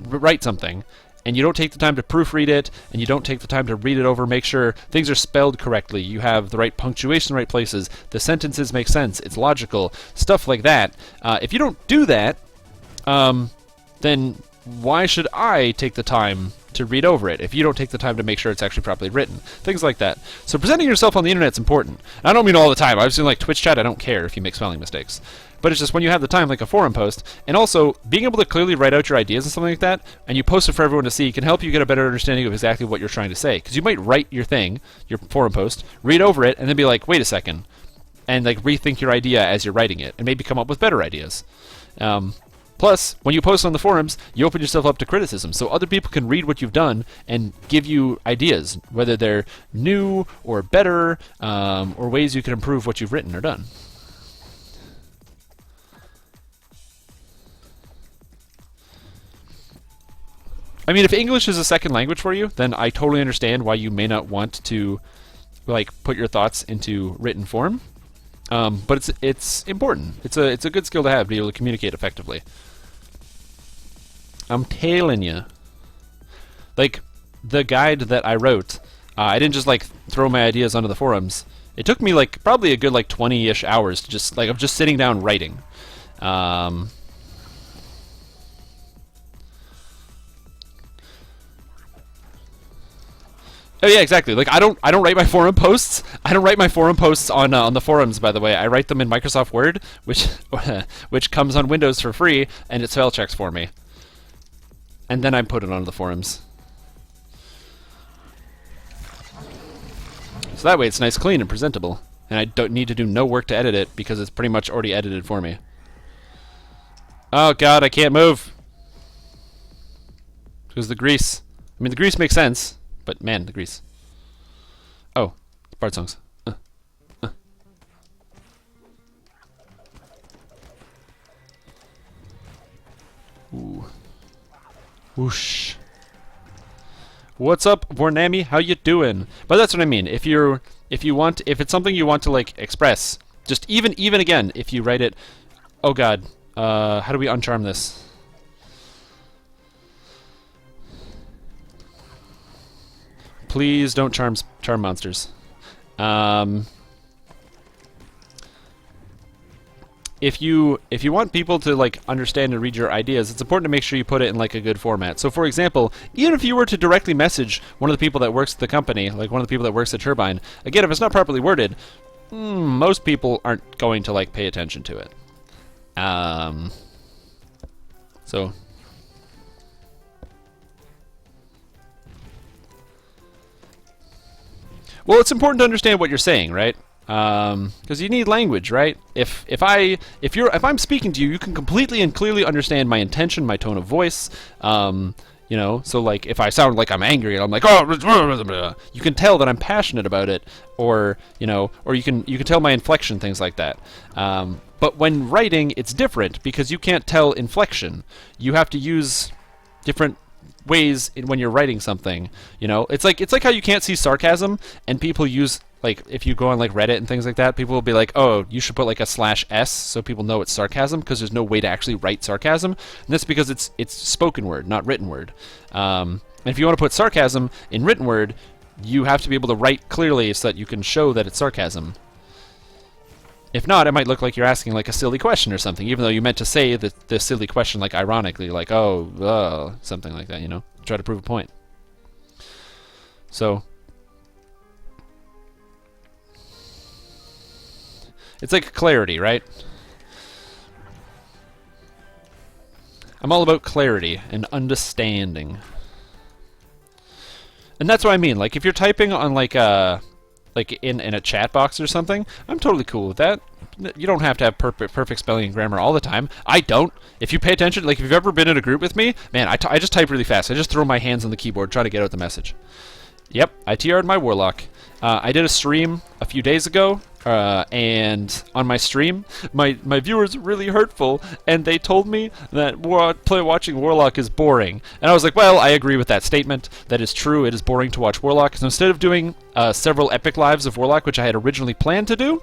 write something and you don't take the time to proofread it and you don't take the time to read it over, make sure things are spelled correctly, you have the right punctuation in the right places, the sentences make sense, it's logical, stuff like that. If you don't do that, then why should I take the time to read over it if you don't take the time to make sure it's actually properly written? Things like that. So presenting yourself on the internet is important. I don't mean all the time. I've seen like Twitch chat, I don't care if you make spelling mistakes. But it's just when you have the time, like a forum post, and also being able to clearly write out your ideas and something like that, and you post it for everyone to see, can help you get a better understanding of exactly what you're trying to say. Because you might write your thing, your forum post, read over it, and then be like, wait a second, and like rethink your idea as you're writing it, and maybe come up with better ideas. Plus, when you post on the forums, you open yourself up to criticism, so other people can read what you've done and give you ideas, whether they're new or better, or ways you can improve what you've written or done. I mean, if English is a second language for you, then I totally understand why you may not want to like put your thoughts into written form. But it's important. It's a good skill to have, to be able to communicate effectively. I'm telling you. Like, the guide that I wrote, I didn't just like throw my ideas onto the forums. It took me like probably a good like 20-ish hours to just like, of just sitting down writing. Oh yeah, exactly. Like I don't write my forum posts. I don't write my forum posts on the forums. By the way, I write them in Microsoft Word, which comes on Windows for free, and it spell checks for me. And then I put it onto the forums. So that way it's nice, clean, and presentable, and I don't need to do no work to edit it because it's pretty much already edited for me. Oh god, I can't move. Because the grease. I mean, the grease makes sense, but man, the grease. Oh, Bard songs. Ooh. Whoosh. What's up, Vornami? How you doing? But that's what I mean. If it's something you want to like express, just even again, if you write it. Oh god. How do we uncharm this? Please don't charm monsters. If you want people to like understand and read your ideas, it's important to make sure you put it in like a good format. So for example, even if you were to directly message one of the people that works at the company, like one of the people that works at Turbine, again, if it's not properly worded, most people aren't going to like pay attention to it. So well, it's important to understand what you're saying, right? Because you need language, right? If I'm speaking to you, you can completely and clearly understand my intention, my tone of voice. You know, so like if I sound like I'm angry and I'm like, oh, you can tell that I'm passionate about it, or you know, or you can tell my inflection, things like that. But when writing, it's different because you can't tell inflection. You have to use different ways when you're writing something. You know, it's like how you can't see sarcasm, and people use, like, if you go on like Reddit and things like that, people will be like, oh, you should put like a /s so people know it's sarcasm, because there's no way to actually write sarcasm, and that's because it's spoken word, not written word. And if you want to put sarcasm in written word, you have to be able to write clearly so that you can show that it's sarcasm. If not, it might look like you're asking like a silly question or something, even though you meant to say the silly question like ironically, like, oh, something like that, you know, try to prove a point. So it's like clarity, right? I'm all about clarity and understanding. And that's what I mean. Like if you're typing on like in a chat box or something, I'm totally cool with that. You don't have to have perfect spelling and grammar all the time. I don't. If you pay attention, like if you've ever been in a group with me, man, I just type really fast. I just throw my hands on the keyboard trying to get out the message. Yep, I TR'd my Warlock. I did a stream a few days ago, and on my stream, my viewers were really hurtful, and they told me that watching Warlock is boring. And I was like, well, I agree with that statement. That is true. It is boring to watch Warlock. So instead of doing several epic lives of Warlock, which I had originally planned to do,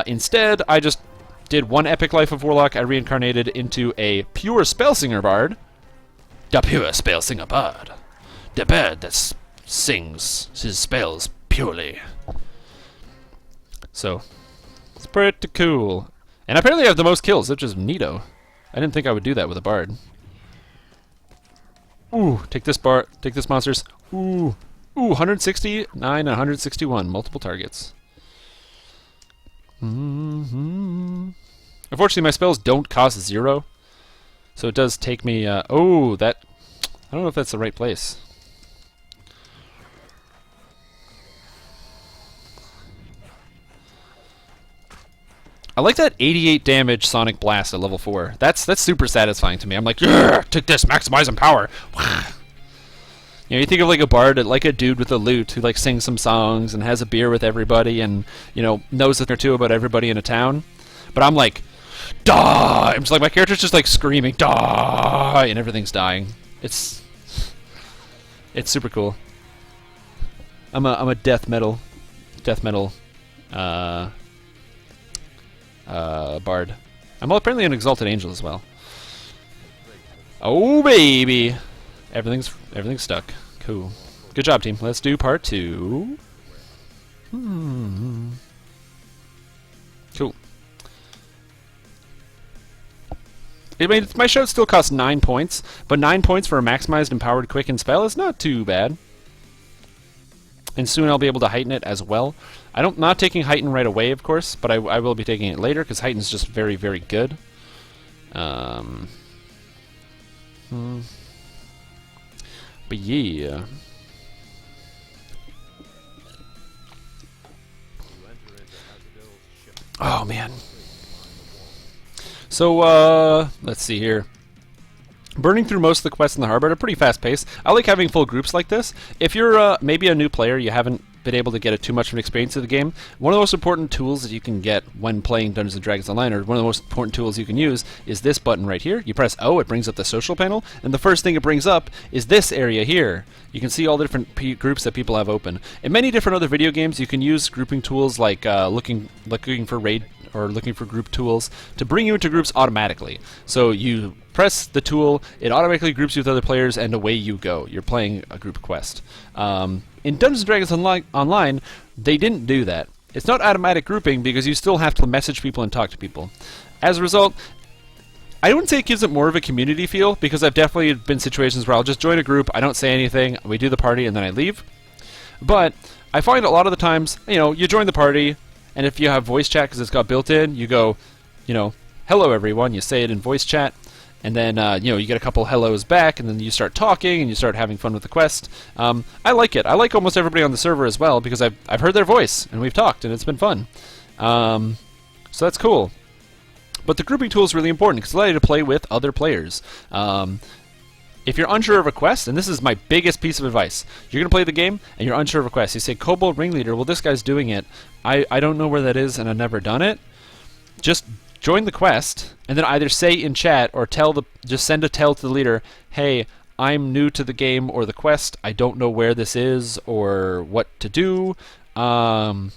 instead I just did one epic life of Warlock. I reincarnated into a pure Spellsinger Bard. The pure Spellsinger Bard. The bird that sings his spells purely. So it's pretty cool. And apparently I have the most kills, which is neato. I didn't think I would do that with a bard. Ooh, take this monsters. Ooh, 169 and 161, multiple targets. Unfortunately, my spells don't cost 0, so it does take me. I don't know if that's the right place. I like that 88 damage Sonic Blast at level 4. That's super satisfying to me. I'm like, yeah, take this, maximize in power. You know, you think of like a bard, like a dude with a lute who like sings some songs and has a beer with everybody and, you know, knows a thing or two about everybody in a town. But I'm like, die! I'm just like, my character's just like screaming, die! And everything's dying. It's super cool. I'm a death metal bard. I'm apparently an exalted angel as well. Oh baby, everything's stuck. Cool. Good job, team. Let's do part 2. Cool. I mean, my show still costs 9 points, but 9 points for a maximized, empowered, quick, and spell is not too bad. and soon I'll be able to heighten it as well. Not taking heighten right away, of course, but I will be taking it later because heighten's just very, very good. But yeah. Oh man. So let's see here. Burning through most of the quests in the harbor at a pretty fast pace. I like having full groups like this. If you're maybe a new player, you haven't been able to get too much of an experience of the game, one of the most important tools that you can get when playing Dungeons & Dragons Online, or one of the most important tools you can use, is this button right here. You press O, it brings up the social panel, and the first thing it brings up is this area here. You can see all the different groups that people have open. In many different other video games, you can use grouping tools like looking for raid or looking for group tools to bring you into groups automatically. So you press the tool, it automatically groups you with other players, and away you go. You're playing a group quest. In Dungeons & Dragons Online, they didn't do that. It's not automatic grouping because you still have to message people and talk to people. As a result, I wouldn't say it gives it more of a community feel, because I've definitely been situations where I'll just join a group, I don't say anything, we do the party, and then I leave. But I find a lot of the times, you join the party, and if you have voice chat because it's got built in, you go, hello everyone, you say it in voice chat, and then you get a couple hellos back, and then you start talking and you start having fun with the quest. I like it. I like almost everybody on the server as well because I've heard their voice and we've talked and it's been fun. So that's cool. But the grouping tool is really important because it allows you to play with other players. If you're unsure of a quest, and this is my biggest piece of advice, you're going to play the game and you're unsure of a quest. You say, Kobold Ringleader, well, this guy's doing it. I don't know where that is and I've never done it. Just join the quest and then either say in chat or just send a tell to the leader, hey, I'm new to the game or the quest. I don't know where this is or what to do. Can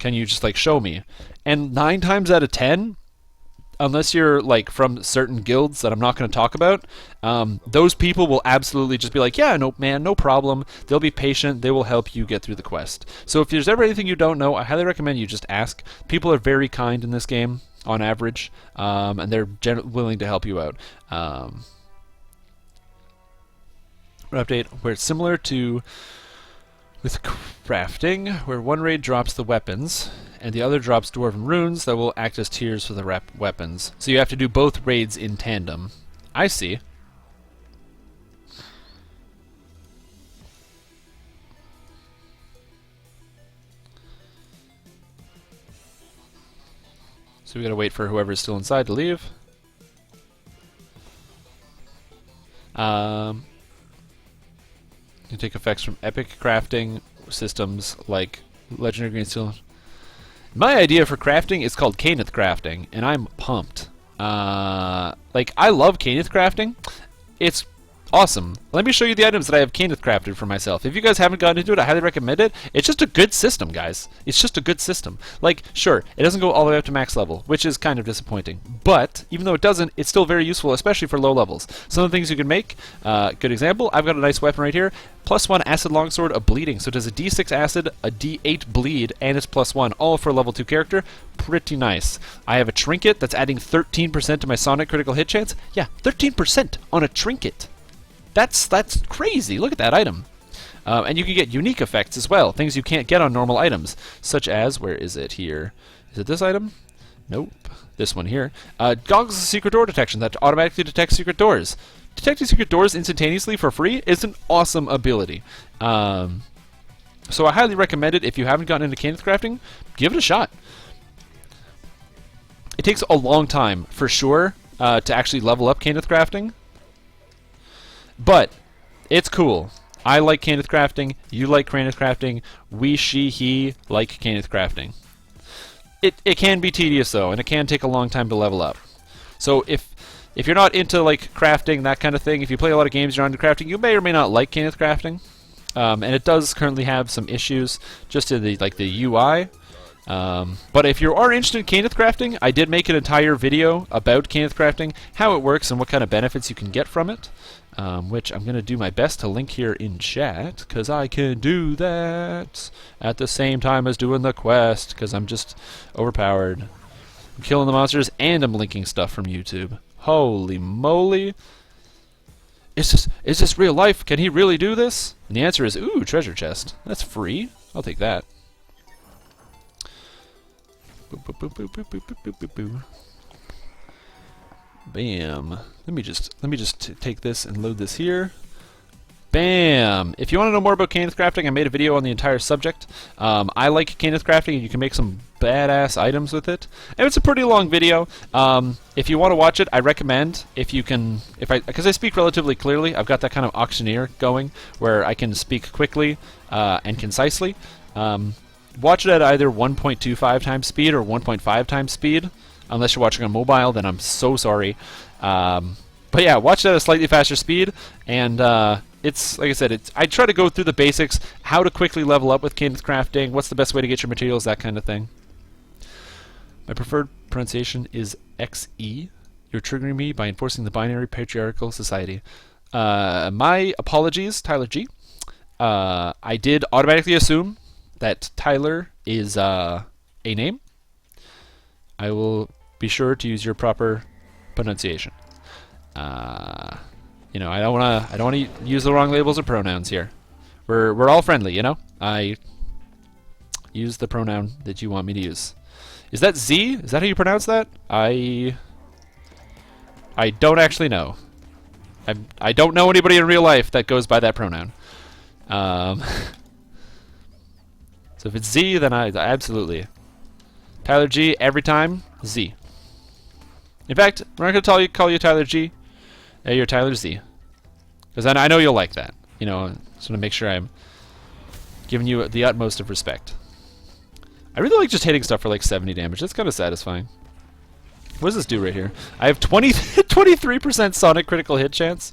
you just show me? And 9 times out of 10, unless you're from certain guilds that I'm not going to talk about, those people will absolutely just be like, yeah, no, man, no problem. They'll be patient. They will help you get through the quest. So if there's ever anything you don't know, I highly recommend you just ask. People are very kind in this game, on average, and they're willing to help you out. Update where it's similar to with crafting, where one raid drops the weapons and the other drops dwarven runes that will act as tiers for the weapons. So you have to do both raids in tandem. I see. So we gotta wait for whoever's still inside to leave. You take effects from epic crafting systems like Legendary Greenstone. My idea for crafting is called Caneth crafting, and I'm pumped. I love Caneth crafting. It's awesome. Let me show you the items that I have Caneth crafted for myself. If you guys haven't gotten into it, I highly recommend it. It's just a good system, guys. It's just a good system. Sure, it doesn't go all the way up to max level, which is kind of disappointing. But, even though it doesn't, it's still very useful, especially for low levels. Some of the things you can make, good example, I've got a nice weapon right here. +1 acid longsword of bleeding. So it does a d6 acid, a d8 bleed, and it's +1, all for a level 2 character. Pretty nice. I have a trinket that's adding 13% to my sonic critical hit chance. Yeah, 13% on a trinket. That's crazy. Look at that item. And you can get unique effects as well, things you can't get on normal items, such as, where is it here? Is it this item? Nope. This one here. Goggles of secret door detection that automatically detects secret doors. Detecting secret doors instantaneously for free is an awesome ability. So I highly recommend it. If you haven't gotten into Caneth crafting, give it a shot. It takes a long time, for sure, to actually level up Caneth crafting. But it's cool. I like Caneth crafting. You like Caneth crafting. We, she, he like Caneth crafting. It can be tedious though, and it can take a long time to level up. So if you're not into crafting, that kind of thing, if you play a lot of games you're into crafting, you may or may not like Caneth crafting. And it does currently have some issues just in the UI. But if you are interested in Caneth crafting, I did make an entire video about Caneth crafting, how it works and what kind of benefits you can get from it. Which I'm going to do my best to link here in chat, because I can do that at the same time as doing the quest, because I'm just overpowered. I'm killing the monsters, and I'm linking stuff from YouTube. Holy moly. Is this real life? Can he really do this? And the answer is, ooh, treasure chest. That's free. I'll take that. Boop, boop, boop, boop, boop, boop, boop, boop, boop. Bam. Let me just take this and load this here. Bam! If you want to know more about Caneth crafting, I made a video on the entire subject. I like Caneth crafting, and you can make some badass items with it. And it's a pretty long video. If you want to watch it, I recommend because I speak relatively clearly. I've got that kind of auctioneer going where I can speak quickly and concisely. Watch it at either 1.25 times speed or 1.5 times speed. Unless you're watching on mobile, then I'm so sorry. But yeah, watch it at a slightly faster speed, and it's, like I said, I try to go through the basics, how to quickly level up with Caneth crafting, what's the best way to get your materials, that kind of thing. My preferred pronunciation is XE. You're triggering me by enforcing the binary patriarchal society. My apologies, Tyler G. I did automatically assume that Tyler is a name. I will be sure to use your proper pronunciation. You know, I don't want to use the wrong labels or pronouns here. We're all friendly, you know. I use the pronoun that you want me to use. Is that Z? Is that how you pronounce that? I don't actually know. I don't know anybody in real life that goes by that pronoun. So if it's Z, then I absolutely. Tyler G, every time, Z. In fact, we're not going to call you Tyler G. You're Tyler Z. Because I know you'll like that. You know, just want to make sure I'm giving you the utmost of respect. I really like just hitting stuff for like 70 damage. That's kind of satisfying. What does this do right here? I have 23% sonic critical hit chance.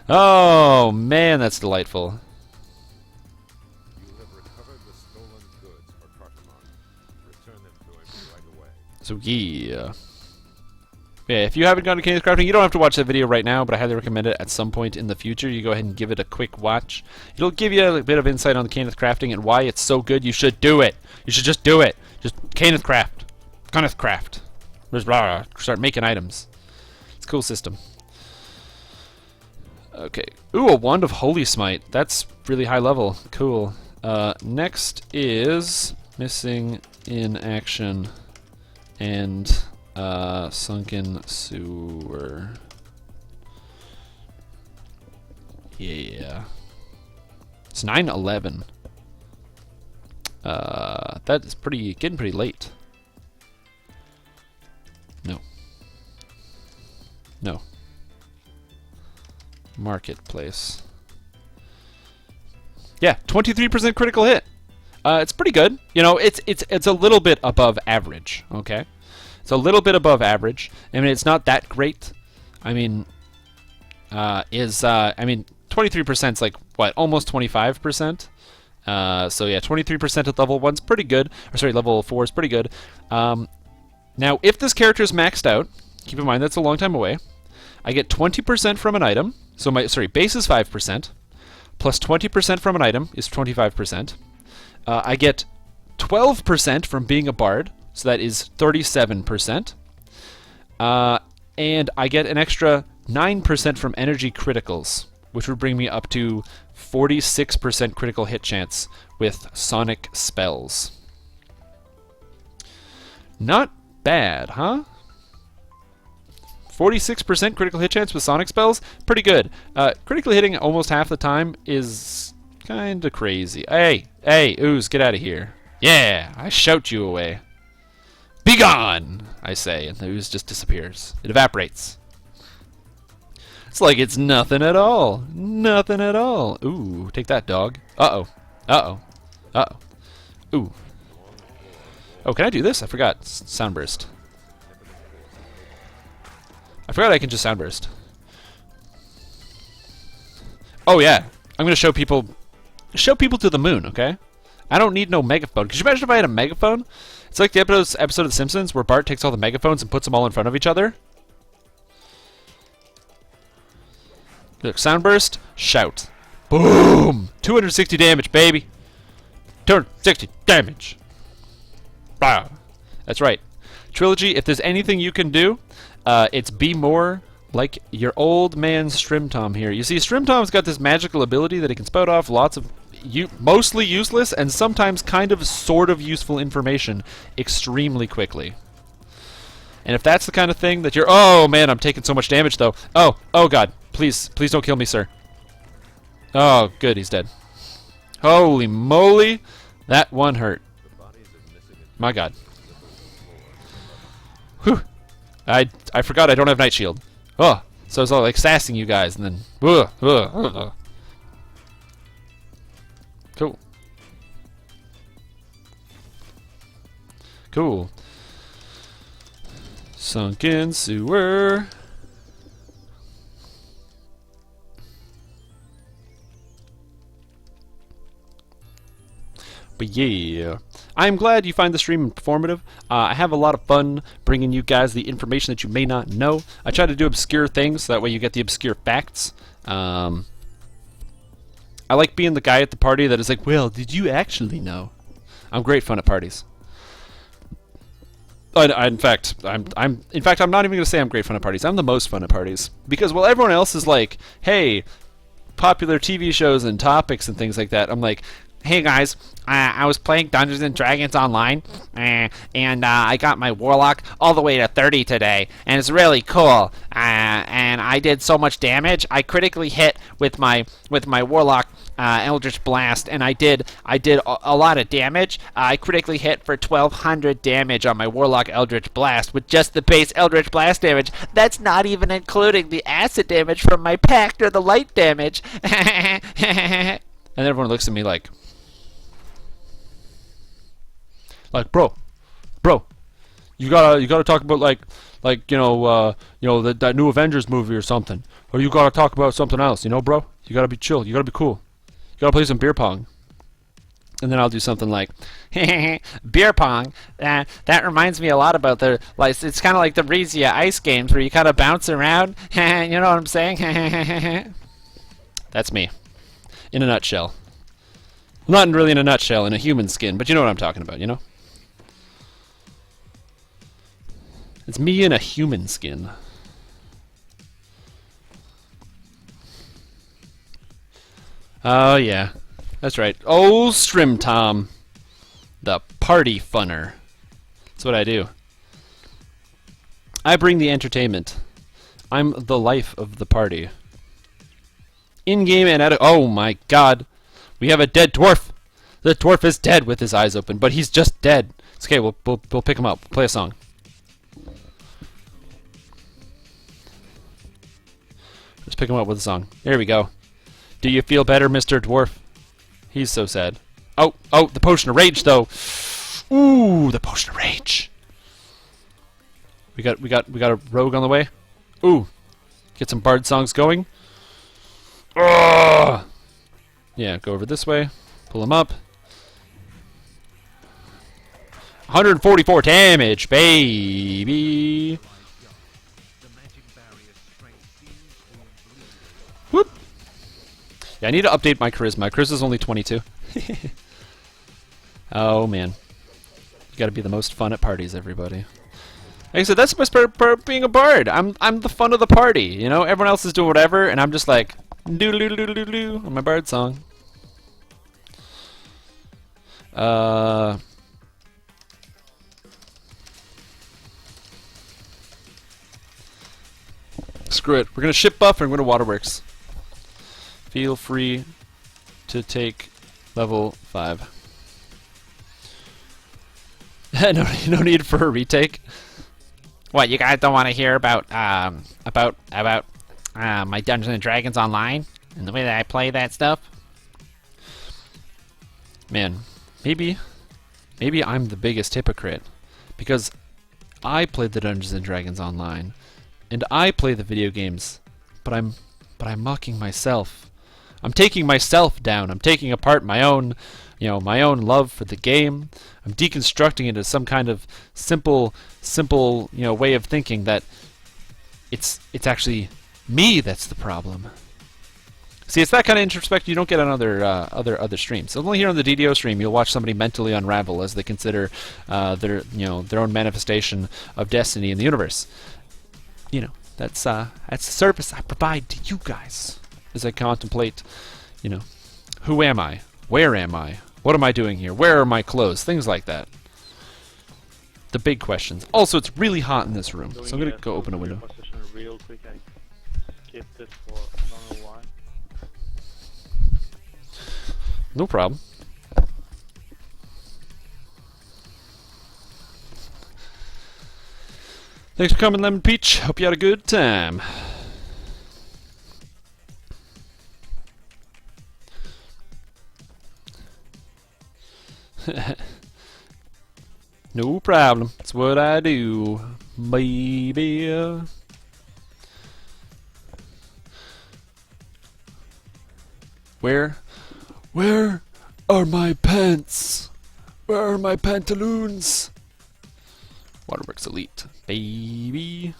Oh, man, that's delightful. You have recovered the stolen goods for Cartamon. Return them to him right away. So yeah. Yeah, if you haven't gone to Caneth crafting, you don't have to watch that video right now, but I highly recommend it at some point in the future. You go ahead and give it a quick watch. It'll give you a bit of insight on the Caneth crafting and why it's so good. You should do it. You should just do it. Just Caneth craft. Caneth craft. Just start making items. It's a cool system. Okay. Ooh, a Wand of Holy Smite. That's really high level. Cool. Next is Missing in Action and Sunken Sewer. Yeah. It's 9:11. That is getting pretty late. No. Marketplace. Yeah, 23% critical hit. It's pretty good. You know, it's a little bit above average. Okay, it's a little bit above average. I mean, it's not that great. I mean, 23% is like what, almost 25%. So yeah, 23% at level 1's pretty good. Or sorry, level 4 is pretty good. Now, if this character is maxed out, keep in mind that's a long time away. I get 20% from an item. So my base is 5%. Plus 20% from an item is 25%. I get 12% from being a bard, so that is 37%. And I get an extra 9% from energy criticals, which would bring me up to 46% critical hit chance with sonic spells. Not bad, huh? 46% critical hit chance with sonic spells? Pretty good. Critically hitting almost half the time is kind of crazy. Hey, Ooze, get out of here. Yeah, I shout you away. Be gone, I say, and the ooze just disappears. It evaporates. It's like it's nothing at all. Nothing at all. Ooh, take that, dog. Uh-oh. Uh-oh. Uh-oh. Ooh. Oh, can I do this? I forgot. Soundburst. I forgot I can just soundburst. Oh yeah, I'm gonna show people to the moon, okay? I don't need no megaphone. Could you imagine if I had a megaphone? It's like the episode of The Simpsons where Bart takes all the megaphones and puts them all in front of each other. Look, soundburst, shout. Boom! 260 damage, baby. 260 damage. Wow. That's right. Trilogy, if there's anything you can do, it's be more like your old man Strimtom here. You see, Strimtom's got this magical ability that he can spout off lots of mostly useless and sometimes kind of sort of useful information extremely quickly. And if that's the kind of thing that you're... Oh, man, I'm taking so much damage, though. Oh, God. Please don't kill me, sir. Oh, good, he's dead. Holy moly. That one hurt. My God. Whew. I forgot I don't have Night Shield. Oh, so I was all like sassing you guys, and then... Cool. Cool. Sunken sewer. But yeah, I'm glad you find the stream informative. I have a lot of fun bringing you guys the information that you may not know. I try to do obscure things, so that way you get the obscure facts. I like being the guy at the party that is like, well, did you actually know? I'm great fun at parties. In fact, I'm not even going to say I'm great fun at parties. I'm the most fun at parties. Because while everyone else is like, hey, popular TV shows and topics and things like that, I'm like, hey guys, I was playing Dungeons and Dragons online, and I got my Warlock all the way to 30 today, and it's really cool. And I did so much damage. I critically hit with my Warlock Eldritch Blast, and I did a lot of damage. I critically hit for 1,200 damage on my Warlock Eldritch Blast with just the base Eldritch Blast damage. That's not even including the acid damage from my pact or the light damage. And everyone looks at me like, bro, you gotta talk about like that new Avengers movie or something, or you gotta talk about something else, bro. You gotta be chill. You gotta be cool. You gotta play some beer pong. And then I'll do something like, beer pong. That reminds me a lot about it's kind of like the Rezia ice games where you kind of bounce around. You know what I'm saying? That's me, in a nutshell. Not really in a nutshell, in a human skin, but you know what I'm talking about, It's me in a human skin. Oh, yeah. That's right. Oh, Strimstream. The party funner. That's what I do. I bring the entertainment. I'm the life of the party. In-game and out of... Oh, my God. We have a dead dwarf. The dwarf is dead with his eyes open, but he's just dead. It's okay, we'll pick him up. Play a song. Let's pick him up with a song. There we go. Do you feel better, Mr. Dwarf? He's so sad. Oh, the potion of rage, though. Ooh, the potion of rage. We got a rogue on the way. Ooh, get some bard songs going. Ugh. Yeah, go over this way. Pull him up. 144 damage, baby. Whoop. Yeah, I need to update my charisma. Charisma's only 22. Oh, man. You gotta be the most fun at parties, everybody. Like I said, that's the best part of being a bard. I'm the fun of the party, Everyone else is doing whatever, and I'm just like, doo-doo-doo-doo-doo on my bard song. Screw it. We're gonna ship buff and we're gonna waterworks. Feel free to take level 5. no need for a retake. What, you guys don't want to hear about my Dungeons and Dragons online and the way that I play that stuff? Man, maybe I'm the biggest hypocrite because I played the Dungeons and Dragons online and I play the video games, but I'm mocking myself. I'm taking myself down. I'm taking apart my own, my own love for the game. I'm deconstructing it as some kind of simple, way of thinking that it's actually me that's the problem. See, it's that kind of introspect you don't get on other streams. Only here on the DDO stream you'll watch somebody mentally unravel as they consider their own manifestation of destiny in the universe. That's the service I provide to you guys as I contemplate, who am I? Where am I? What am I doing here? Where are my clothes? Things like that. The big questions. Also, it's really hot in this room, so I'm gonna go open a window. Position real quick. I skipped it for I don't know why. No problem. Thanks for coming, Lemon Peach. Hope you had a good time. No problem. It's what I do, baby. Where are my pants? Where are my pantaloons? Waterworks Elite, baby.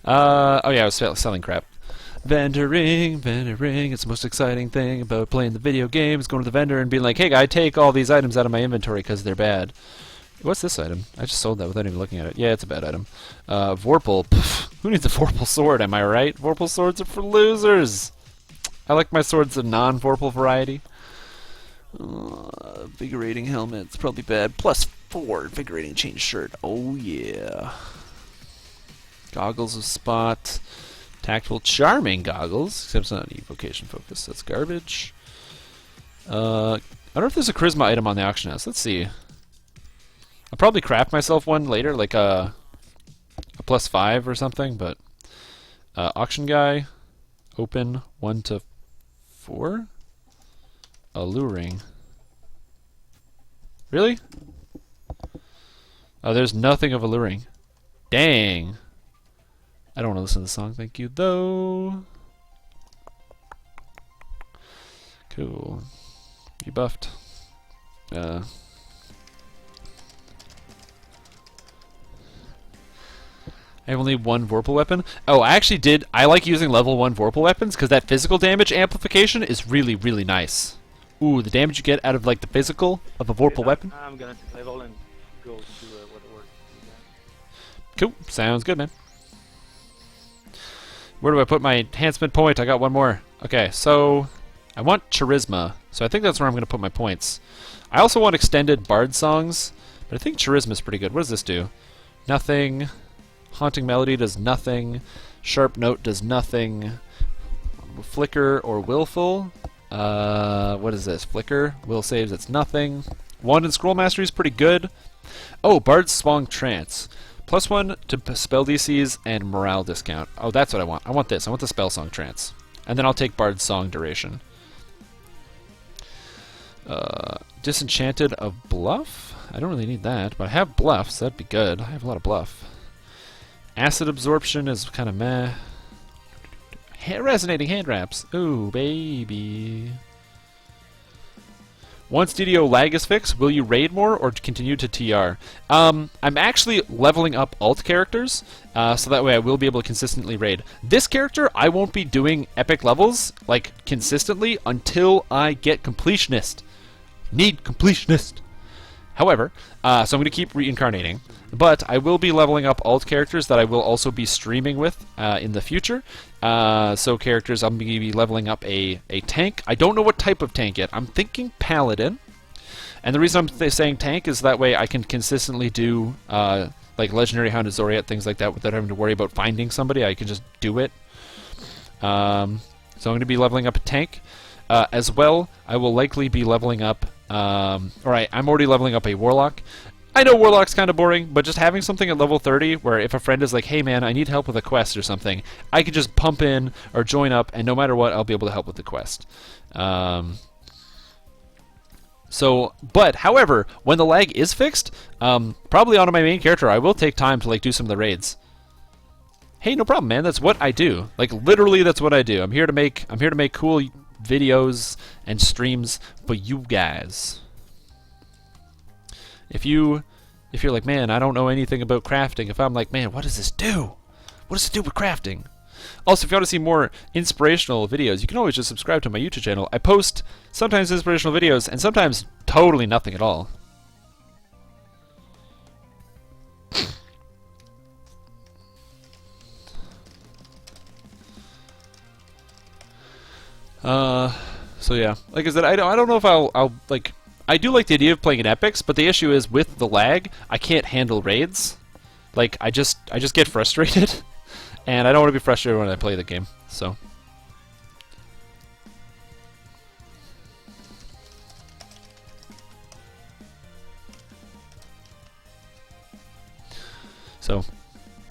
Oh yeah, I was selling crap. Vending, it's the most exciting thing about playing the video games, going to the vendor and being like, hey guy, take all these items out of my inventory because they're bad. What's this item? I just sold that without even looking at it. Yeah, it's a bad item. Vorpal. Pff, who needs a Vorpal sword, am I right? Vorpal swords are for losers! I like my swords the non-Vorpal variety. Invigorating helmet, it's probably bad. +4, invigorating chain shirt. Oh yeah. Goggles of spot. Tactile charming goggles, except it's not evocation focus. That's garbage. I don't know if there's a charisma item on the auction house. Let's see. I'll probably craft myself one later, like a +5 or something. But auction guy, open 1 to 4. Alluring. Really? Oh, there's nothing of alluring. Dang. I don't want to listen to the song, thank you, though. Cool. You buffed. I have only one Vorpal weapon. Oh, I actually did. I like using level 1 Vorpal weapons because that physical damage amplification is really, really nice. Ooh, the damage you get out of like the physical of a Vorpal weapon. I'm gonna take level and go to what works. Cool. Sounds good, man. Where do I put my enhancement point? I got one more. Okay, so I want charisma, so I think that's where I'm going to put my points. I also want extended bard songs, but I think charisma is pretty good. What does this do? Nothing. Haunting melody does nothing. Sharp note does nothing. Flicker or willful. What is this? Flicker. Will saves. It's nothing. Wand and scroll mastery is pretty good. Oh, bard's song trance. +1 to spell DCs and morale discount. Oh, that's what I want. I want this. I want the spell song trance. And then I'll take bard's song duration. Disenchanted of bluff? I don't really need that, but I have bluff, so that'd be good. I have a lot of bluff. Acid absorption is kind of meh. Resonating hand wraps. Ooh, baby. Once DDO lag is fixed, will you raid more or continue to TR? I'm actually leveling up alt characters, so that way I will be able to consistently raid. This character, I won't be doing epic levels, like, consistently until I get completionist. Need completionist. However, so I'm going to keep reincarnating, but I will be leveling up alt characters that I will also be streaming with in the future. So characters, I'm going to be leveling up a tank. I don't know what type of tank yet. I'm thinking paladin. And the reason I'm saying tank is that way I can consistently do like legendary Hound of Zoriat, things like that, without having to worry about finding somebody. I can just do it. So I'm going to be leveling up a tank. As well, I will likely be leveling up... Alright, I'm already leveling up a Warlock. I know Warlock's kind of boring, but just having something at level 30 where if a friend is like, hey man, I need help with a quest or something, I can just pump in or join up, and no matter what, I'll be able to help with the quest. However, when the lag is fixed, probably on my main character, I will take time to like do some of the raids. Hey, no problem, man. That's what I do. Like literally, that's what I do. I'm here to make cool videos and streams for you guys. If you're like, man, I don't know anything about crafting. If I'm like, man, what does this do? What does it do with crafting? Also, if you want to see more inspirational videos, you can always just subscribe to my YouTube channel. I post sometimes inspirational videos and sometimes totally nothing at all. So yeah, like I said, I don't know if I'll like. I do like the idea of playing in epics, but the issue is with the lag, I can't handle raids. Like I just get frustrated, and I don't want to be frustrated when I play the game. So. So,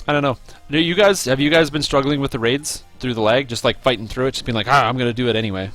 I don't know. Have you guys been struggling with the raids through the lag? Just like fighting through it, just being like, I'm gonna do it anyway.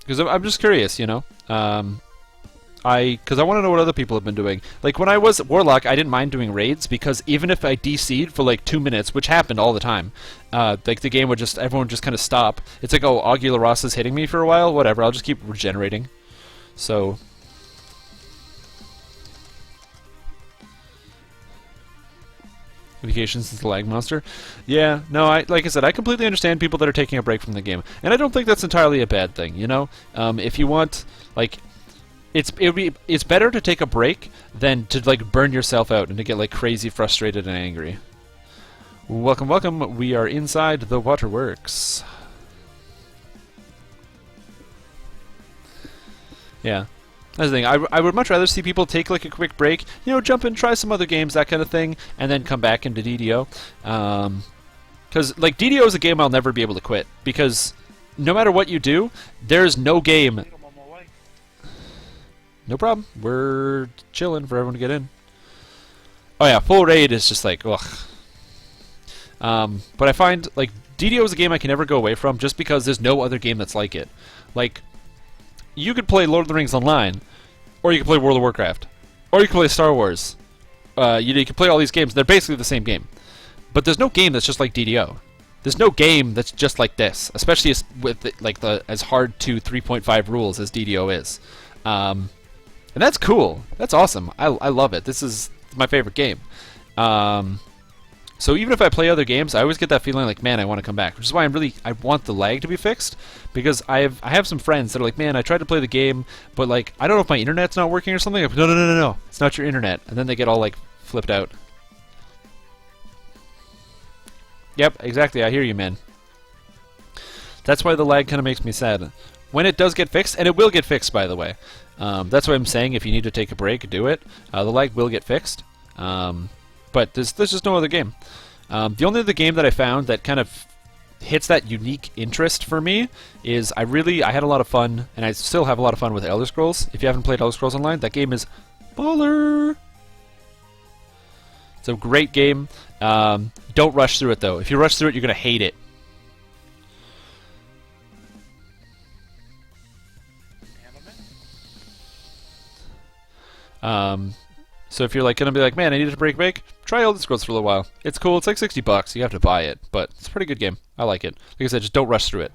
Because I'm just curious, you know. Because I want to know what other people have been doing. Like when I was Warlock, I didn't mind doing raids because even if I DC'd for like 2 minutes, which happened all the time, like the game would everyone would just kind of stop. It's like, oh, Augula Ross is hitting me for a while. Whatever, I'll just keep regenerating. So. Vacations is the lag monster. Yeah, no, like I said, I completely understand people that are taking a break from the game, and I don't think that's entirely a bad thing. You know, if you want, like, it's better to take a break than to like burn yourself out and to get like crazy frustrated and angry. Welcome, welcome. We are inside the waterworks. Yeah. That's the thing. I would much rather see people take like a quick break, you know, jump in, try some other games, that kind of thing, and then come back into DDO. Because like DDO is a game I'll never be able to quit because no matter what you do, there's no game. No problem. We're chilling for everyone to get in. Oh yeah, full raid is just like ugh. But I find like DDO is a game I can never go away from just because there's no other game that's like it. Like. You could play Lord of the Rings Online, or you could play World of Warcraft, or you could play Star Wars. You could play all these games. They're basically the same game. But there's no game that's just like DDO. There's no game that's just like this, especially with as hard to 3.5 rules as DDO is. And that's cool. That's awesome. I love it. This is my favorite game. So even if I play other games, I always get that feeling like, man, I want to come back. Which is why I want the lag to be fixed, because I have some friends that are like, man, I tried to play the game, but like I don't know if my internet's not working or something. I'm like, no, it's not your internet, and then they get all like flipped out. Yep, exactly. I hear you, man. That's why the lag kind of makes me sad. When it does get fixed, and it will get fixed, by the way. That's why I'm saying if you need to take a break, do it. The lag will get fixed. But there's just no other game. The only other game that I found that kind of hits that unique interest for me is I had a lot of fun, and I still have a lot of fun with Elder Scrolls. If you haven't played Elder Scrolls Online, that game is baller. It's a great game. Don't rush through it, though. If you rush through it, you're going to hate it. So if you're like going to be like, man, I need to break, try Elder Scrolls for a little while. It's cool. It's like $60. You have to buy it, but it's a pretty good game. I like it. Like I said, just don't rush through it.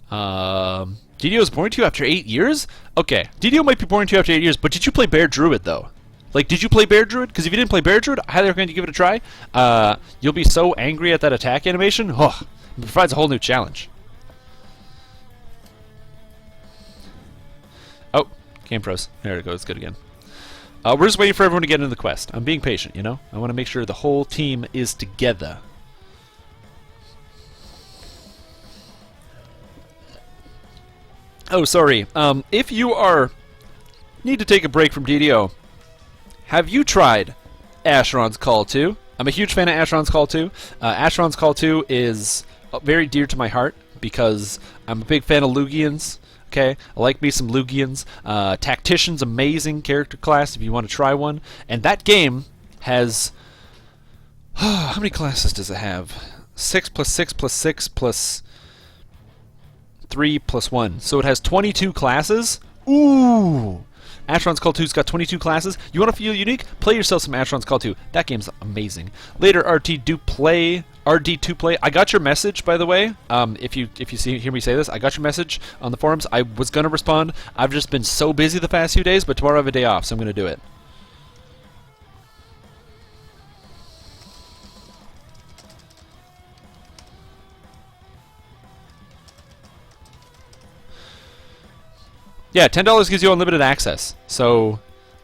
DDO is boring to you after 8 years? Okay, DDO might be boring to you after 8 years, but did you play Bear Druid, though? Like, did you play Bear Druid? Because if you didn't play Bear Druid, I highly recommend you give it a try. You'll be so angry at that attack animation. Oh, it provides a whole new challenge. Oh, game froze. There it goes. Good again. We're just waiting for everyone to get into the quest. I'm being patient, you know? I want to make sure the whole team is together. Oh, sorry. If you need to take a break from DDO, have you tried Asheron's Call 2? I'm a huge fan of Asheron's Call 2. Asheron's Call 2 is very dear to my heart because I'm a big fan of Lugians. Okay, I like me some Lugians. Tactician's amazing character class if you want to try one. And that game has... how many classes does it have? 6 plus 6 plus 6 plus 3 plus 1. So it has 22 classes. Ooh! Asheron's Call 2's got 22 classes. You want to feel unique? Play yourself some Asheron's Call 2. That game's amazing. Later, RD2 Play. I got your message, by the way. If you hear me say this, I got your message on the forums. I was going to respond. I've just been so busy the past few days, but tomorrow I have a day off, so I'm going to do it. Yeah, $10 gives you unlimited access. So,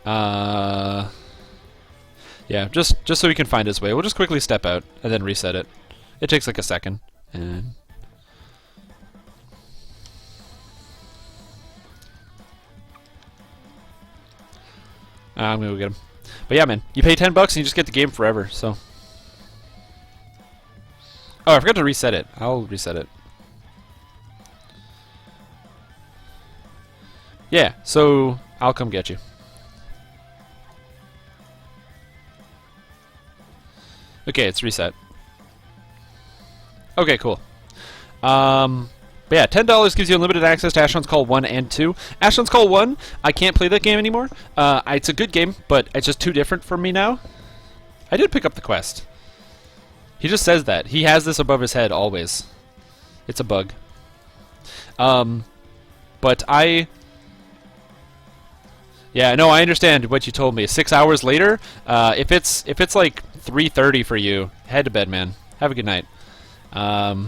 yeah, just so he can find his way. We'll just quickly step out and then reset it. It takes like a second. And I'm gonna go get him. But yeah, man, you pay $10 and you just get the game forever. So, oh, I forgot to reset it. I'll reset it. Yeah, so I'll come get you. Okay, it's reset. Okay, cool. But yeah, $10 gives you unlimited access to Asheron's Call 1 and 2. Asheron's Call 1, I can't play that game anymore. It's a good game, but it's just too different for me now. I did pick up the quest. He just says that. He has this above his head always. It's a bug. But yeah, no, I understand what you told me. 6 hours later, if it's like 3:30 for you, head to bed, man. Have a good night. But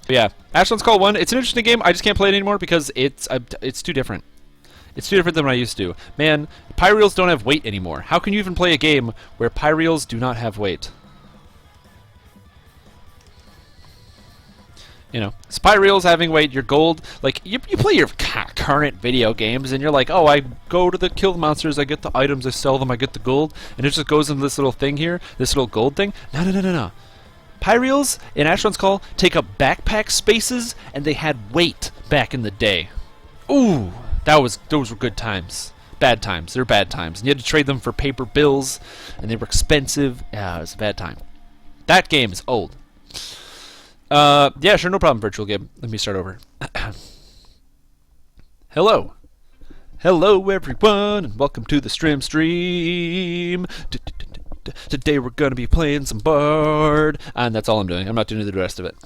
yeah, Asheron's Call 1, it's an interesting game. I just can't play it anymore because it's too different. It's too different than what I used to. Man, Pyreals don't have weight anymore. How can you even play a game where Pyreals do not have weight? You know, Spyreals having weight, your gold, like, you play your current video games, and you're like, oh, I go to the kill the monsters, I get the items, I sell them, I get the gold, and it just goes into this little thing here, this little gold thing. No. Pyreals in Asheron's Call take up backpack spaces, and they had weight back in the day. Ooh, those were good times. Bad times. They're bad times. And you had to trade them for paper bills, and they were expensive. Yeah, it was a bad time. That game is old. Yeah, sure, no problem, virtual game. Let me start over. Hello. Hello, everyone, and welcome to the Strimstream. Today we're going to be playing some Bard. And that's all I'm doing. I'm not doing the rest of it.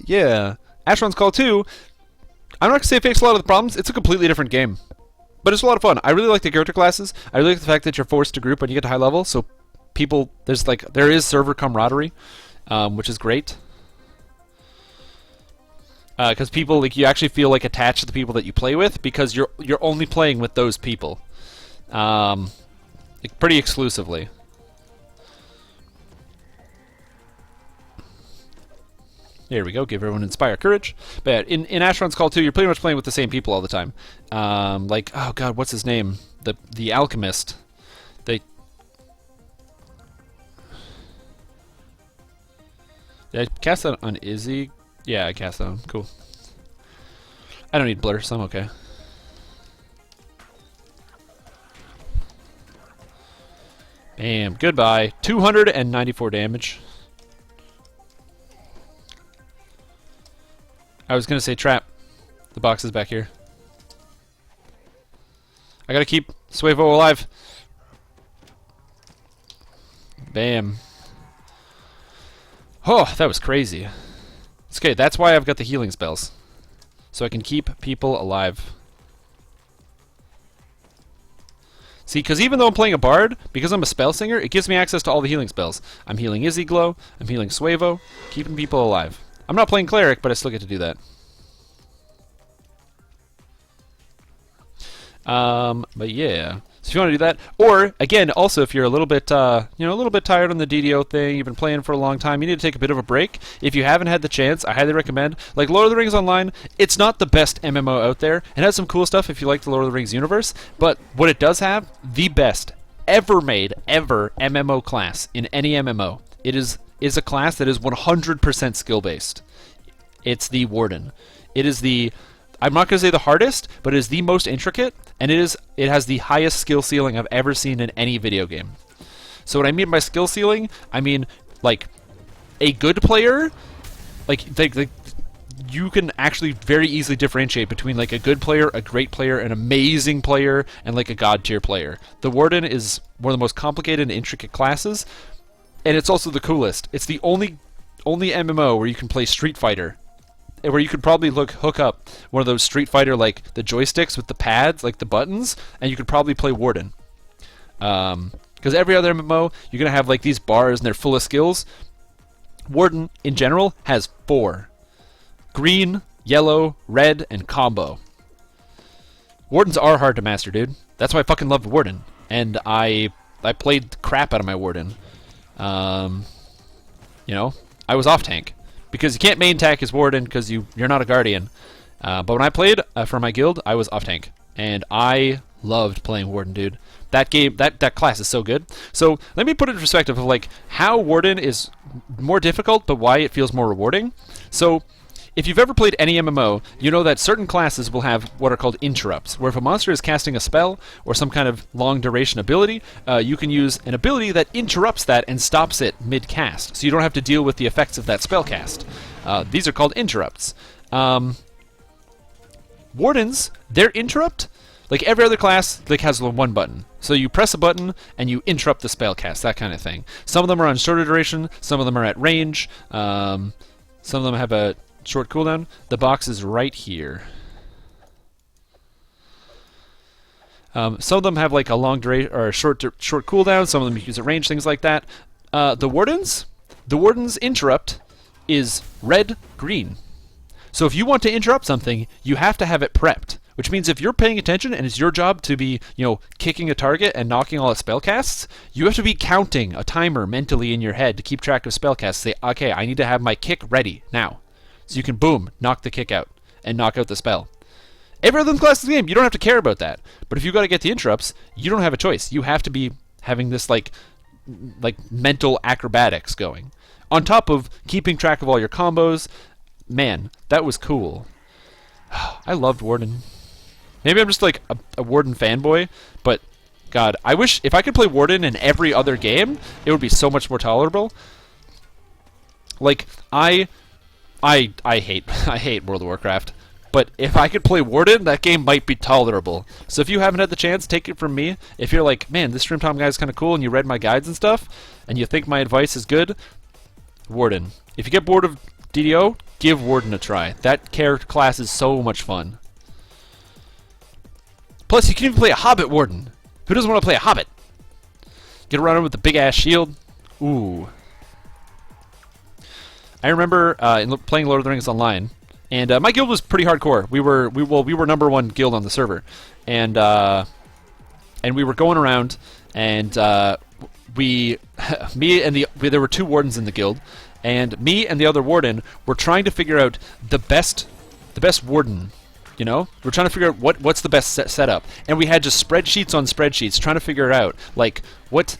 Yeah. Asheron's Call 2, I'm not going to say it fixed a lot of the problems. It's a completely different game. But it's a lot of fun. I really like the character classes. I really like the fact that you're forced to group when you get to high level, so people, there is server camaraderie, which is great. Because people, like, you actually feel like attached to the people that you play with because you're only playing with those people, like, pretty exclusively. There we go. Give everyone inspire courage. But in Asheron's Call 2, you're pretty much playing with the same people all the time. Like, oh god, what's his name? The alchemist. Did I cast that on Izzy? Yeah, I cast that on. Cool. I don't need blur, so I'm okay. Bam. Goodbye. 294 damage. I was going to say trap. The box is back here. I got to keep Suevo alive. Bam. Oh, that was crazy. It's okay, that's why I've got the healing spells. So I can keep people alive. See, because even though I'm playing a bard, because I'm a spell singer, it gives me access to all the healing spells. I'm healing Izzy Glow, I'm healing Suevo, keeping people alive. I'm not playing cleric, but I still get to do that. But yeah. So if you want to do that, or again, also if you're a little bit, a little bit tired on the DDO thing, you've been playing for a long time, you need to take a bit of a break. If you haven't had the chance, I highly recommend. Like Lord of the Rings Online, it's not the best MMO out there. It has some cool stuff if you like the Lord of the Rings universe, but what it does have, the best ever made MMO class in any MMO. It is a class that is 100% skill based. It's the Warden. It is the, I'm not going to say the hardest, but it is the most intricate, and it has the highest skill ceiling I've ever seen in any video game. So what I mean by skill ceiling, I mean like a good player, like you can actually very easily differentiate between like a good player, a great player, an amazing player, and like a god tier player. The Warden is one of the most complicated and intricate classes, and it's also the coolest. It's the only MMO where you can play Street Fighter, where you could probably hook up one of those Street Fighter, like the joysticks with the pads, like the buttons, and you could probably play Warden. Because every other MMO, you're going to have like these bars and they're full of skills. Warden, in general, has 4. Green, yellow, red, and combo. Wardens are hard to master, dude. That's why I fucking loved Warden. And I played the crap out of my Warden. You know, I was off tank. Because you can't main tank as Warden because you're not a Guardian. But when I played for my guild, I was off tank. And I loved playing Warden, dude. That game, that class is so good. So let me put it in perspective of like how Warden is more difficult, but why it feels more rewarding. So if you've ever played any MMO, you know that certain classes will have what are called interrupts, where if a monster is casting a spell or some kind of long duration ability, you can use an ability that interrupts that and stops it mid-cast, so you don't have to deal with the effects of that spell cast. These are called interrupts. Wardens, their interrupt, like every other class, like has one button. So you press a button and you interrupt the spell cast, that kind of thing. Some of them are on shorter duration, some of them are at range, some of them have a short cooldown. The box is right here. Some of them have like a long duration or a short cooldown. Some of them use at range, things like that. The Warden's interrupt is red, green. So if you want to interrupt something, you have to have it prepped. Which means if you're paying attention and it's your job to be, kicking a target and knocking all its spellcasts, you have to be counting a timer mentally in your head to keep track of spellcasts. Say, okay, I need to have my kick ready now. So you can, boom, knock the kick out and knock out the spell. Every other class in the game, you don't have to care about that. But if you've got to get the interrupts, you don't have a choice. You have to be having this, like mental acrobatics going. On top of keeping track of all your combos. Man, that was cool. I loved Warden. Maybe I'm just like a Warden fanboy, but God, I wish if I could play Warden in every other game, it would be so much more tolerable. Like I hate World of Warcraft, but if I could play Warden, that game might be tolerable. So if you haven't had the chance, take it from me. If you're like, man, this Strimstream guy is kind of cool, and you read my guides and stuff, and you think my advice is good, Warden. If you get bored of DDO, give Warden a try. That character class is so much fun. Plus, you can even play a Hobbit Warden. Who doesn't want to play a Hobbit? Get around with the big-ass shield. Ooh. I remember playing Lord of the Rings Online, and my guild was pretty hardcore. We were number one guild on the server, and we were going around, and there were two wardens in the guild, and me and the other warden were trying to figure out the best warden. We're trying to figure out what's the best setup, and we had just spreadsheets on spreadsheets trying to figure out like what's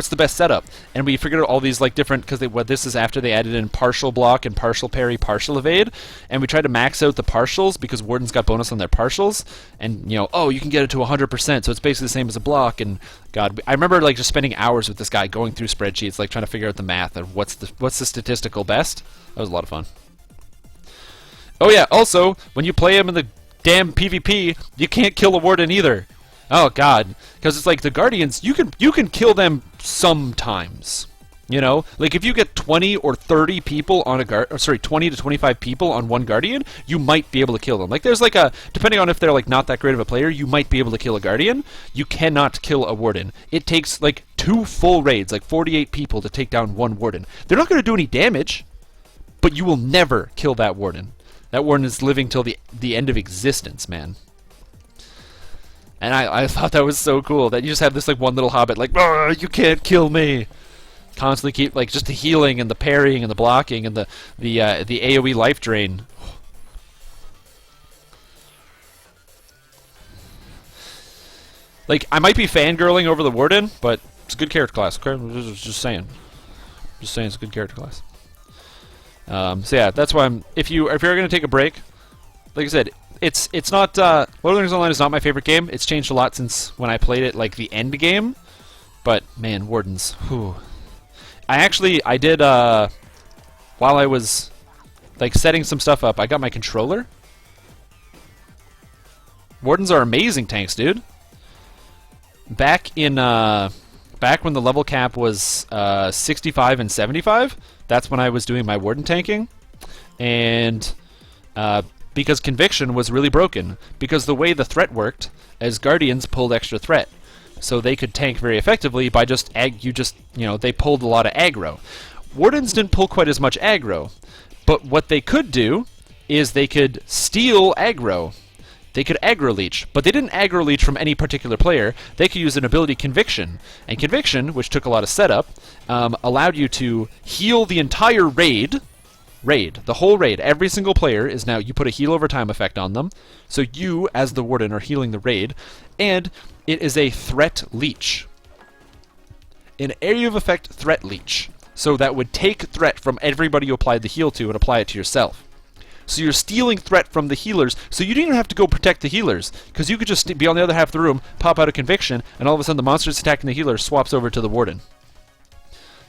the best setup, and we figured out all these like different because this is after they added in partial block and partial parry, partial evade, and we tried to max out the partials because wardens got bonus on their partials, and you can get it to 100%, so it's basically the same as a block. And God, I remember like just spending hours with this guy going through spreadsheets, like trying to figure out the math of what's the statistical best. That was a lot of fun. Oh yeah, also, when you play him in the damn PvP, you can't kill a warden either. Oh God, because it's like the Guardians, you can kill them sometimes. Like if you get 20 or 30 people on 20 to 25 people on one Guardian, you might be able to kill them. Like there's like depending on if they're like not that great of a player, you might be able to kill a Guardian. You cannot kill a Warden. It takes like 2 full raids, like 48 people to take down one Warden. They're not going to do any damage, but you will never kill that Warden. That Warden is living till the end of existence, man. And I thought that was so cool that you just have this like one little hobbit like, you can't kill me. Constantly keep like just the healing and the parrying and the blocking and the AoE life drain. Like I might be fangirling over the Warden, but it's a good character class. Okay? Just saying. Just saying it's a good character class. So yeah, that's why if you're gonna take a break, like I said, it's not Lord of the Rings Online is not my favorite game. It's changed a lot since when I played it, like the end game. But man, Wardens, whew. I did while I was like setting some stuff up, I got my controller. Wardens are amazing tanks, dude. Back when the level cap was 65 and 75, that's when I was doing my Warden tanking, and because Conviction was really broken, because the way the threat worked, as Guardians pulled extra threat, so they could tank very effectively by they pulled a lot of aggro. Wardens didn't pull quite as much aggro, But what they could do is they could steal aggro. They could aggro leech, but they didn't aggro leech from any particular player. They could use an ability Conviction. And Conviction, which took a lot of setup, allowed you to heal the entire raid. The whole raid. Every single player is now, you put a heal over time effect on them. So you, as the warden, are healing the raid. And it is a threat leech. An area of effect threat leech. So that would take threat from everybody you applied the heal to and apply it to yourself. So you're stealing threat from the healers, so you didn't even have to go protect the healers, because you could just be on the other half of the room, pop out a Conviction, and all of a sudden the monster that's attacking the healer swaps over to the warden.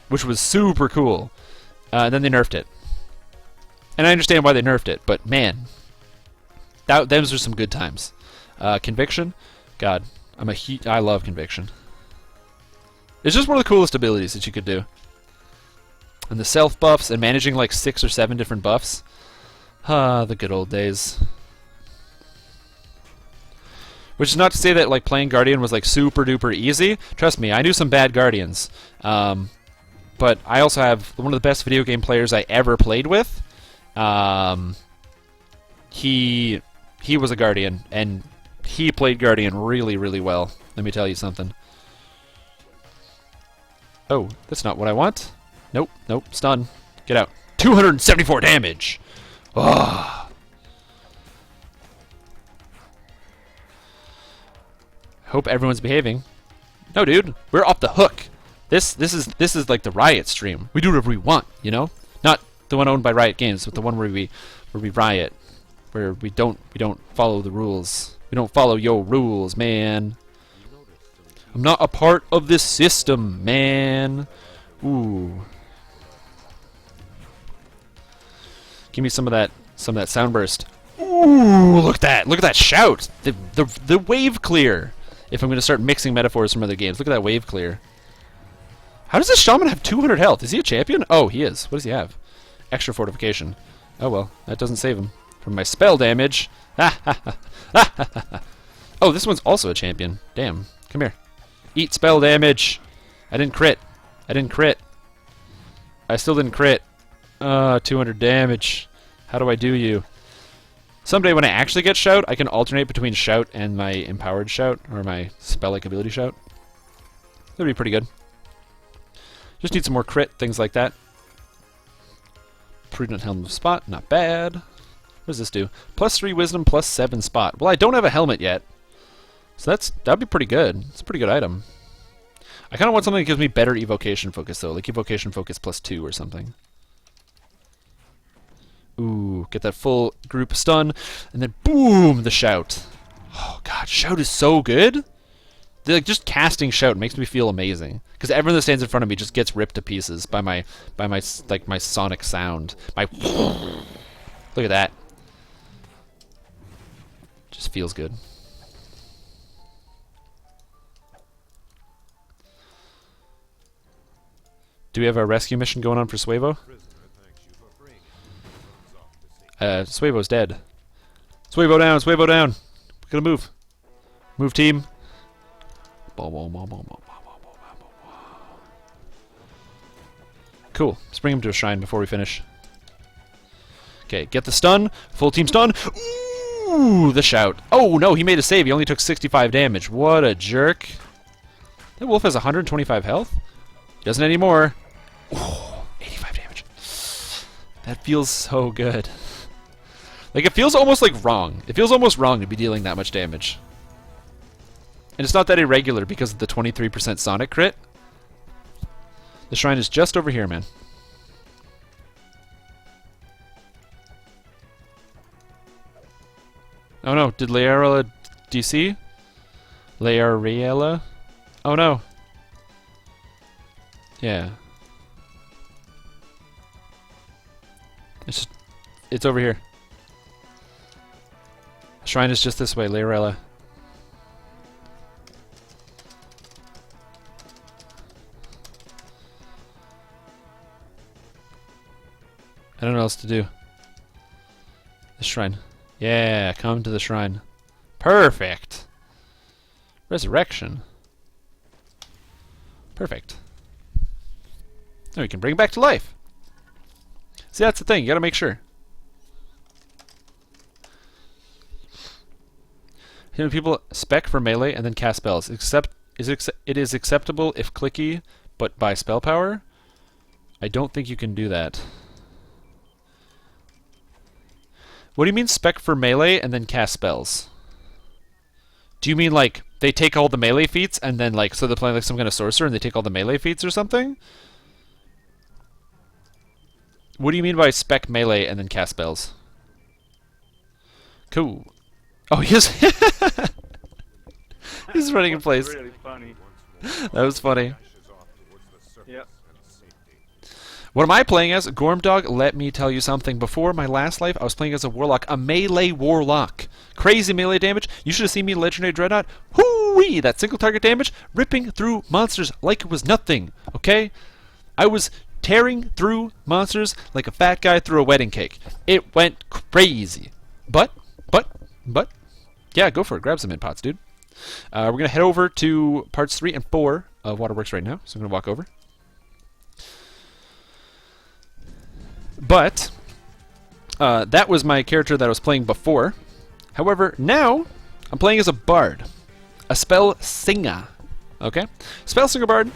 Which was super cool. And then they nerfed it. And I understand why they nerfed it, but man, those are some good times. Conviction? God, I love Conviction. It's just one of the coolest abilities that you could do. And the self buffs, and managing like 6 or 7 different buffs. Ah, the good old days. Which is not to say that like playing Guardian was like super duper easy. Trust me, I knew some bad Guardians. But I also have one of the best video game players I ever played with. He was a Guardian, and he played Guardian really, really well. Let me tell you something. Oh, that's not what I want. Nope, stun. Get out. 274 damage! Oh. Hope everyone's behaving. No, dude, we're off the hook. This is like the Riot stream. We do whatever we want, you know? Not the one owned by Riot Games, but the one where we riot, where we don't follow the rules. We don't follow your rules, man. I'm not a part of this system, man. Ooh. Give me some of that sound burst. Ooh, look at that shout. The wave clear. If I'm going to start mixing metaphors from other games, look at that wave clear. How does this shaman have 200 health? Is he a champion? Oh, he is. What does he have? Extra fortification. Oh well, that doesn't save him from my spell damage. Oh, this one's also a champion. Damn. Come here. Eat spell damage. I didn't crit. I still didn't crit. 200 damage. How do I do you? Someday when I actually get shout, I can alternate between shout and my empowered shout, or my spell-like ability shout. That'd be pretty good. Just need some more crit, things like that. Prudent helm of spot, not bad. What does this do? +3 wisdom, +7 spot. Well, I don't have a helmet yet, so that'd be pretty good. It's a pretty good item. I kind of want something that gives me better evocation focus though, like evocation focus +2 or something. Ooh, get that full group stun, and then boom, the shout. Oh god, shout is so good. Just casting shout makes me feel amazing, because everyone that stands in front of me just gets ripped to pieces by my like my sonic sound. My look at that. Just feels good. Do we have a rescue mission going on for Suevo? Suevo's dead. Suevo down, Suevo down. We gotta move. Move, team. Cool. Let's bring him to a shrine before we finish. Okay, get the stun. Full team stun. Ooh, the shout. Oh no, he made a save. He only took 65 damage. What a jerk. That wolf has 125 health. He doesn't anymore. Ooh, 85 damage. That feels so good. Like, it feels almost like wrong. It feels almost wrong to be dealing that much damage. And it's not that irregular because of the 23% Sonic crit. The shrine is just over here, man. Oh no, did Leariela DC? Leariela? Oh no. Yeah. It's over here. The shrine is just this way, Leariela. I don't know what else to do. The shrine. Yeah, come to the shrine. Perfect! Resurrection. Perfect. Now we can bring it back to life. See, that's the thing. You gotta make sure. Hitting people spec for melee and then cast spells. It is acceptable if clicky, but by spell power. I don't think you can do that. What do you mean spec for melee and then cast spells? Do you mean like they take all the melee feats and then like so they're playing like some kind of sorcerer and they take all the melee feats or something? What do you mean by spec melee and then cast spells? Cool. Oh, he's he's running in place. Really funny. That was funny. Yep. What am I playing as? Gormdog, let me tell you something. Before my last life, I was playing as a warlock, a melee warlock. Crazy melee damage. You should have seen me in Legendary Dreadnought. Hoo-wee! That single target damage, ripping through monsters like it was nothing. Okay? I was tearing through monsters like a fat guy through a wedding cake. It went crazy. But, yeah, go for it. Grab some mid pots, dude. We're going to head over to parts 3 and 4 of Waterworks right now. So I'm going to walk over. But that was my character that I was playing before. However, now I'm playing as a bard, a spell singer. Okay, spell singer bard.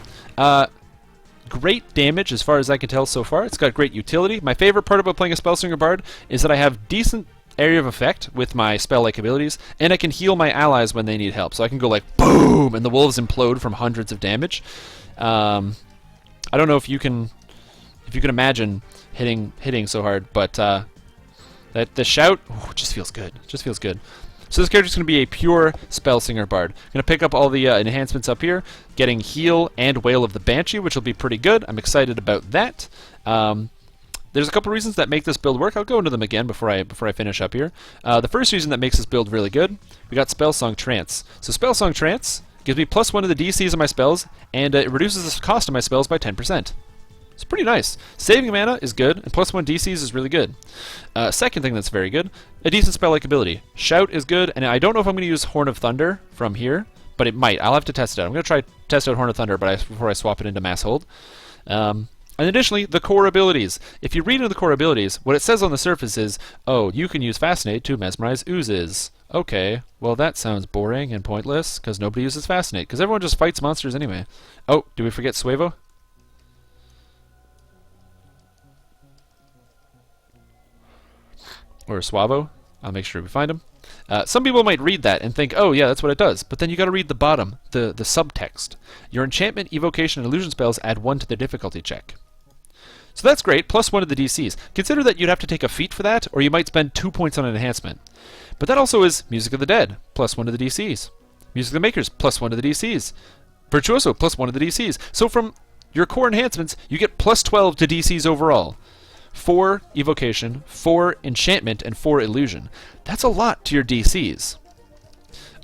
Great damage as far as I can tell so far. It's got great utility. My favorite part about playing a spell singer bard is that I have decent area of effect with my spell-like abilities, and I can heal my allies when they need help. So I can go like boom, and the wolves implode from hundreds of damage. I don't know if you can imagine hitting so hard, but the shout just feels good. Just feels good. So this character is going to be a pure spell singer bard. Going to pick up all the enhancements up here, getting heal and wail of the banshee, which will be pretty good. I'm excited about that. There's a couple reasons that make this build work. I'll go into them again before I finish up here. The first reason that makes this build really good, we got Spellsong Trance. So Spellsong Trance gives me +1 to the DCs of my spells, and it reduces the cost of my spells by 10%. It's pretty nice. Saving mana is good, and +1 DCs is really good. Second thing that's very good, a decent spell-like ability. Shout is good, and I don't know if I'm going to use Horn of Thunder from here, but it might. I'll have to test it out. I'm going to try test out Horn of Thunder before I swap it into Mass Hold. And additionally, the core abilities. If you read into the core abilities, what it says on the surface is, oh, you can use Fascinate to mesmerize oozes. Okay, well that sounds boring and pointless, because nobody uses Fascinate, because everyone just fights monsters anyway. Oh, did we forget Suevo? Or Suavo? I'll make sure we find him. Some people might read that and think, oh yeah, that's what it does. But then you got to read the bottom, the subtext. Your enchantment, evocation, and illusion spells add 1 to the difficulty check. So that's great, +1 to the DCs. Consider that you'd have to take a feat for that, or you might spend 2 points on an enhancement. But that also is Music of the Dead, +1 to the DCs. Music of the Makers, +1 to the DCs. Virtuoso, +1 to the DCs. So from your core enhancements, you get +12 to DCs overall. 4 evocation, 4 enchantment, and 4 illusion. That's a lot to your DCs.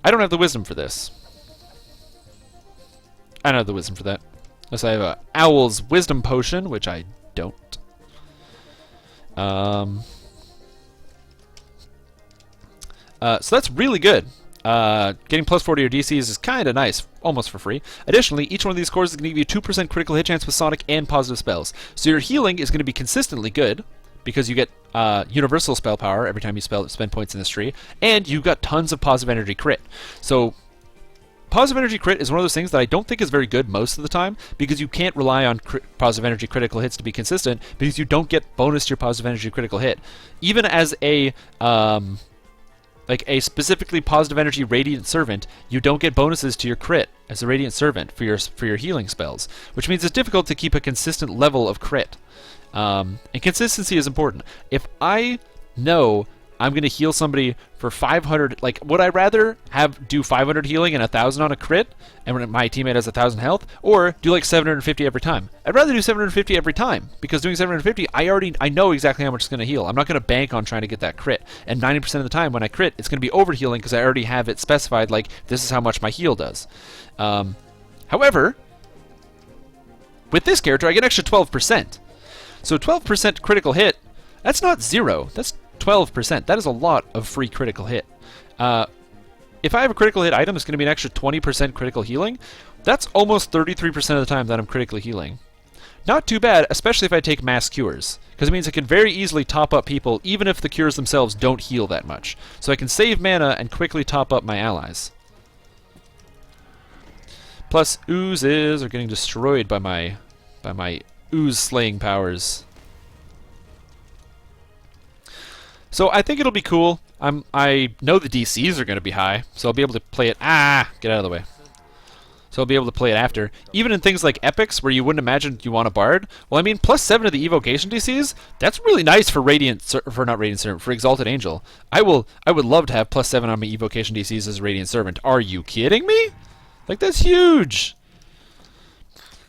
I don't have the wisdom for this. I don't have the wisdom for that. Unless I have a Owl's Wisdom Potion, which I don't. So that's really good. Getting +4 to your DCs is kind of nice, almost for free. Additionally, each one of these cores is going to give you 2% critical hit chance with Sonic and positive spells. So your healing is going to be consistently good, because you get universal spell power every time you spend points in this tree, and you've got tons of positive energy crit. So positive energy crit is one of those things that I don't think is very good most of the time, because you can't rely on positive energy critical hits to be consistent, because you don't get bonus to your positive energy critical hit. Even as a like a specifically positive energy Radiant Servant, you don't get bonuses to your crit as a Radiant Servant for your healing spells, which means it's difficult to keep a consistent level of crit. And consistency is important. If I know I'm going to heal somebody for 500, like, would I rather do 500 healing and 1,000 on a crit, and when my teammate has 1,000 health, or do like 750 every time? I'd rather do 750 every time, because doing 750, I know exactly how much it's going to heal. I'm not going to bank on trying to get that crit, and 90% of the time when I crit, it's going to be over healing, because I already have it specified, like, this is how much my heal does. However, with this character, I get an extra 12%. So 12% critical hit, that's not 0, that's 12%. That is a lot of free critical hit. If I have a critical hit item, it's going to be an extra 20% critical healing. That's almost 33% of the time that I'm critically healing. Not too bad, especially if I take mass cures, because it means I can very easily top up people even if the cures themselves don't heal that much. So I can save mana and quickly top up my allies. Plus, oozes are getting destroyed by my ooze slaying powers. So I think it'll be cool. I know the DCs are going to be high, so I'll be able to play it. Get out of the way. So I'll be able to play it after. Even in things like epics, where you wouldn't imagine you want a bard. Well, I mean, +7 to the evocation DCs. That's really nice for for Exalted Angel. I would love to have +7 on my evocation DCs as Radiant Servant. Are you kidding me? Like, that's huge.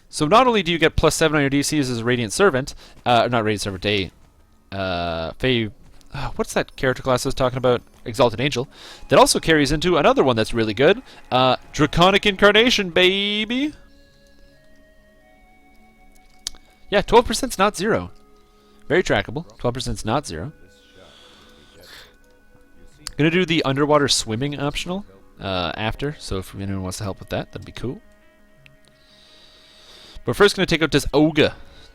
So not only do you get +7 on your DCs as a Radiant Servant, not Radiant Servant, what's that character class I was talking about? Exalted Angel. That also carries into another one that's really good. Draconic Incarnation, baby! Yeah, 12%'s not zero. Very trackable. 12%'s not zero. Gonna do the underwater swimming optional after, so if anyone wants to help with that, that'd be cool. But first gonna take out this ogre.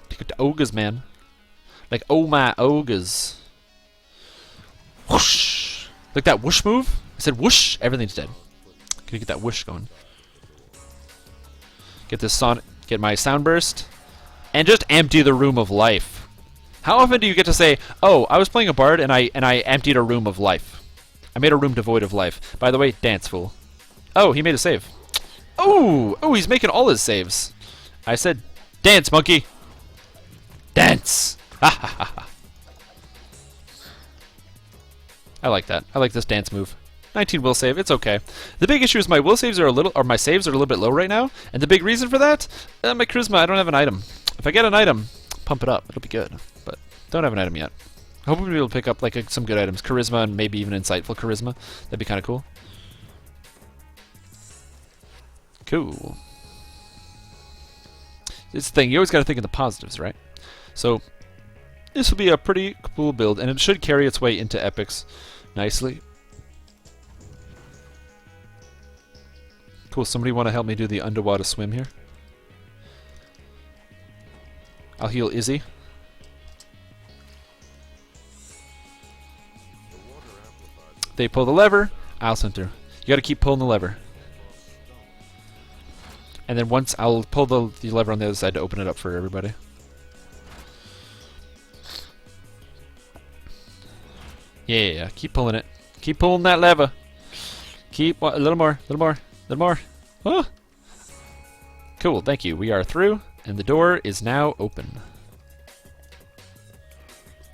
Take out the ogres, man. Like, oh my ogres. Whoosh! Like that whoosh move? I said whoosh, everything's dead. Gonna get that whoosh going. Get this get my sound burst, and just empty the room of life. How often do you get to say, "Oh, I was playing a bard and I emptied a room of life. I made a room devoid of life." By the way, dance fool. Oh, he made a save. Oh, he's making all his saves. I said, dance, monkey. Dance. Ha ha ha ha. I like that. I like this dance move. 19 will save. It's okay. The big issue is my will saves are my saves are a little bit low right now, and the big reason for that, my charisma. I don't have an item. If I get an item, pump it up. It'll be good. But don't have an item yet. Hopefully we'll pick up like some good items, charisma, and maybe even insightful charisma. That'd be kind of cool. Cool. It's the thing. You always got to think of the positives, right? So this will be a pretty cool build, and it should carry its way into epics nicely. Cool. Somebody want to help me do the underwater swim here? I'll heal Izzy. They pull the lever, I'll center. You gotta keep pulling the lever. And then once I'll pull the lever on the other side to open it up for everybody. Yeah, keep pulling it. Keep pulling that lever. Keep a little more, a little more. Oh. Cool, thank you. We are through, and the door is now open.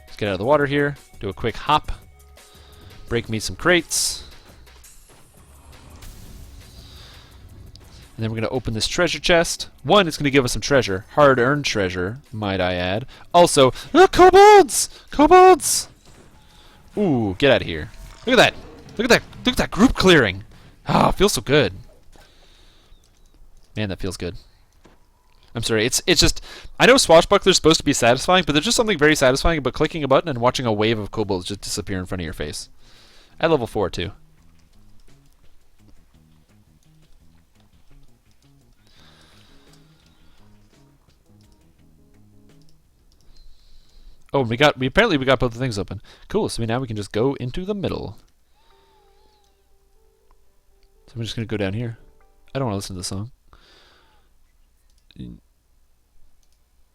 Let's get out of the water here. Do a quick hop. Break me some crates. And then we're going to open this treasure chest. One, it's going to give us some treasure. Hard-earned treasure, might I add. Also, kobolds! Kobolds! Ooh, get out of here. Look at that. Look at that group clearing. Ah, it feels so good. Man, that feels good. I'm sorry, it's just... I know Swashbuckler's supposed to be satisfying, but there's just something very satisfying about clicking a button and watching a wave of kobolds just disappear in front of your face. At level 4, too. Oh, apparently we got both the things open. Cool, so now we can just go into the middle. So I'm just gonna go down here. I don't want to listen to the song.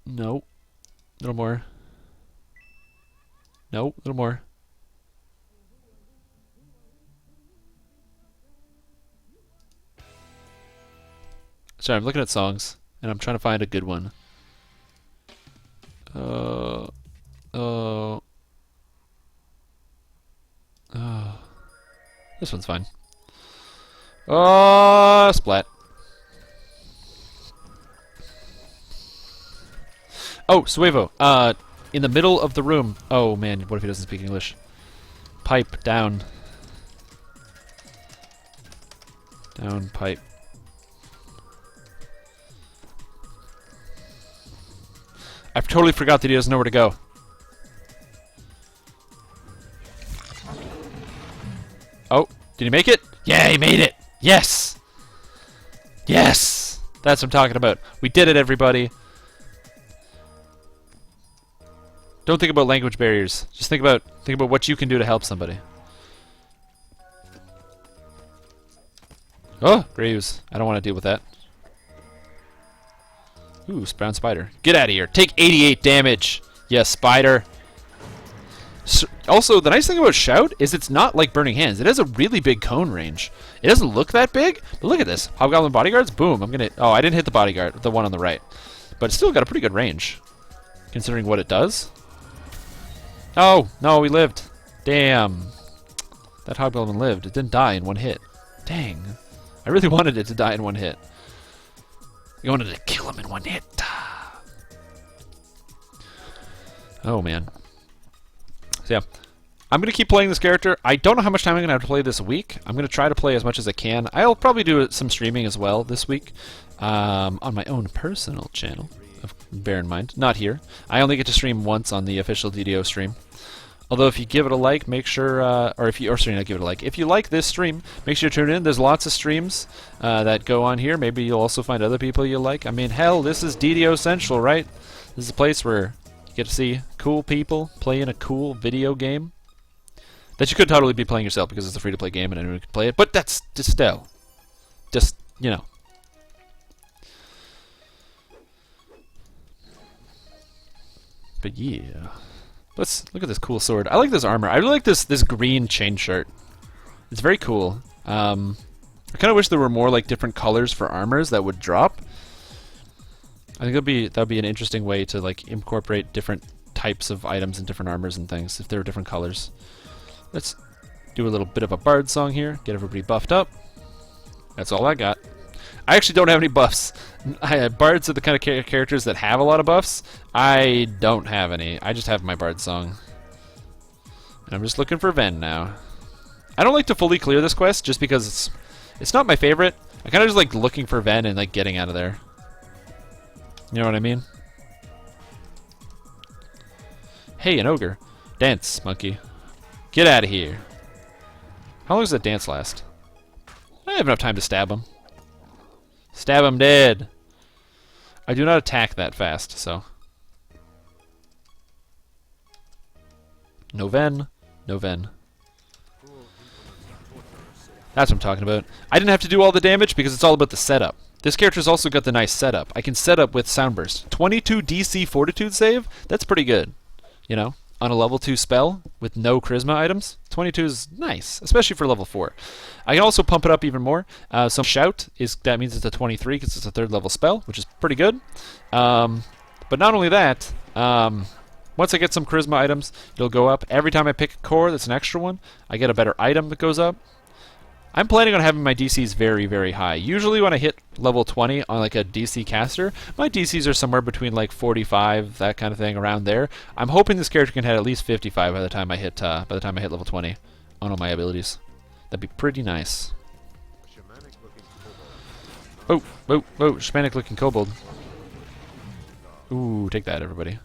No. A little more. No, a little more. Sorry, I'm looking at songs, and I'm trying to find a good one. This one's fine. Oh, splat. Oh, Suevo. In the middle of the room. Oh man, what if he doesn't speak English? Pipe down. Down pipe. I totally forgot that he doesn't know where to go. Oh, did he make it? Yeah, he made it! Yes! Yes! That's what I'm talking about. We did it, everybody. Don't think about language barriers. Just think about what you can do to help somebody. Oh, Graves. I don't want to deal with that. Ooh, brown spider. Get out of here. Take 88 damage. Yes, spider. Also, the nice thing about Shout is it's not like Burning Hands. It has a really big cone range. It doesn't look that big, but look at this. Hobgoblin Bodyguards, boom. I'm gonna... Oh, I didn't hit the bodyguard, the one on the right. But it's still got a pretty good range, considering what it does. Oh, no, he lived. Damn. That Hobgoblin lived. It didn't die in one hit. Dang. I really wanted it to die in one hit. I wanted to kill him in one hit. Oh, man. So, yeah. I'm going to keep playing this character. I don't know how much time I'm going to have to play this week. I'm going to try to play as much as I can. I'll probably do some streaming as well this week on my own personal channel. Bear in mind, not here. I only get to stream once on the official DDO stream. Although if you give it a like, make sure, not give it a like. If you like this stream, make sure you tune in. There's lots of streams that go on here. Maybe you'll also find other people you like. I mean, hell, this is DDO Central, right? This is a place where you get to see cool people playing a cool video game that you could totally be playing yourself because it's a free-to-play game and anyone can play it. But that's just still, you know. But yeah. Let's look at this cool sword. I like this armor. I really like this green chain shirt. It's very cool. I kind of wish there were more like different colors for armors that would drop. I think that would be an interesting way to like incorporate different types of items and different armors and things if there were different colors. Let's do a little bit of a bard song here. Get everybody buffed up. That's all I got. I actually don't have any buffs. Bards are the kind of characters that have a lot of buffs. I don't have any. I just have my bard song. And I'm just looking for Ven now. I don't like to fully clear this quest just because it's not my favorite. I kind of just like looking for Ven and like getting out of there. You know what I mean? Hey, an ogre. Dance, monkey. Get out of here. How long does that dance last? I have enough time to stab him. Stab him dead. I do not attack that fast, so. No Ven. No Ven. That's what I'm talking about. I didn't have to do all the damage because it's all about the setup. This character's also got the nice setup. I can set up with Soundburst. 22 DC Fortitude save? That's pretty good. You know? On a level 2 spell with no charisma items, 22 is nice, especially for level 4. I can also pump it up even more. So Shout, that means it's a 23 because it's a 3rd level spell, which is pretty good. But not only that, once I get some charisma items, it'll go up. Every time I pick a core that's an extra one, I get a better item that goes up. I'm planning on having my DCs very, very high. Usually when I hit level 20 on like a DC caster, my DCs are somewhere between like 45, that kind of thing, around there. I'm hoping this character can hit at least 55 by the time I hit level 20 on all my abilities. That'd be pretty nice. Oh, shamanic looking kobold. Ooh, take that, everybody.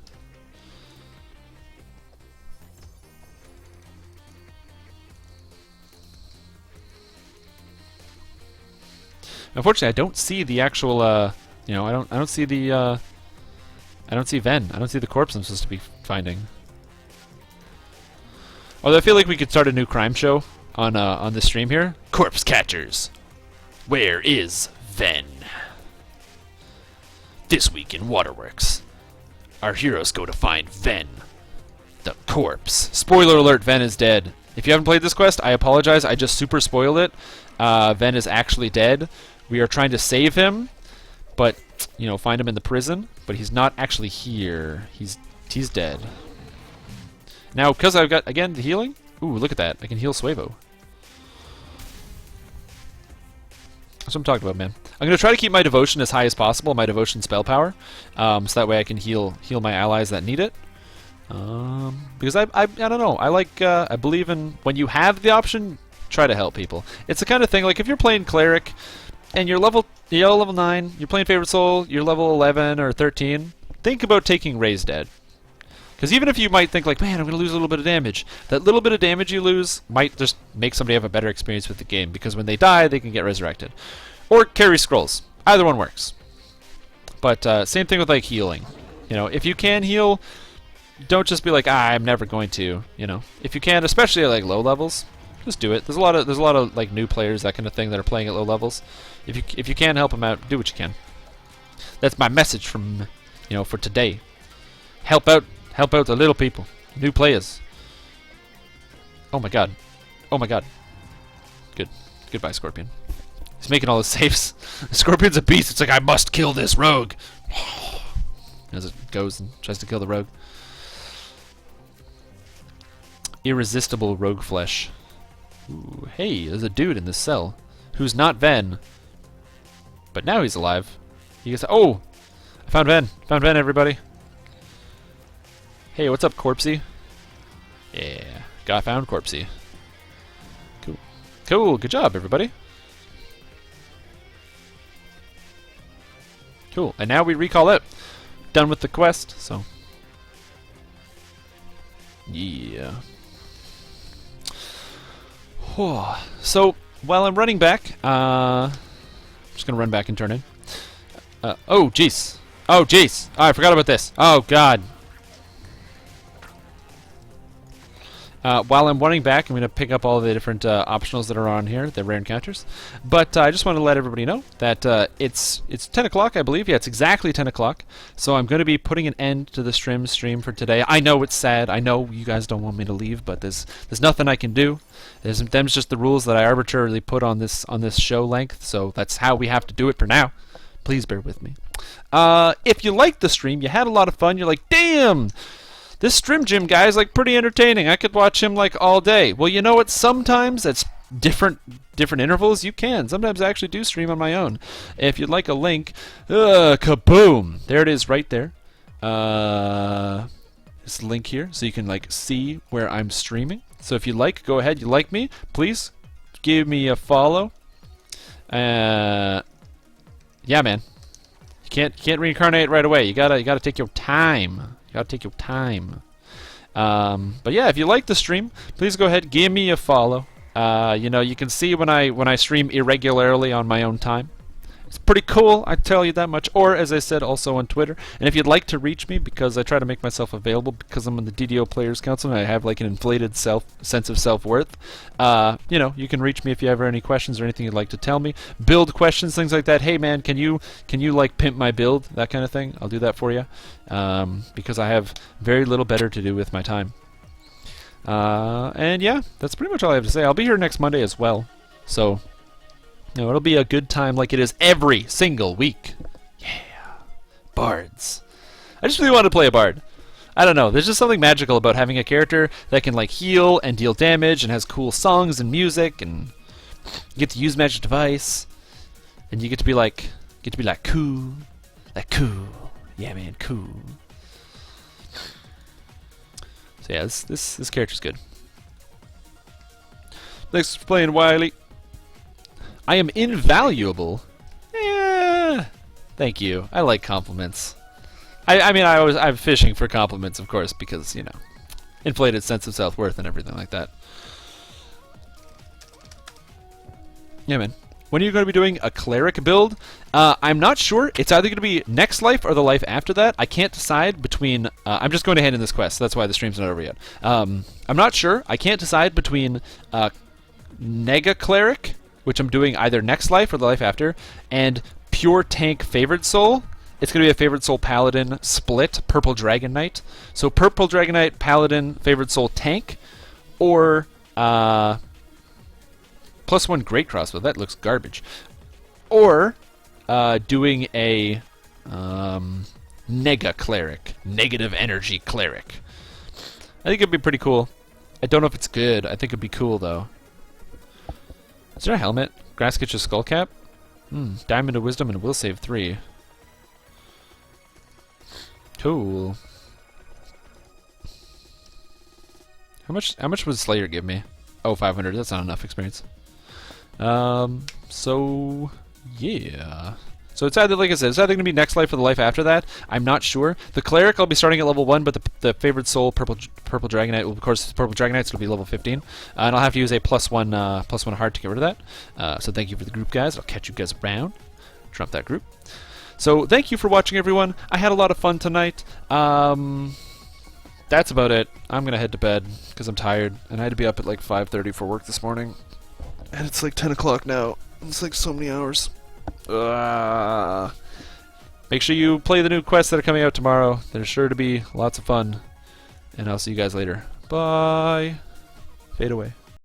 Unfortunately, I don't see the actual, you know, I don't see the, I don't see Ven. I don't see the corpse I'm supposed to be finding. Although I feel like we could start a new crime show on this stream here. Corpse Catchers. Where is Ven? This week in Waterworks, our heroes go to find Ven, the corpse. Spoiler alert, Ven is dead. If you haven't played this quest, I apologize. I just super spoiled it. Ven is actually dead. We are trying to save him, but, you know, find him in the prison. But he's not actually here. He's dead. Now, because I've got, again, the healing. Ooh, look at that. I can heal Suevo. That's what I'm talking about, man. I'm going to try to keep my devotion as high as possible, my devotion spell power, so that way I can heal my allies that need it. Because I don't know. I believe in when you have the option, try to help people. It's the kind of thing, like if you're playing cleric and you're level 9, you're playing favorite soul, you're level 11 or 13, think about taking Raised Dead. Because even if you might think like, man, I'm going to lose a little bit of damage, that little bit of damage you lose might just make somebody have a better experience with the game, because when they die, they can get resurrected. Or carry scrolls. Either one works. But same thing with like healing. You know, if you can heal, don't just be like, I'm never going to. You know, if you can, especially at like low levels, just do it. There's a lot of like new players, that kind of thing, that are playing at low levels. If you can help them out, do what you can. That's my message from, for today. Help out the little people, new players. Oh my god. Oh my god. Goodbye, Scorpion. He's making all his saves. Scorpion's a beast. It's like, I must kill this rogue. As it goes and tries to kill the rogue. Irresistible rogue flesh. Ooh, hey, there's a dude in this cell who's not Ven, but now he's alive. You guys, oh, I found Ven. Found Ven, everybody. Hey, what's up, Corpsey? Yeah, found Corpsey. Cool. Cool. Good job, everybody. Cool. And now we recall it. Done with the quest, so. Yeah. So, while I'm running back, I'm just going to run back and turn in. Oh, jeez. Oh, jeez. Oh, I forgot about this. Oh, God. While I'm running back, I'm going to pick up all the different optionals that are on here, the rare encounters. But I just want to let everybody know that it's 10 o'clock, I believe. Yeah, it's exactly 10 o'clock. So I'm going to be putting an end to the stream for today. I know it's sad. I know you guys don't want me to leave, but there's nothing I can do. Them's just the rules that I arbitrarily put on this show length. So that's how we have to do it for now. Please bear with me. If you liked the stream, you had a lot of fun. You're like, damn. This Strimstream guy is like pretty entertaining. I could watch him like all day. Well, you know what? Sometimes it's different intervals. You can. Sometimes I actually do stream on my own. If you'd like a link, kaboom! There it is, right there. This link here, so you can like see where I'm streaming. So if you like, go ahead. You like me? Please give me a follow. Yeah, man. You can't reincarnate right away. You gotta take your time. Gotta take your time. But yeah, if you like the stream, please go ahead, give me a follow. You can see when I stream irregularly on my own time. It's pretty cool, I tell you that much. Or, as I said, also on Twitter. And if you'd like to reach me, because I try to make myself available, because I'm on the DDO Players Council and I have like an inflated sense of self-worth, you can reach me if you have any questions or anything you'd like to tell me. Build questions, things like that. Hey man, can you like pimp my build? That kind of thing. I'll do that for you. Because I have very little better to do with my time. And yeah, that's pretty much all I have to say. I'll be here next Monday as well. So, it'll be a good time like it is every single week. Yeah. Bards. I just really want to play a bard. I don't know. There's just something magical about having a character that can like heal and deal damage and has cool songs and music, and you get to use magic device, and you get to be like cool. Like cool. Yeah, man, cool. So yeah, this character's good. Thanks for playing, Wiley. I am invaluable. Yeah. Thank you. I like compliments. I'm fishing for compliments, of course, because, inflated sense of self-worth and everything like that. Yeah, man. When are you going to be doing a cleric build? I'm not sure. It's either going to be next life or the life after that. I can't decide between... I'm just going to hand in this quest. That's why the stream's not over yet. I'm not sure. I can't decide between Nega Cleric, which I'm doing either next life or the life after, and Pure Tank Favored Soul. It's going to be a Favored Soul Paladin split, Purple Dragon Knight. So Purple Dragon Knight, Paladin, Favored Soul Tank, or +1 Great Crossbow. That looks garbage. Or doing a Nega Cleric, Negative Energy Cleric. I think it'd be pretty cool. I don't know if it's good. I think it'd be cool, though. Is there a helmet? Grasskitch's skull cap? Diamond of Wisdom and Will Save 3. Cool. How much would Slayer give me? Oh, 500. That's not enough experience. So yeah. So it's either, like I said, it's either going to be next life or the life after that. I'm not sure. The Cleric, I'll be starting at level 1, but the Favored Soul, Purple Dragon Knight, well, of course, Purple Dragon Knights will be level 15. And I'll have to use a +1 heart to get rid of that. So thank you for the group, guys. I'll catch you guys around. Trump that group. So thank you for watching, everyone. I had a lot of fun tonight. Thanks that's about it. I'm gonna head to bed because I'm tired, and I had to be up at like 5:30 for work this morning, and it's like 10 o'clock now. It's like so many hours. Make sure you play the new quests that are coming out tomorrow. They're sure to be lots of fun, and I'll see you guys later. Bye. Fade away.